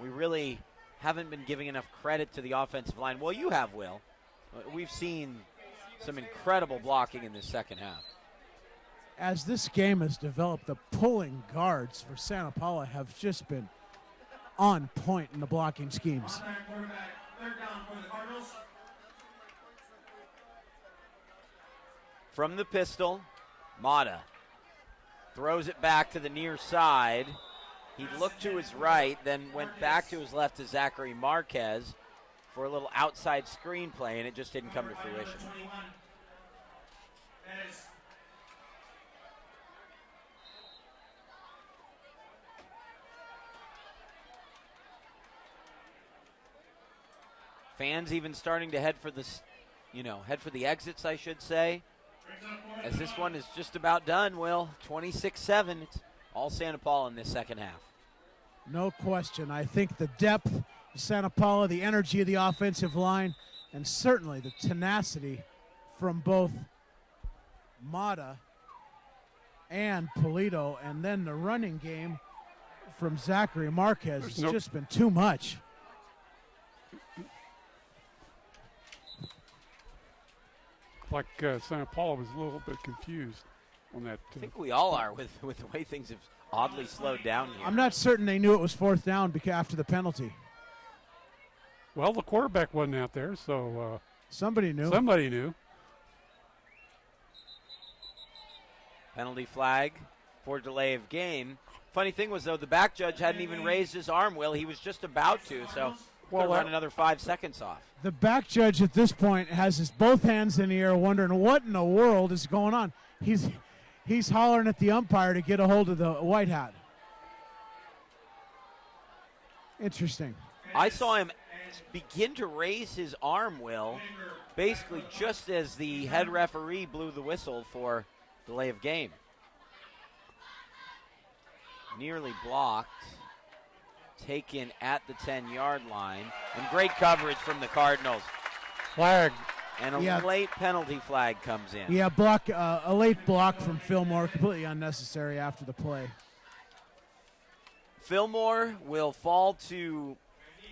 We really haven't been giving enough credit to the offensive line. Well, you have, Will. We've seen some incredible blocking in this second half. As this game has developed, the pulling guards for Santa Paula have just been on point in the blocking schemes. From the pistol, Mata throws it back to the near side. He looked to his right, then went back to his left to Zachary Marquez for a little outside screen play, and it just didn't come to fruition. Fans even starting to head for the exits, I should say, as this one is just about done, Will. 26-7. It's all Santa Paula in this second half. No question. I think the depth of Santa Paula, the energy of the offensive line, and certainly the tenacity from both Mata and Polito, and then the running game from Zachary Marquez has just been too much. Like Santa Paula was a little bit confused on that. I think we all are with the way things have oddly slowed down here. I'm not certain they knew it was fourth down after the penalty. Well, the quarterback wasn't out there, so somebody knew. Somebody knew. Penalty flag for delay of game. Funny thing was, though, the back judge hadn't even raised his arm, Will. He was just about to, so run another 5 seconds off. The back judge at this point has his both hands in the air wondering what in the world is going on. He's hollering at the umpire to get a hold of the white hat. Interesting. I saw him begin to raise his arm, Will, basically just as the head referee blew the whistle for delay of game. Nearly blocked. Taken at the 10-yard line. And great coverage from the Cardinals. Flag. And a late penalty flag comes in. Yeah, a late block from Fillmore, completely unnecessary after the play. Fillmore will fall to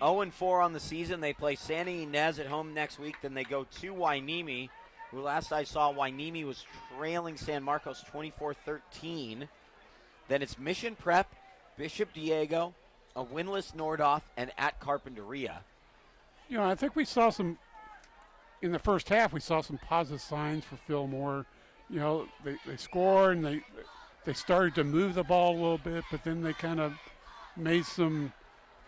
0-4 on the season. They play Santa Ynez at home next week. Then they go to Hueneme, who last I saw, Hueneme was trailing San Marcos 24-13. Then it's Mission Prep, Bishop Diego, a winless Nordhoff, and at Carpinteria. I think we saw some, in the first half, we saw some positive signs for Fillmore. They scored and they started to move the ball a little bit, but then they kind of made some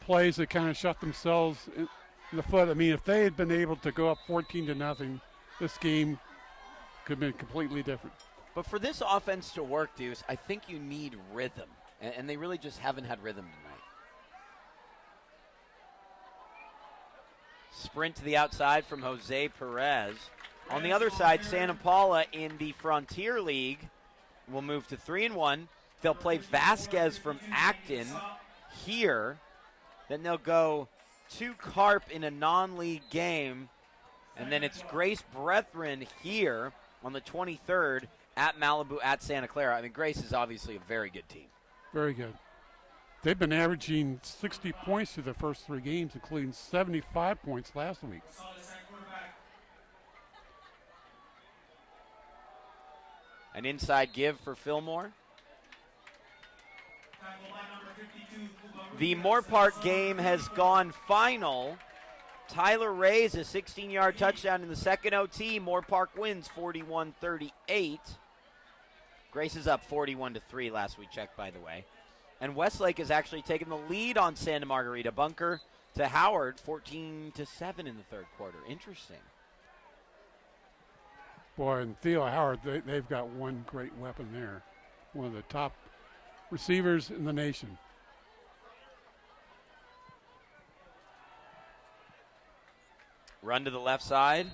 plays that kind of shut themselves in the foot. I mean, if they had been able to go up 14-0, this game could have been completely different. But for this offense to work, Deuce, I think you need rhythm, and they really just haven't had rhythm tonight. Sprint to the outside from Jose Perez. On the other side, Santa Paula in the Frontier League will move to 3-1. They'll play Vasquez from Acton here. Then they'll go to Carp in a non-league game And then it's Grace Brethren here on the 23rd at Malibu at Santa Clara. I mean, Grace is obviously a very good team. Very good. They've been averaging 60 points through the first 3 games, including 75 points last week. An inside give for Fillmore. The Moore Park game has gone final. Tyler Ray's a 16-yard touchdown in the second OT. Moore Park wins 41-38. Grace is up 41-3 last we checked, by the way. And Westlake has actually taken the lead on Santa Margarita. Bunker to Howard, 14-7 in the third quarter. Interesting. Boy, and Theo Howard, they've got one great weapon there. One of the top receivers in the nation. Run to the left side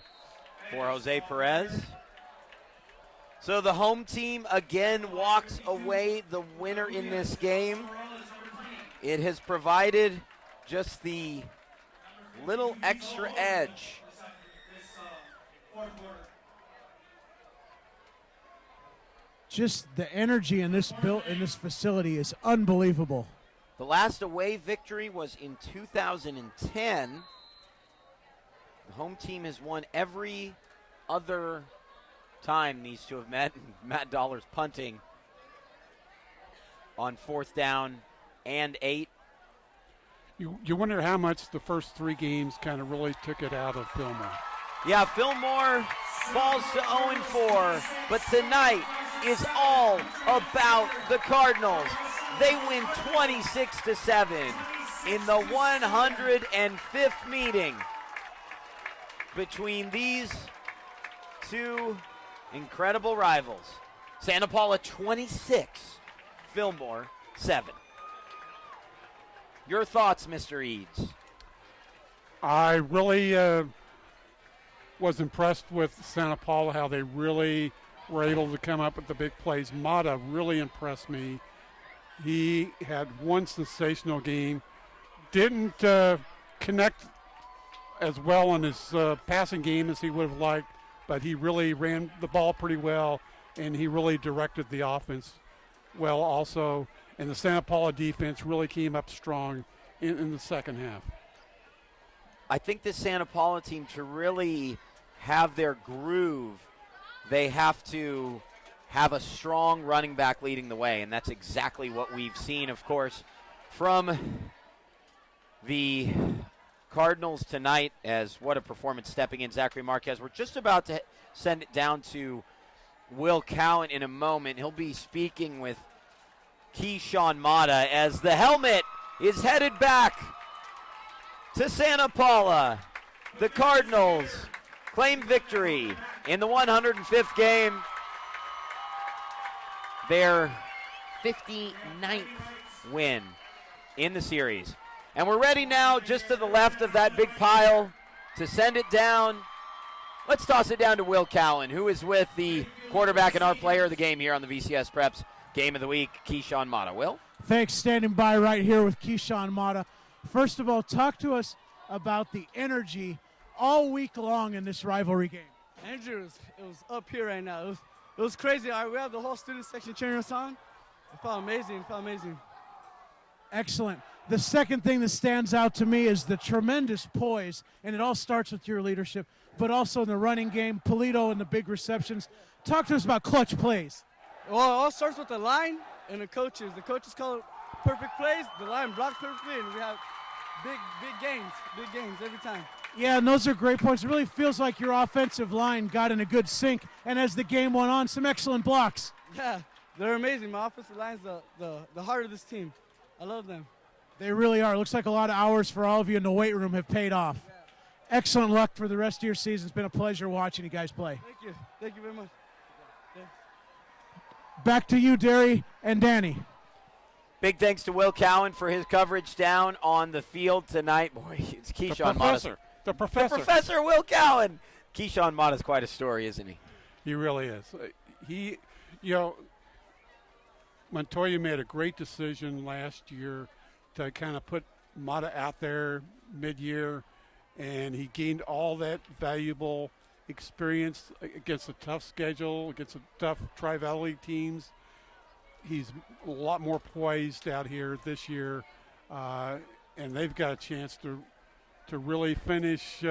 for Jose Perez. So the home team again walks away the winner in this game. It has provided just the little extra edge. Just the energy in this facility is unbelievable. The last away victory was in 2010. The home team has won every other time these two have met. Matt Dollar's punting on 4th down and 8. You wonder how much the first 3 games kind of really took it out of Fillmore. Yeah, Fillmore falls to 0-4, but tonight is all about the Cardinals. They win 26-7 in the 105th meeting between these two incredible rivals. Santa Paula 26, Fillmore 7. Your thoughts, Mr. Eads? I really was impressed with Santa Paula, how they really were able to come up with the big plays. Mata really impressed me. He had one sensational game. Didn't connect as well on his passing game as he would have liked, but he really ran the ball pretty well, and he really directed the offense well also. And the Santa Paula defense really came up strong in the second half. I think the Santa Paula team, to really have their groove, they have to have a strong running back leading the way, and that's exactly what we've seen, of course, from the Cardinals tonight. As what a performance stepping in Zachary Marquez. We're just about to send it down to Will Cowan in a moment. He'll be speaking with Keyshawn Mata as the helmet is headed back to Santa Paula. The Cardinals claim victory in the 105th game. Their 59th win in the series. And we're ready now, just to the left of that big pile, to send it down. Let's toss it down to Will Cowan, who is with the quarterback and our player of the game here on the VCS Preps Game of the Week, Keyshawn Mata. Will? Thanks, standing by right here with Keyshawn Mata. First of all, talk to us about the energy all week long in this rivalry game. Andrew, it was up here right now. It was crazy. All right, we have the whole student section cheering us on. It felt amazing. Excellent. The second thing that stands out to me is the tremendous poise, and it all starts with your leadership, but also in the running game, Polito and the big receptions. Talk to us about clutch plays. Well, it all starts with the line and the coaches. The coaches call it perfect plays. The line blocks perfectly, and we have big gains every time. Yeah, and those are great points. It really feels like your offensive line got in a good sync, and as the game went on, some excellent blocks. Yeah, they're amazing. My offensive line's the heart of this team. I love them. They really are. It looks like a lot of hours for all of you in the weight room have paid off. Yeah. Excellent luck for the rest of your season. It's been a pleasure watching you guys play. Thank you. Thank you very much. Yeah. Back to you, Derry and Danny. Big thanks to Will Cowan for his coverage down on the field tonight. Boy, it's Keyshawn Mata. The professor, Will Cowan. Keyshawn Mata's quite a story, isn't he? He really is. Montoya made a great decision last year to kind of put Mata out there mid-year, and he gained all that valuable experience against a tough schedule, against a tough Tri-Valley teams. He's a lot more poised out here this year, and they've got a chance to really finish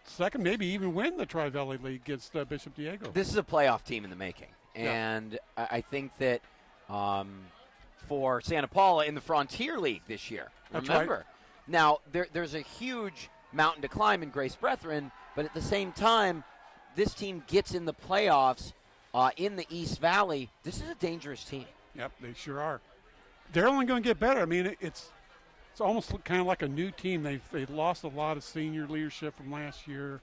second, maybe even win the Tri-Valley League against Bishop Diego. This is a playoff team in the making, and I think that for Santa Paula in the Frontier League this year, remember, right. Now there's a huge mountain to climb in Grace Brethren, but at the same time, this team gets in the playoffs in the East Valley. This is a dangerous team. Yep, they sure are. They're only going to get better. I mean, it's almost kind of like a new team. They lost a lot of senior leadership from last year.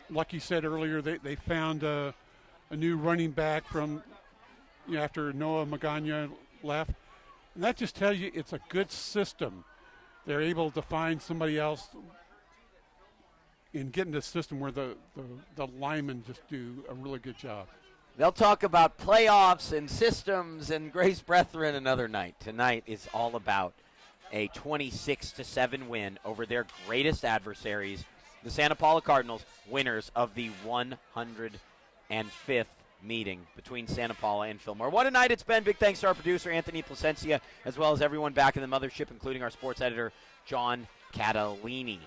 Like you said earlier, they found a new running back from after Noah Magana left. And that just tells you it's a good system. They're able to find somebody else and get into a system where the linemen just do a really good job. They'll talk about playoffs and systems and Grace Brethren another night. Tonight is all about a 26-7 win over their greatest adversaries, the Santa Paula Cardinals, winners of the 105th meeting between Santa Paula and Fillmore. What a night it's been. Big thanks to our producer, Anthony Placencia, as well as everyone back in the mothership, including our sports editor, John Catalini.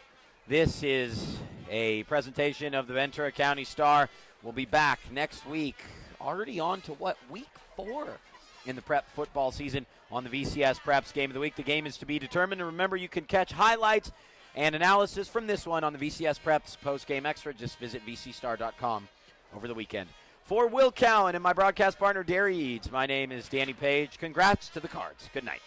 This is a presentation of the Ventura County Star. We'll be back next week, already on to week 4 in the prep football season on the VCS Preps Game of the Week. The game is to be determined, and remember, you can catch highlights and analysis from this one on the VCS Preps Post-Game Extra. Just visit vcstar.com over the weekend. For Will Cowan and my broadcast partner, Derry Eads, my name is Danny Page. Congrats to the Cards. Good night.